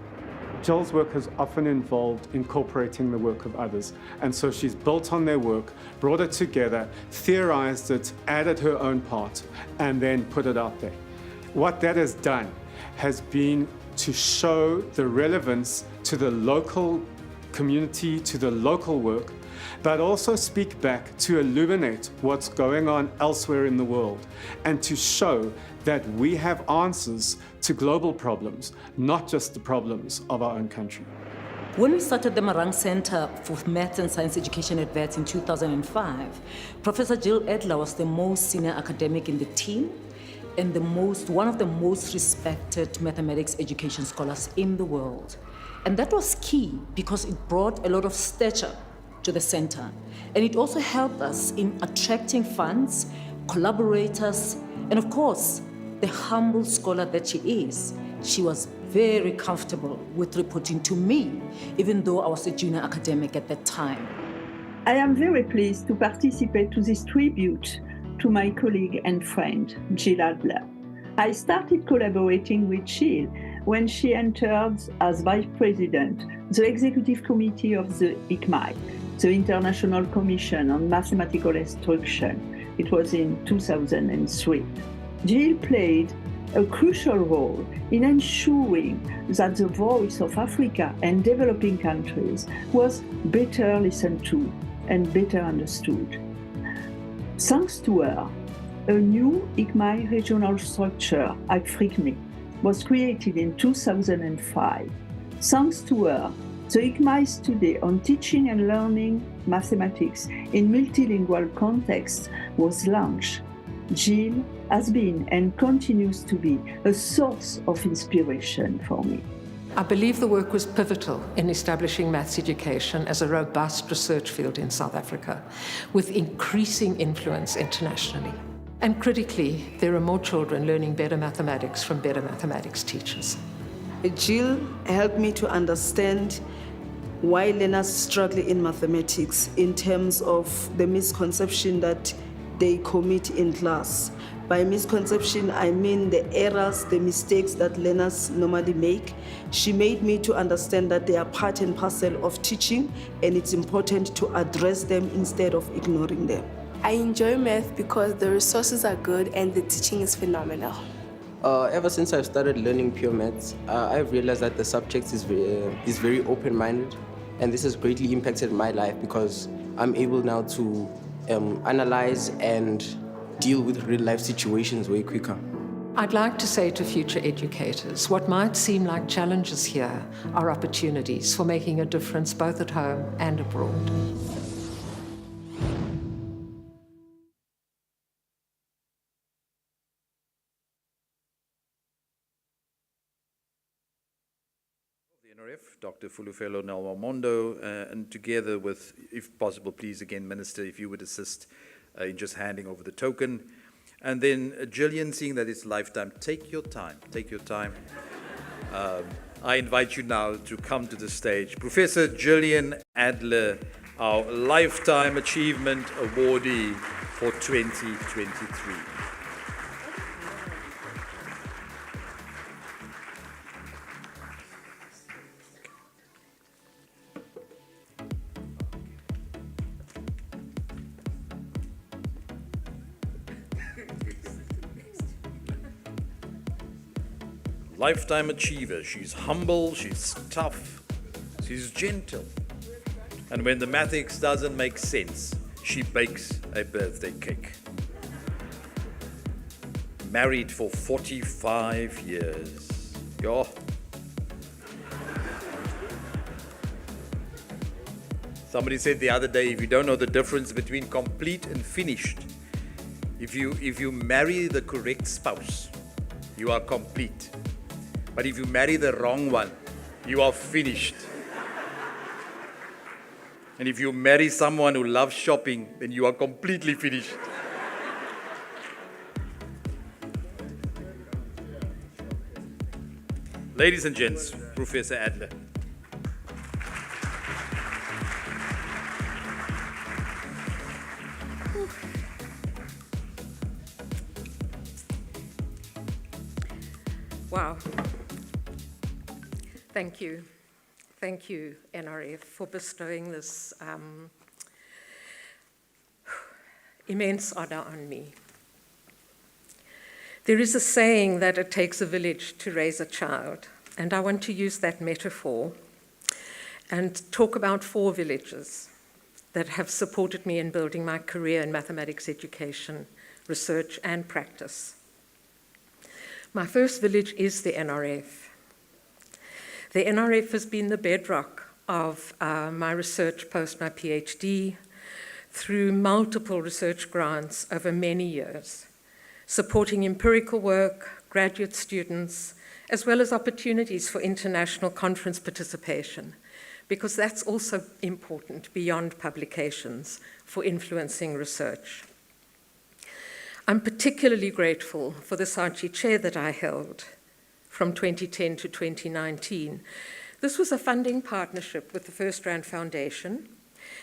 Speaker 19: Jill's work has often involved incorporating the work of others, and so she's built on their work, brought it together, theorized it, added her own part, and then put it out there. What that has done has been to show the relevance to the local community, to the local work, but also speak back to illuminate what's going on elsewhere in the world and to show that we have answers to global problems, not just the problems of our own country.
Speaker 20: When we started the Marang Center for Maths and Science Education at Wits in 2005, Professor Jill Edler was the most senior academic in the team and one of the most respected mathematics education scholars in the world. And that was key because it brought a lot of stature to the center. And it also helped us in attracting funds, collaborators, and of course, the humble scholar that she is. She was very comfortable with reporting to me, even though I was a junior academic at that time.
Speaker 21: I am very pleased to participate to this tribute to my colleague and friend, Jill Adler. I started collaborating with Jill when she entered as Vice President the Executive Committee of the ICMAI, the International Commission on Mathematical Instruction. It was in 2003. Jill played a crucial role in ensuring that the voice of Africa and developing countries was better listened to and better understood. Thanks to her, a new ICMAI regional structure, AFRICME, was created in 2005. Thanks to her, the ICMAI study on teaching and learning mathematics in multilingual contexts was launched. Jill has been and continues to be a source of inspiration for me.
Speaker 16: I believe the work was pivotal in establishing maths education as a robust research field in South Africa, with increasing influence internationally. And critically, there are more children learning better mathematics from better mathematics teachers.
Speaker 22: Jill helped me to understand why learners struggle in mathematics in terms of the misconception that they commit in class. By misconception, I mean the errors, the mistakes that learners normally make. She made me to understand that they are part and parcel of teaching, and it's important to address them instead of ignoring them.
Speaker 23: I enjoy math because the resources are good and the teaching is phenomenal.
Speaker 24: Ever since I've started learning pure maths, I've realized that the subject is very open-minded, and this has greatly impacted my life because I'm able now to analyze and deal with real-life situations way quicker.
Speaker 16: I'd like to say to future educators, what might seem like challenges here are opportunities for making a difference both at home and abroad.
Speaker 1: Dr. Fulufelo Nalwamondo, and together with, if possible, please again, Minister, if you would assist in just handing over the token. And then Gillian, seeing that it's lifetime, take your time, take your time. I invite you now to come to the stage. Professor Gillian Adler, our Lifetime Achievement Awardee for 2023. Lifetime achiever. She's humble, she's tough, she's gentle. And when the mathematics doesn't make sense, she bakes a birthday cake. Married for 45 years. Yo. Somebody said the other day, if you don't know the difference between complete and finished, if you marry the correct spouse, you are complete. But if you marry the wrong one, you are finished. And if you marry someone who loves shopping, then you are completely finished. Ladies and gents, Professor Adler.
Speaker 16: Wow. Thank you. Thank you, NRF, for bestowing this immense honor on me. There is a saying that it takes a village to raise a child, and I want to use that metaphor and talk about 4 villages that have supported me in building my career in mathematics education, research, and practice. My first village is the NRF. The NRF has been the bedrock of my research post my PhD through multiple research grants over many years, supporting empirical work, graduate students, as well as opportunities for international conference participation, because that's also important beyond publications for influencing research. I'm particularly grateful for the Saatchi chair that I held from 2010 to 2019. This was a funding partnership with the First Rand Foundation,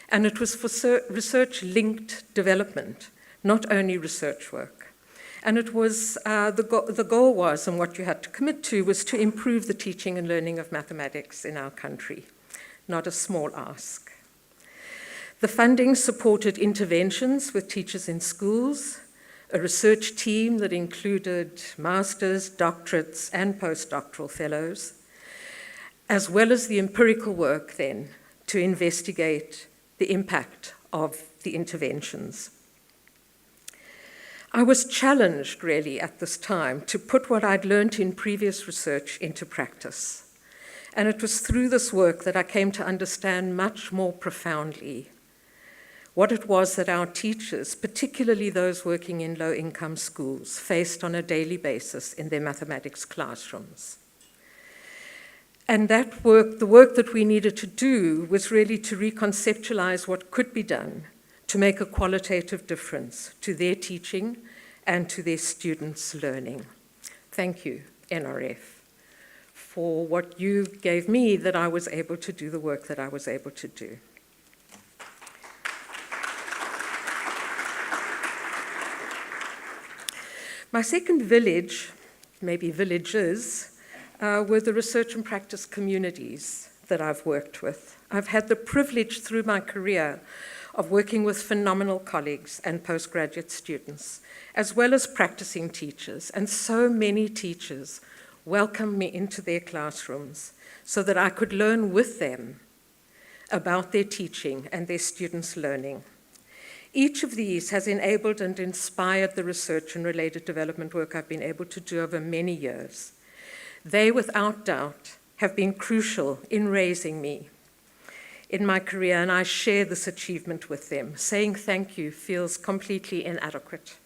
Speaker 16: and it was for research-linked development, not only research work. And it was, the goal was, and what you had to commit to, was to improve the teaching and learning of mathematics in our country, not a small ask. The funding supported interventions with teachers in schools, a research team that included masters, doctorates, and postdoctoral fellows, as well as the empirical work then to investigate the impact of the interventions. I was challenged really at this time to put what I'd learned in previous research into practice. And it was through this work that I came to understand much more profoundly what it was that our teachers, particularly those working in low-income schools, faced on a daily basis in their mathematics classrooms. And that work, the work that we needed to do, was really to reconceptualize what could be done to make a qualitative difference to their teaching and to their students' learning. Thank you, NRF, for what you gave me that I was able to do the work that I was able to do. My second village, maybe villages, were the research and practice communities that I've worked with. I've had the privilege through my career of working with phenomenal colleagues and postgraduate students, as well as practicing teachers, and so many teachers welcomed me into their classrooms so that I could learn with them about their teaching and their students' learning. Each of these has enabled and inspired the research and related development work I've been able to do over many years. They, without doubt, have been crucial in raising me in my career, and I share this achievement with them. Saying thank you feels completely inadequate.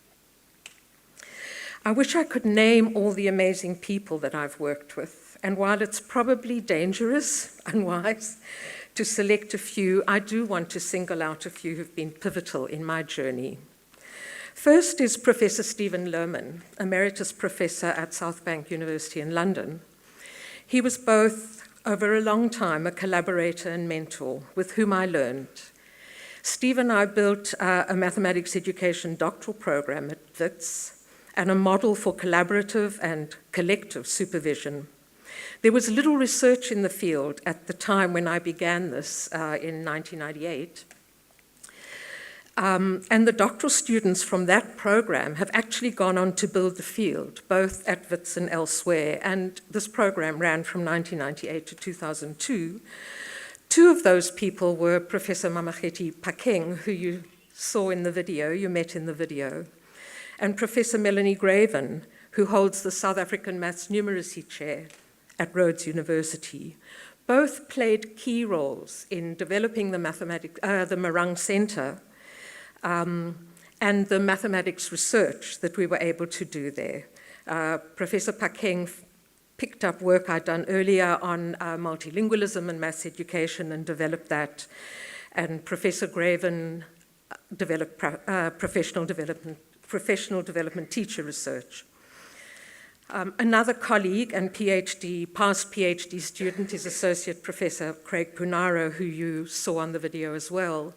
Speaker 16: I wish I could name all the amazing people that I've worked with, And while it's probably dangerous, unwise, to select a few, I do want to single out a few who've been pivotal in my journey. First is Professor Stephen Lohman, Emeritus Professor at South Bank University in London. He was both, over a long time, a collaborator and mentor with whom I learned. Steve and I built a mathematics education doctoral program at WITS and a model for collaborative and collective supervision. There was little research in the field at the time when I began this in 1998. And the doctoral students from that program have actually gone on to build the field, both at WITS and elsewhere. And this program ran from 1998 to 2002. Two of those people were Professor Mamageti Pakeng, who you saw in the video, you met in the video, and Professor Melanie Graven, who holds the South African Maths Numeracy Chair at Rhodes University. Both played key roles in developing the Marang Center and the mathematics research that we were able to do there. Professor Pakeng picked up work I'd done earlier on multilingualism and maths education and developed that. And Professor Graven developed professional development teacher research. Another colleague and past PhD student is Associate Professor Craig Punaro, who you saw on the video as well,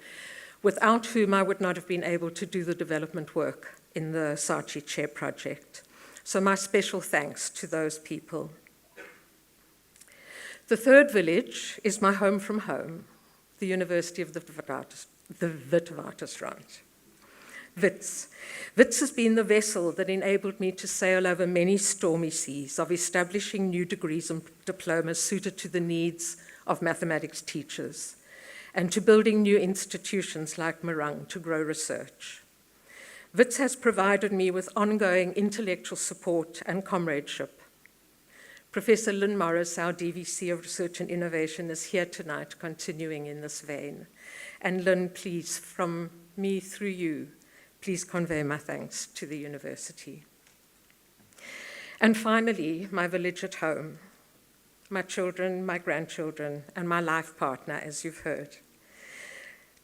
Speaker 16: without whom I would not have been able to do the development work in the Saatchi Chair project. So my special thanks to those people. The third village is my home from home, the University of the Witwatersrand. WITS. WITS has been the vessel that enabled me to sail over many stormy seas of establishing new degrees and diplomas suited to the needs of mathematics teachers and to building new institutions like Marang to grow research. WITS has provided me with ongoing intellectual support and comradeship. Professor Lynn Morris, our DVC of Research and Innovation, is here tonight continuing in this vein. And Lynn, please, from me through you, please convey my thanks to the university. And finally, my village at home, my children, my grandchildren, and my life partner, as you've heard.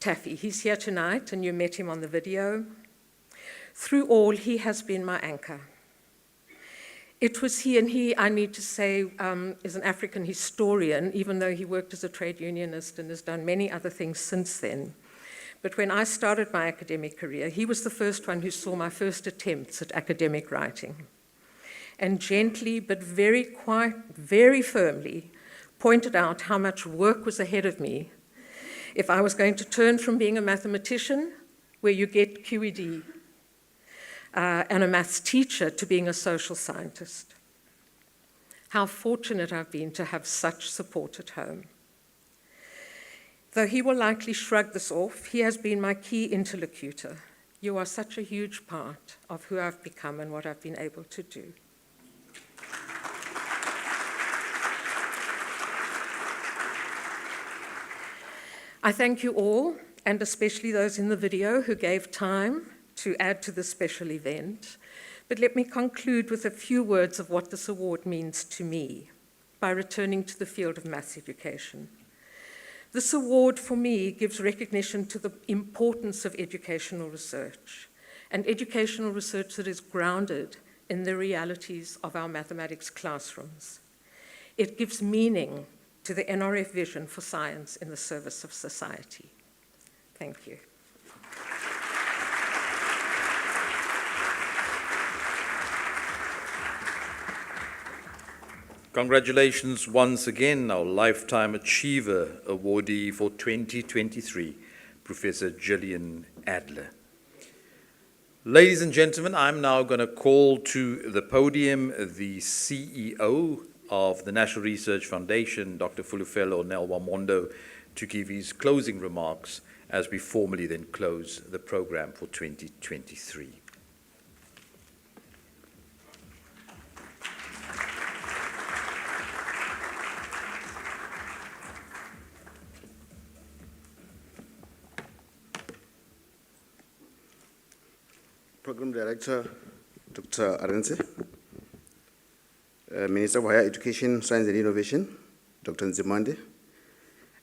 Speaker 16: Taffy, he's here tonight, and you met him on the video. Through all, he has been my anchor. It was he, and he, I need to say, is an African historian, even though he worked as a trade unionist and has done many other things since then. But when I started my academic career, he was the first one who saw my first attempts at academic writing, and gently but very firmly pointed out how much work was ahead of me if I was going to turn from being a mathematician, where you get QED, and a maths teacher, to being a social scientist. How fortunate I've been to have such support at home. Though he will likely shrug this off, he has been my key interlocutor. You are such a huge part of who I've become and what I've been able to do. I thank you all, and especially those in the video who gave time to add to this special event. But let me conclude with a few words of what this award means to me by returning to the field of maths education. This award for me gives recognition to the importance of educational research, and educational research that is grounded in the realities of our mathematics classrooms. It gives meaning to the NRF vision for science in the service of society. Thank you.
Speaker 1: Congratulations once again, our Lifetime Achiever awardee for 2023, Professor Gillian Adler. Ladies and gentlemen, I'm now going to call to the podium the CEO of the National Research Foundation, Dr. Fulufelo Nelwamondo, to give his closing remarks as we formally then close the program for 2023.
Speaker 3: Program Director, Dr. Arense, Minister of Higher Education, Science and Innovation, Dr. Nzimande,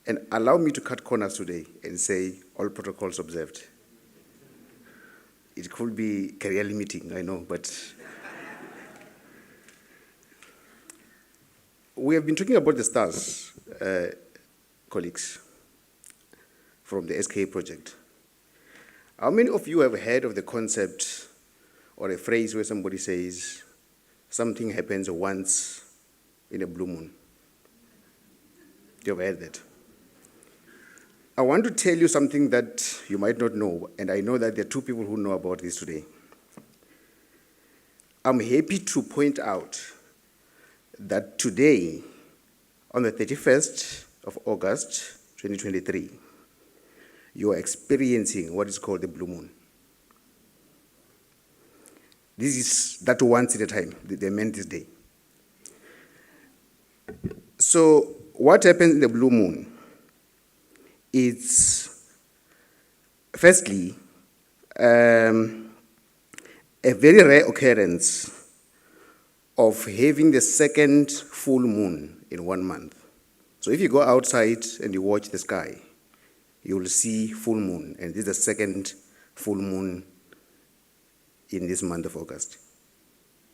Speaker 3: and allow me to cut corners today and say all protocols observed. It could be career limiting, I know, but we have been talking about the stars, colleagues, from the SKA project. How many of you have heard of the concept or a phrase where somebody says, something happens once in a blue moon? You have heard that? I want to tell you something that you might not know, and I know that there are two people who know about this today. I'm happy to point out that today, on the 31st of August, 2023, you are experiencing what is called the blue moon. This is that once at a time, they meant this day. So what happens in the blue moon? It's firstly a very rare occurrence of having the second full moon in 1 month. So if you go outside and you watch the sky, you will see full moon, and this is the second full moon in this month of August.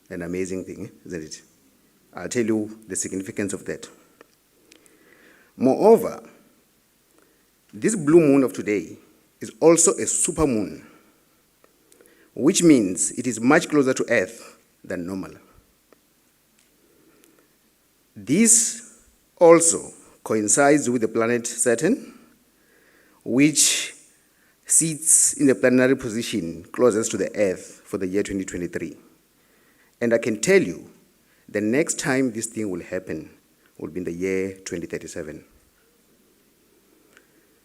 Speaker 3: An amazing thing, isn't it? I'll tell you the significance of that. Moreover, this blue moon of today is also a super moon, which means it is much closer to Earth than normal. This also coincides with the planet Saturn, which sits in the planetary position closest to the Earth for the year 2023. And I can tell you, the next time this thing will happen will be in the year 2037.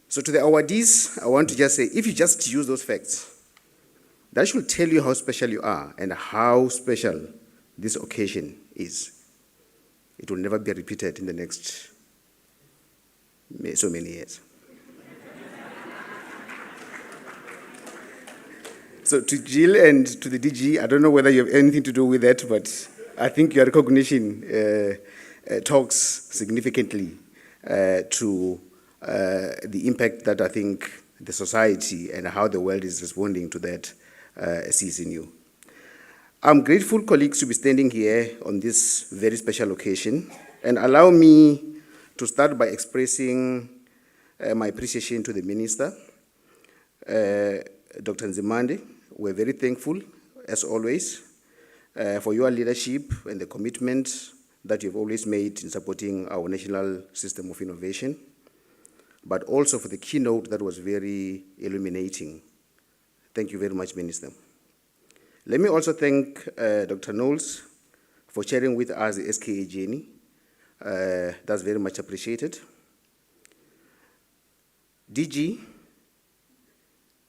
Speaker 3: So to the awardees, I want to just say, if you just use those facts, that should tell you how special you are and how special this occasion is. It will never be repeated in the next so many years. So to Jill and to the DG, I don't know whether you have anything to do with that, but I think your recognition talks significantly to the impact that I think the society and how the world is responding to that sees in you. I'm grateful, colleagues, to be standing here on this very special occasion, and allow me to start by expressing my appreciation to the Minister, Dr. Nzimande. We're very thankful, as always, for your leadership and the commitment that you've always made in supporting our national system of innovation, but also for the keynote that was very illuminating. Thank you very much, Minister. Let me also thank Dr. Knowles for sharing with us the SKA journey. That's very much appreciated. DG,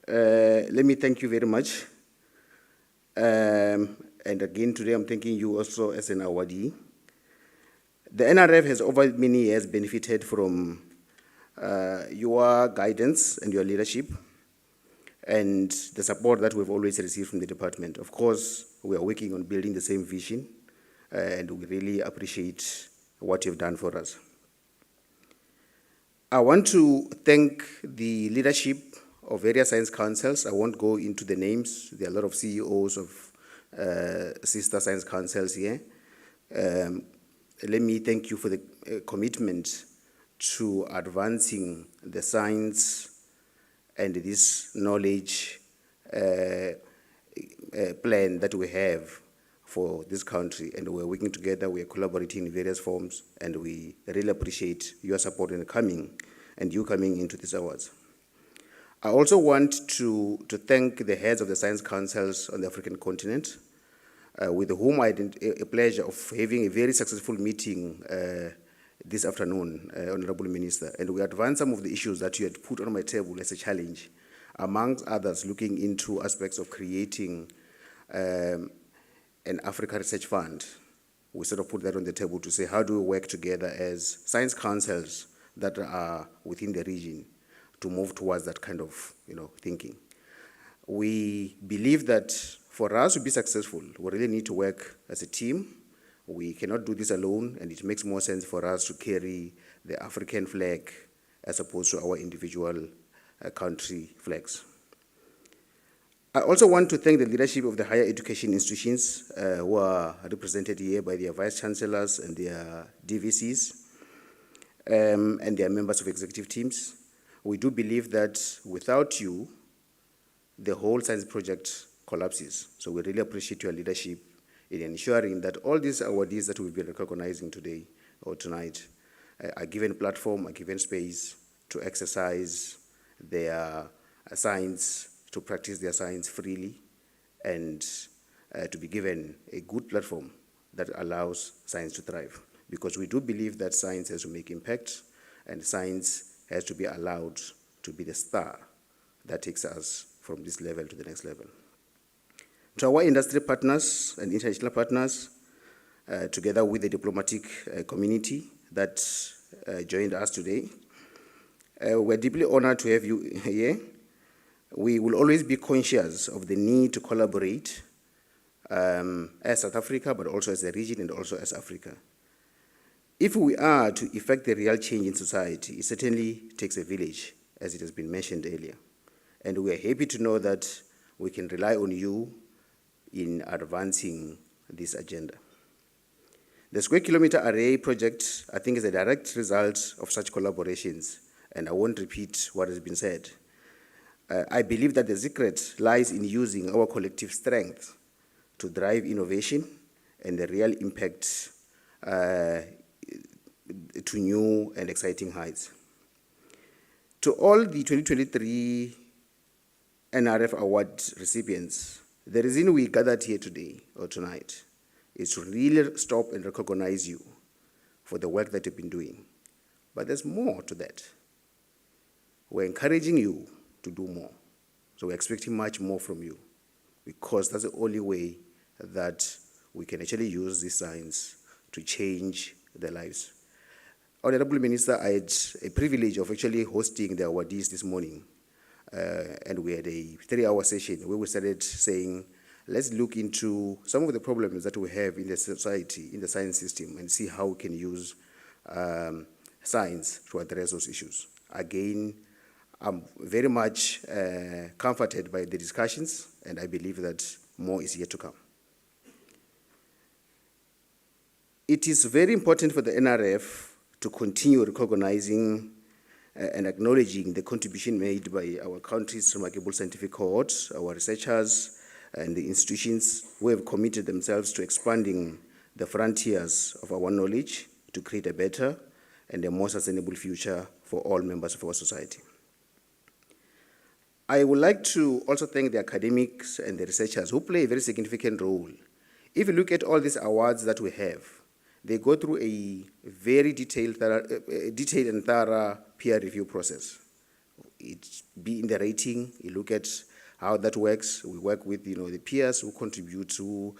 Speaker 3: let me thank you very much. And again, today I'm thanking you also as an awardee. The NRF has over many years benefited from your guidance and your leadership and the support that we've always received from the department. Of course, we are working on building the same vision, and we really appreciate what you've done for us. I want to thank the leadership of various science councils. I won't go into the names. There are a lot of CEOs of sister science councils here. Let me thank you for the commitment to advancing the science and this knowledge plan that we have for this country. And we're working together, we're collaborating in various forms, and we really appreciate your support in coming and you coming into these awards. I also want to thank the heads of the science councils on the African continent, with whom I had a pleasure of having a very successful meeting this afternoon, Honorable Minister, and we advanced some of the issues that you had put on my table as a challenge, amongst others looking into aspects of creating an Africa Research Fund. We sort of put that on the table to say, how do we work together as science councils that are within the region to move towards that kind of thinking. We believe that for us to be successful, we really need to work as a team. We cannot do this alone, and it makes more sense for us to carry the African flag as opposed to our individual country flags. I also want to thank the leadership of the higher education institutions who are represented here by their vice-chancellors and their DVCs and their members of executive teams. We do believe that without you, the whole science project collapses. So we really appreciate your leadership in ensuring that all these awardees that we've been recognizing today or tonight are given platform, are given space to exercise their science, to practice their science freely, and to be given a good platform that allows science to thrive. Because we do believe that science has to make impact, and science has to be allowed to be the star that takes us from this level to the next level. To our industry partners and international partners, together with the diplomatic community that joined us today, we're deeply honored to have you here. We will always be conscious of the need to collaborate as South Africa, but also as a region and also as Africa. If we are to effect the real change in society, it certainly takes a village, as it has been mentioned earlier. And we are happy to know that we can rely on you in advancing this agenda. The Square Kilometre Array project, I think, is a direct result of such collaborations, and I won't repeat what has been said. I believe that the secret lies in using our collective strength to drive innovation and the real impact to new and exciting heights. To all the 2023 NRF Award recipients, the reason we gathered here today or tonight is to really stop and recognize you for the work that you've been doing. But there's more to that. We're encouraging you to do more. So we're expecting much more from you, because that's the only way that we can actually use this science to change their lives. Honorable Minister, I had a privilege of actually hosting the awardees this morning, and we had a 3-hour session where we started saying, let's look into some of the problems that we have in the society, in the science system, and see how we can use science to address those issues. Again, I'm very much comforted by the discussions, and I believe that more is yet to come. It is very important for the NRF to continue recognizing and acknowledging the contribution made by our country's remarkable scientific cohorts, our researchers, and the institutions who have committed themselves to expanding the frontiers of our knowledge to create a better and a more sustainable future for all members of our society. I would like to also thank the academics and the researchers who play a very significant role. If you look at all these awards that we have, they go through a very detailed and thorough peer review process. It be in the rating, you look at how that works. We work with the peers who contribute to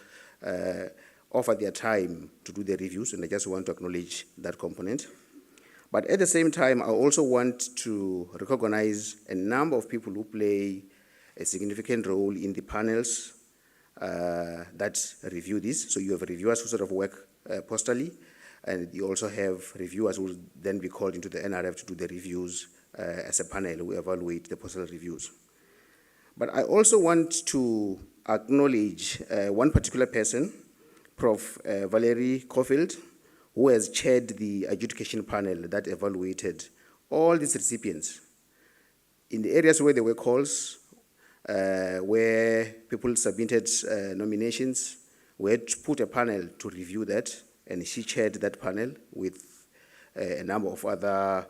Speaker 3: offer their time to do the reviews, and I just want to acknowledge that component. But at the same time, I also want to recognize a number of people who play a significant role in the panels that review this. So you have reviewers who sort of work postally, and you also have reviewers who will then be called into the NRF to do the reviews as a panel who evaluate the postal reviews. But I also want to acknowledge one particular person, Prof. Valerie Caulfield, who has chaired the adjudication panel that evaluated all these recipients. In the areas where there were calls, where people submitted nominations, we had to put a panel to review that, and she chaired that panel with a number of other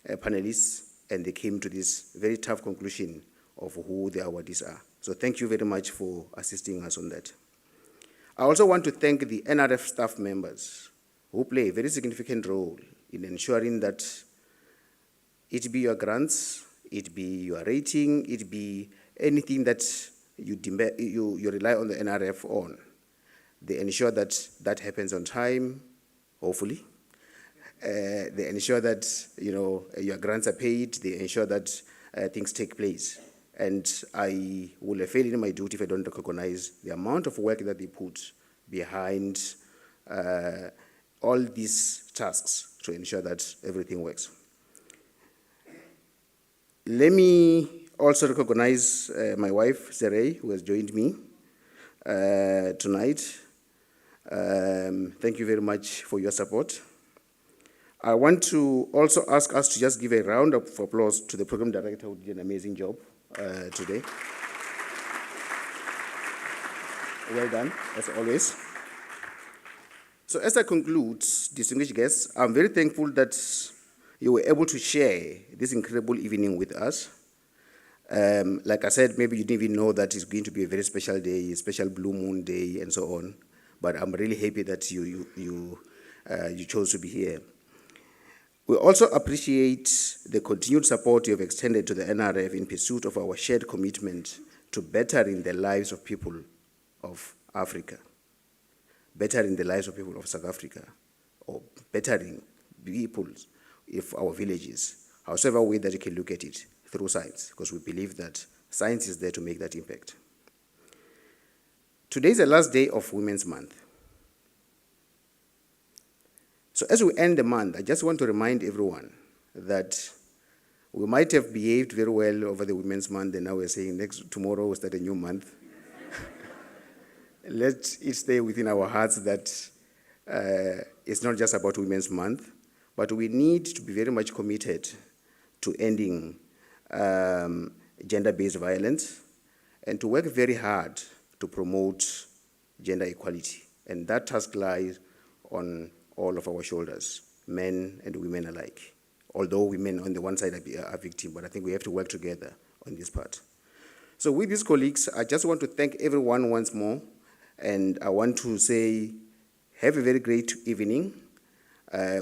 Speaker 3: panelists, and they came to this very tough conclusion of who the awardees are. So thank you very much for assisting us on that. I also want to thank the NRF staff members who play a very significant role in ensuring that it be your grants, it be your rating, it be anything that you rely on the NRF on. They ensure that that happens on time, hopefully. They ensure that your grants are paid. They ensure that things take place. And I will fail in my duty if I don't recognize the amount of work that they put behind all these tasks to ensure that everything works. Let me also recognize my wife, Zeray, who has joined me tonight. Thank you very much for your support. I want to also ask us to just give a round of applause to the program director who did an amazing job today. Well done, as always. So as I conclude, distinguished guests, I'm very thankful that you were able to share this incredible evening with us. Like I said, maybe you didn't even know that it's going to be a very special day, a special blue moon day, and so on. But I'm really happy that you chose to be here. We also appreciate the continued support you have extended to the NRF in pursuit of our shared commitment to bettering the lives of people of Africa, bettering the lives of people of South Africa, or bettering people of our villages, however way that you can look at it, through science, because we believe that science is there to make that impact. Today is the last day of Women's Month. So as we end the month, I just want to remind everyone that we might have behaved very well over the Women's Month, and now we're saying tomorrow we'll start a new month. Let it stay within our hearts that it's not just about Women's Month, but we need to be very much committed to ending gender-based violence and to work very hard to promote gender equality. And that task lies on all of our shoulders, men and women alike. Although women on the one side are victims, but I think we have to work together on this part. So with these colleagues, I just want to thank everyone once more, and I want to say, have a very great evening.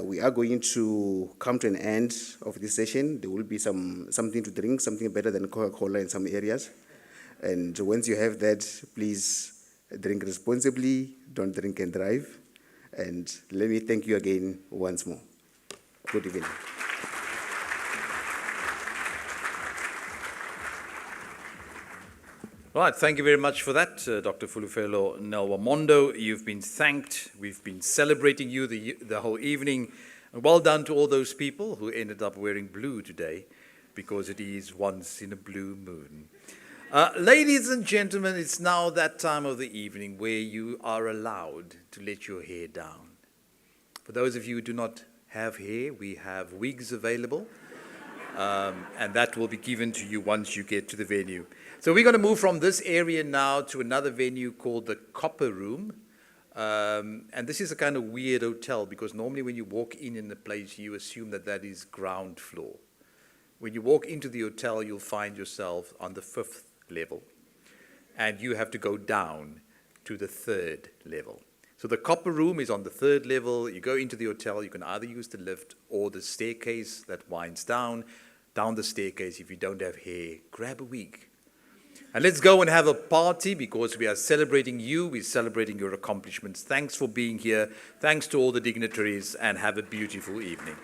Speaker 3: We are going to come to an end of this session. There will be something to drink, something better than Coca-Cola in some areas. And once you have that, please drink responsibly, don't drink and drive. And let me thank you again once more. Good evening.
Speaker 1: Right, thank you very much for that, Dr. Fulufelo Nelwamondo. You've been thanked. We've been celebrating you the whole evening. And well done to all those people who ended up wearing blue today, because it is once in a blue moon. Ladies and gentlemen, it's now that time of the evening where you are allowed to let your hair down. For those of you who do not have hair, we have wigs available, and that will be given to you once you get to the venue. So we're going to move from this area now to another venue called the Copper Room. And this is a kind of weird hotel, because normally when you walk in the place, you assume that that is ground floor. When you walk into the hotel, you'll find yourself on the 5th level, and you have to go down to the 3rd level. So the Copper Room is on the 3rd level. You go into the hotel, you can either use the lift or the staircase that winds down the staircase. If you don't have hair, grab a wig. And let's go and have a party, because we are celebrating you, we're celebrating your accomplishments. Thanks for being here. Thanks to all the dignitaries, and have a beautiful evening.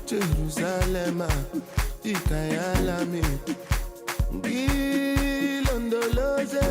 Speaker 4: Jerusalem, ikayalami, ngilondoloze.